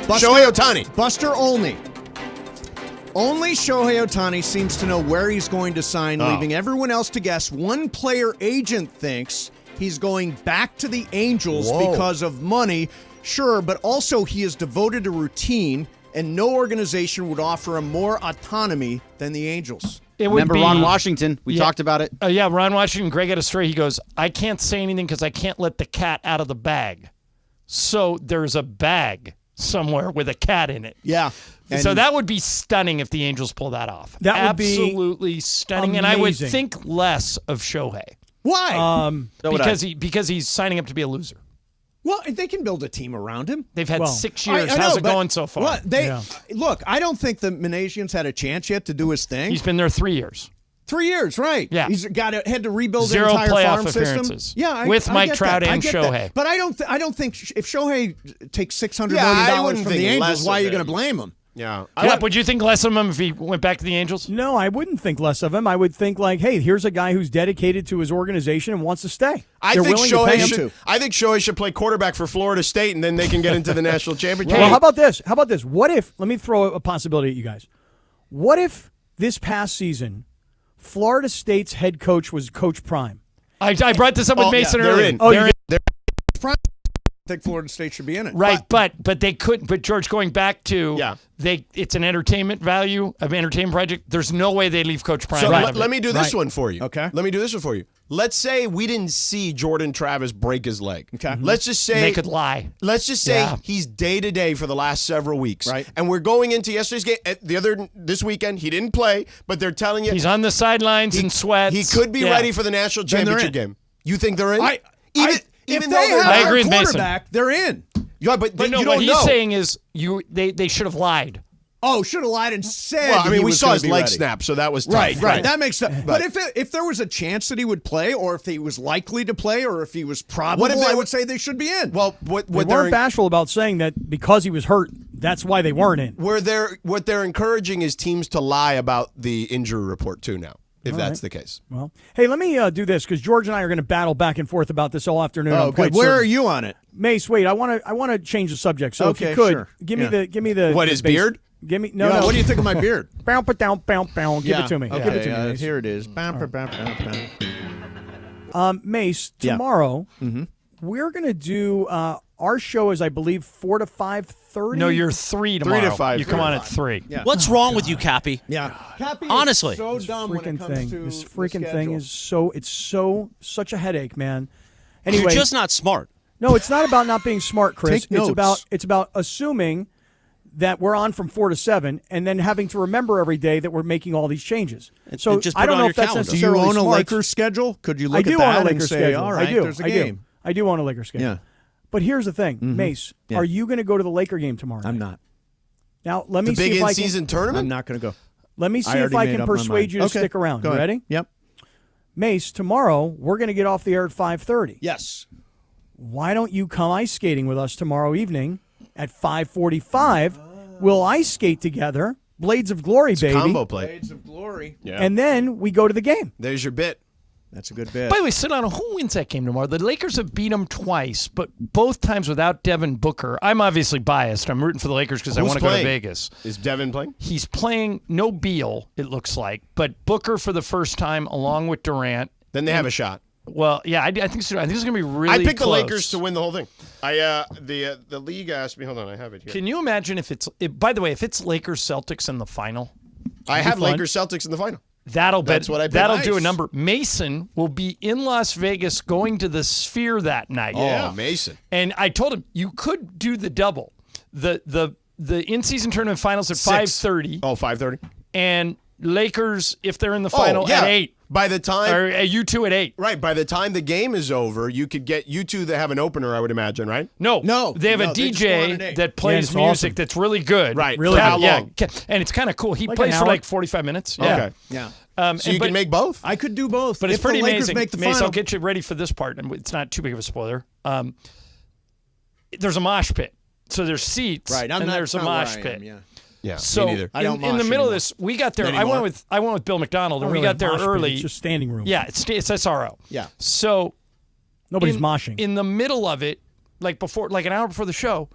Speaker 18: Shohei Ohtani.
Speaker 4: Buster Olney. Only Shohei Ohtani seems to know where he's going to sign, leaving everyone else to guess. One player agent thinks he's going back to the Angels because of money. Sure, but also he is devoted to routine, and no organization would offer him more autonomy than the Angels.
Speaker 3: Remember Ron Washington? We talked about it.
Speaker 5: Ron Washington, Greg had a story. He goes, I can't say anything because I can't let the cat out of the bag. So there's a bag somewhere with a cat in it.
Speaker 4: Yeah.
Speaker 5: So that would be stunning if the Angels pull that off.
Speaker 19: That would be
Speaker 5: absolutely stunning.
Speaker 19: amazing.
Speaker 5: And I would think less of Shohei.
Speaker 4: Why?
Speaker 5: Because he's signing up to be a loser.
Speaker 4: Well, they can build a team around him.
Speaker 5: They've had 6 years. How's it going so far?
Speaker 4: Look, I don't think the Menasians had a chance yet to do his thing.
Speaker 5: He's been there 3 years.
Speaker 4: 3 years, right?
Speaker 5: Yeah.
Speaker 4: He's had to rebuild
Speaker 5: Zero
Speaker 4: the entire
Speaker 5: playoff
Speaker 4: farm
Speaker 5: appearances.
Speaker 4: system. Yeah,
Speaker 5: with
Speaker 4: I
Speaker 5: Mike
Speaker 4: get
Speaker 5: Trout
Speaker 4: that.
Speaker 5: and Shohei.
Speaker 4: That. But I don't think if Shohei takes $600 million from the Angels, why are you going to blame him?
Speaker 18: Yeah.
Speaker 5: Would you think less of him if he went back to the Angels?
Speaker 19: No, I wouldn't think less of him. I would think hey, here's a guy who's dedicated to his organization and wants to stay.
Speaker 18: I think Shohei should play quarterback for Florida State, and then they can get into the national championship.
Speaker 19: Well, how about this? What if, let me throw a possibility at you guys. What if this past season, Florida State's head coach was Coach Prime?
Speaker 5: I brought this up with Mason earlier.
Speaker 4: They're Prime. I think Florida State should be in it.
Speaker 5: Right, but they couldn't. But George, going back to it's an entertainment value of entertainment project. There's no way they leave Coach Prime.
Speaker 18: So let me do this one for you.
Speaker 4: Okay.
Speaker 18: Let me do this one for you. Let's say we didn't see Jordan Travis break his leg.
Speaker 4: Okay.
Speaker 18: Let's just say
Speaker 5: they could lie.
Speaker 18: Let's just say he's day to day for the last several weeks.
Speaker 4: Right.
Speaker 18: And we're going into yesterday's game. This weekend he didn't play, but they're telling you
Speaker 5: he's on the sidelines in sweats.
Speaker 18: He could be ready for the national championship game. You think they're in?
Speaker 4: If they have a quarterback, they're in.
Speaker 18: Yeah, but you don't
Speaker 5: what
Speaker 18: know.
Speaker 5: He's saying is they should have lied.
Speaker 4: Oh, should have lied and said.
Speaker 18: Well, I mean, we saw his leg
Speaker 4: ready.
Speaker 18: snap, so that was tough.
Speaker 4: Right. That makes sense. But if there was a chance that he would play, or if he was likely to play, or if he was probable, I would say they should be in.
Speaker 18: Well,
Speaker 19: they weren't bashful about saying that because he was hurt, that's why they weren't in.
Speaker 18: What they're encouraging is teams to lie about the injury report too now. If that's the case.
Speaker 19: Well, hey, let me do this because George and I are going to battle back and forth about this all afternoon.
Speaker 4: Oh, good. Where are you on it,
Speaker 19: Mace? Wait, I want to change the subject. So if you could give me the
Speaker 18: what his beard?
Speaker 19: Give me
Speaker 4: no. What do you think of my beard?
Speaker 19: Bow, down, bow, bow. Give it to me.
Speaker 4: Okay,
Speaker 19: give it to me. Mace.
Speaker 4: Here it is.
Speaker 19: Mace, tomorrow we're going to do our show is, I believe, 4 to 5:30.
Speaker 5: No, you're 3 tomorrow.
Speaker 18: 3 to 5.
Speaker 5: You come on at 3.
Speaker 2: Yeah. What's wrong with you, Cappy?
Speaker 4: Yeah, Cappy.
Speaker 2: Honestly,
Speaker 4: is so dumb when it comes to
Speaker 19: this freaking thing is such a headache, man. Anyway,
Speaker 2: you're just not smart.
Speaker 19: No, it's not about not being smart, Chris.
Speaker 4: Take notes.
Speaker 19: It's about assuming that we're on from 4 to 7, and then having to remember every day that we're making all these changes. So
Speaker 2: just
Speaker 19: I don't know if that's
Speaker 2: calendar.
Speaker 19: necessarily
Speaker 4: Do you own
Speaker 19: smart.
Speaker 4: a Lakers schedule? Could you look
Speaker 19: I do
Speaker 4: at that
Speaker 19: own a
Speaker 4: and
Speaker 19: Lakers
Speaker 4: say,
Speaker 19: schedule.
Speaker 4: all right, there's a game?
Speaker 19: I do own a Lakers schedule.
Speaker 4: Yeah.
Speaker 19: But here's the thing, Mace.
Speaker 4: Yeah.
Speaker 19: Are you going to go to the Laker game tomorrow night?
Speaker 4: I'm not.
Speaker 19: Now, let me
Speaker 18: the
Speaker 19: see
Speaker 18: big
Speaker 19: if I
Speaker 18: in-season tournament?
Speaker 4: I'm not going to go.
Speaker 19: Let me see if I can persuade you to stick around.
Speaker 4: Go
Speaker 19: You
Speaker 4: ahead.
Speaker 19: ready?
Speaker 4: Yep.
Speaker 19: Mace, tomorrow we're going to get off the air at 5:30.
Speaker 4: Yes.
Speaker 19: Why don't you come ice skating with us tomorrow evening at 5:45? We'll ice skate together. Blades of Glory, baby.
Speaker 18: Combo play.
Speaker 4: Blades of Glory.
Speaker 18: Yeah.
Speaker 19: And then we go to the game.
Speaker 18: There's your bit.
Speaker 4: That's a good bit.
Speaker 5: By the way, Sedano, who wins that game tomorrow? The Lakers have beat them twice, but both times without Devin Booker. I'm obviously biased. I'm rooting for the Lakers because I want to go to Vegas.
Speaker 18: Is Devin playing?
Speaker 5: He's playing no Beal, it looks like, but Booker for the first time along with Durant.
Speaker 18: Then they have a shot.
Speaker 5: Well, yeah, I think so. I think it's going to be really
Speaker 18: I picked
Speaker 5: close.
Speaker 18: the Lakers to win the whole thing. The league asked me. Hold on, I have it here.
Speaker 5: Can you imagine if it's? By the way, if it's Lakers Celtics in the final,
Speaker 18: I have Lakers Celtics in the final.
Speaker 5: That's
Speaker 18: what I picked.
Speaker 5: That'll do a number. Mason will be in Las Vegas going to the Sphere that night.
Speaker 18: Oh, Mason.
Speaker 5: And I told him you could do the double. The in-season tournament finals at 5:30.
Speaker 18: Oh, 5:30.
Speaker 5: And Lakers, if they're in the final, at 8.
Speaker 18: By the time,
Speaker 5: or you two at 8.
Speaker 18: Right. By the time the game is over, you could get you two that have an opener, I would imagine, right?
Speaker 5: No, they have a DJ that plays music that's really good.
Speaker 18: Right. Really? How long?
Speaker 5: Yeah, and it's kind of cool. He
Speaker 19: Like
Speaker 5: plays
Speaker 19: an
Speaker 5: for
Speaker 19: hour?
Speaker 5: like 45 minutes. Yeah.
Speaker 18: Okay.
Speaker 4: Yeah.
Speaker 18: So you can make both?
Speaker 4: I could do both.
Speaker 5: But it's
Speaker 4: If
Speaker 5: pretty
Speaker 4: the Lakers
Speaker 5: amazing.
Speaker 4: make the
Speaker 5: Mace,
Speaker 4: final.
Speaker 5: I'll get you ready for this part, and it's not too big of a spoiler. There's a mosh pit, so there's seats,
Speaker 4: Right.
Speaker 5: and there's a mosh pit.
Speaker 18: Yeah.
Speaker 5: So
Speaker 18: me neither.
Speaker 4: I don't
Speaker 5: in the
Speaker 4: mosh
Speaker 5: middle
Speaker 4: anymore.
Speaker 5: of this, we got there. I
Speaker 18: Anymore?
Speaker 5: went with Bill McDonald, and
Speaker 19: Not
Speaker 5: we
Speaker 19: really
Speaker 5: got there
Speaker 19: mosh pit,
Speaker 5: early.
Speaker 19: It's just standing room.
Speaker 5: Yeah, it's SRO.
Speaker 4: Yeah.
Speaker 5: So
Speaker 19: Nobody's moshing.
Speaker 5: in the middle of it, like an hour before the show,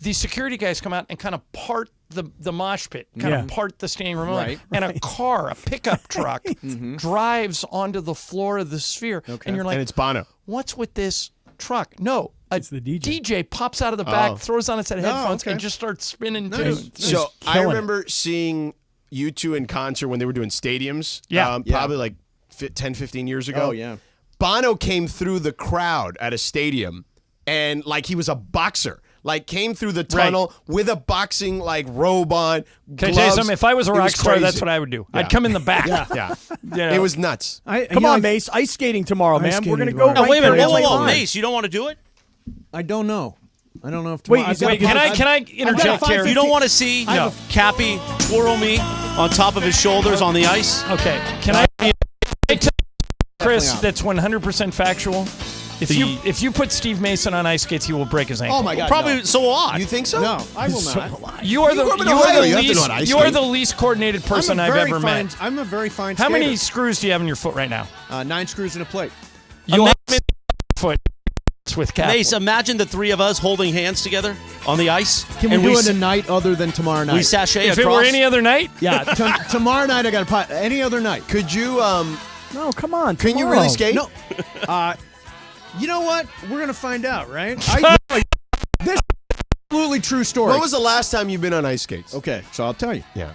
Speaker 5: the security guys come out and kind of part the mosh pit, kind of part the standing room,
Speaker 4: Right.
Speaker 5: and a pickup truck, drives onto the floor of the Sphere, and you're like,
Speaker 18: And it's Bono.
Speaker 5: what's with this truck? No,
Speaker 19: It's the DJ.
Speaker 5: DJ pops out of the back, throws on a set of headphones, and just starts spinning tunes.
Speaker 18: So I
Speaker 19: killing
Speaker 18: remember seeing you two in concert when they were doing stadiums.
Speaker 5: Yeah.
Speaker 18: Probably like 10, 15 years ago.
Speaker 4: Oh, yeah.
Speaker 18: Bono came through the crowd at a stadium and like he was a boxer. Like came through the tunnel with a boxing like robe on.
Speaker 5: Can I tell you something? If I was a
Speaker 18: It
Speaker 5: rock
Speaker 18: was
Speaker 5: star,
Speaker 18: crazy.
Speaker 5: that's what I would do.
Speaker 18: Yeah.
Speaker 5: I'd come in the back.
Speaker 18: Yeah.
Speaker 5: You know?
Speaker 18: It was nuts.
Speaker 19: Come on, Mace. Ice skating tomorrow, man. We're going to go
Speaker 2: Now,
Speaker 19: right
Speaker 2: wait a
Speaker 19: there.
Speaker 2: minute.
Speaker 19: in LA
Speaker 2: Whoa.
Speaker 19: Live.
Speaker 2: Mace, you don't want to do it?
Speaker 4: I don't know. I don't know if
Speaker 19: Wait,
Speaker 4: tomorrow.
Speaker 19: is it-
Speaker 5: Can I interject here?
Speaker 2: You don't want to see Cappy twirl me on top of his shoulders on the ice?
Speaker 5: Okay. Can I tell Chris that's 100% factual? If you put Steve Mason on ice skates, he will break his ankle.
Speaker 4: Oh my God!
Speaker 2: Probably
Speaker 4: no.
Speaker 2: so will I.
Speaker 18: You think so?
Speaker 4: No, I will not.
Speaker 5: You are
Speaker 18: grew up in Ohio. You have to know how to ice
Speaker 5: you are
Speaker 18: skate.
Speaker 5: the least coordinated person I've ever met.
Speaker 4: I'm a very fine.
Speaker 5: How many
Speaker 4: skater.
Speaker 5: screws do you have in your foot right now?
Speaker 4: 9 screws and a plate.
Speaker 5: You'll have foot with Cap.
Speaker 2: Mace, imagine the three of us holding hands together on the ice.
Speaker 4: Can we
Speaker 2: and
Speaker 4: do it a night other than tomorrow night?
Speaker 2: We sashay
Speaker 5: if
Speaker 2: across.
Speaker 5: it were any other night?
Speaker 4: Yeah, tomorrow night I got a pot. Any other night?
Speaker 18: Could you
Speaker 19: No, come on.
Speaker 18: can you
Speaker 19: tomorrow.
Speaker 18: really skate?
Speaker 4: No. You know what? We're gonna find out, right? This is absolutely true story.
Speaker 18: When was the last time you've been on ice skates?
Speaker 4: Okay, so I'll tell you.
Speaker 18: Yeah.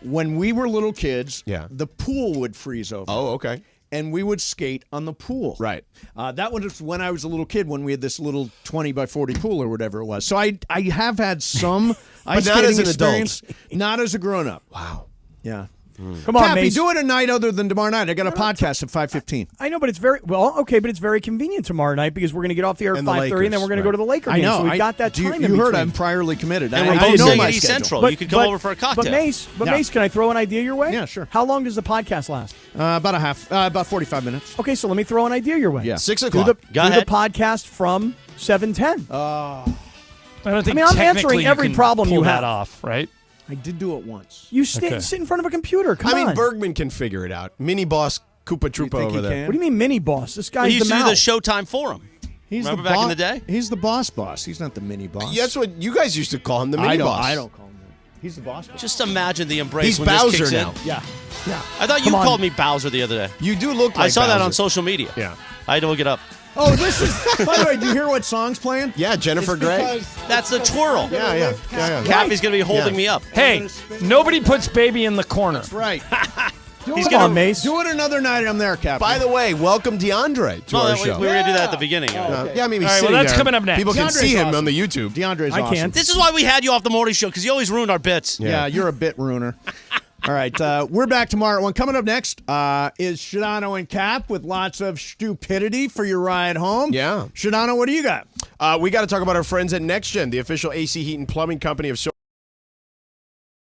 Speaker 4: When we were little kids,
Speaker 18: Yeah.
Speaker 4: the pool would freeze over.
Speaker 18: Oh, okay.
Speaker 4: And we would skate on the pool.
Speaker 18: Right.
Speaker 4: That was when I was a little kid, when we had this little 20 by 40 pool or whatever it was. So I have had some ice
Speaker 18: not
Speaker 4: skating
Speaker 18: as an
Speaker 4: experience, not as a grown up.
Speaker 18: Wow.
Speaker 4: Yeah.
Speaker 19: Come on,
Speaker 4: Cappy,
Speaker 19: Mace.
Speaker 4: do it a night other than tomorrow night. I got a podcast at 5:15.
Speaker 19: I know, but it's very but it's very convenient tomorrow night because we're going to get off the air at
Speaker 18: And the
Speaker 19: 5:30, and then
Speaker 18: Lakers,
Speaker 19: we're going to go to the Laker
Speaker 4: I
Speaker 19: game.
Speaker 4: know.
Speaker 19: So we've got that time. in
Speaker 4: You heard
Speaker 19: between.
Speaker 4: I'm priorly committed.
Speaker 2: And
Speaker 4: I
Speaker 2: we're
Speaker 4: know
Speaker 2: both
Speaker 4: my
Speaker 2: saying
Speaker 4: schedule.
Speaker 2: Central. You could come over for a cocktail.
Speaker 19: But Mace, can I throw an idea your way?
Speaker 4: Yeah, sure.
Speaker 19: How long does the podcast last?
Speaker 4: About 45 minutes.
Speaker 19: Okay, so let me throw an idea your way.
Speaker 4: Yeah.
Speaker 18: 6
Speaker 19: Do
Speaker 18: o'clock.
Speaker 19: the,
Speaker 2: Go
Speaker 19: do
Speaker 2: ahead.
Speaker 19: the podcast from 7:10.
Speaker 5: I don't think
Speaker 19: I'm
Speaker 5: technically
Speaker 19: answering
Speaker 5: you
Speaker 19: every
Speaker 5: can
Speaker 19: problem
Speaker 5: pull
Speaker 19: you
Speaker 5: that
Speaker 19: have.
Speaker 5: off, right?
Speaker 4: I did do it once.
Speaker 19: You
Speaker 5: Okay.
Speaker 19: sit in front of a computer. Come
Speaker 18: I mean,
Speaker 19: on.
Speaker 18: Bergman can figure it out. Mini boss Koopa Troopa
Speaker 4: think
Speaker 18: over
Speaker 4: he
Speaker 18: there.
Speaker 4: can?
Speaker 19: What do you mean, mini boss? This
Speaker 2: We
Speaker 19: guy's
Speaker 2: used
Speaker 19: the
Speaker 2: to do the
Speaker 19: mouth.
Speaker 2: Showtime Forum.
Speaker 4: He's
Speaker 2: Remember
Speaker 4: the
Speaker 2: back in the day?
Speaker 4: He's the boss. He's not the mini boss.
Speaker 18: That's what you guys used to call him, the mini boss.
Speaker 4: I don't call him that. He's the boss.
Speaker 2: Just imagine the embrace
Speaker 18: He's
Speaker 2: when this
Speaker 18: Bowser
Speaker 2: kicks
Speaker 18: now.
Speaker 2: in.
Speaker 19: Yeah.
Speaker 2: I thought you
Speaker 19: Come on.
Speaker 2: called me Bowser the other day.
Speaker 18: You do look like
Speaker 2: I saw that
Speaker 18: Bowser.
Speaker 2: on social media.
Speaker 18: Yeah.
Speaker 2: I had to look it up.
Speaker 4: Oh, this is. By the way, do you hear what song's playing?
Speaker 18: Yeah, Jennifer
Speaker 4: It's
Speaker 18: Grey.
Speaker 4: because-
Speaker 2: That's the twirl.
Speaker 18: Yeah.
Speaker 2: Cappy's going to be holding me up.
Speaker 5: Hey, nobody puts baby in the corner.
Speaker 4: That's right.
Speaker 19: Come on, Mace.
Speaker 4: Do it another night. I'm there, Captain.
Speaker 18: By the way, welcome DeAndre to
Speaker 2: No,
Speaker 18: our
Speaker 2: we
Speaker 18: show.
Speaker 2: were going to do that at the beginning.
Speaker 18: Yeah, maybe
Speaker 5: All right, well,
Speaker 18: sitting
Speaker 5: that's
Speaker 18: there.
Speaker 5: coming up next.
Speaker 18: People can
Speaker 4: DeAndre's
Speaker 18: see him
Speaker 4: awesome.
Speaker 18: on the YouTube.
Speaker 4: DeAndre's
Speaker 19: I
Speaker 4: awesome.
Speaker 19: can't.
Speaker 2: This is why we had you off the morning show, because you always ruin our bits.
Speaker 4: Yeah, you're a bit ruiner. All right, we're back tomorrow at 1. Coming up next is Shadano and Cap with lots of stupidity for your ride home.
Speaker 18: Yeah.
Speaker 4: Shadano, what do you got?
Speaker 18: We got to talk about our friends at NextGen, the official AC Heat and Plumbing company of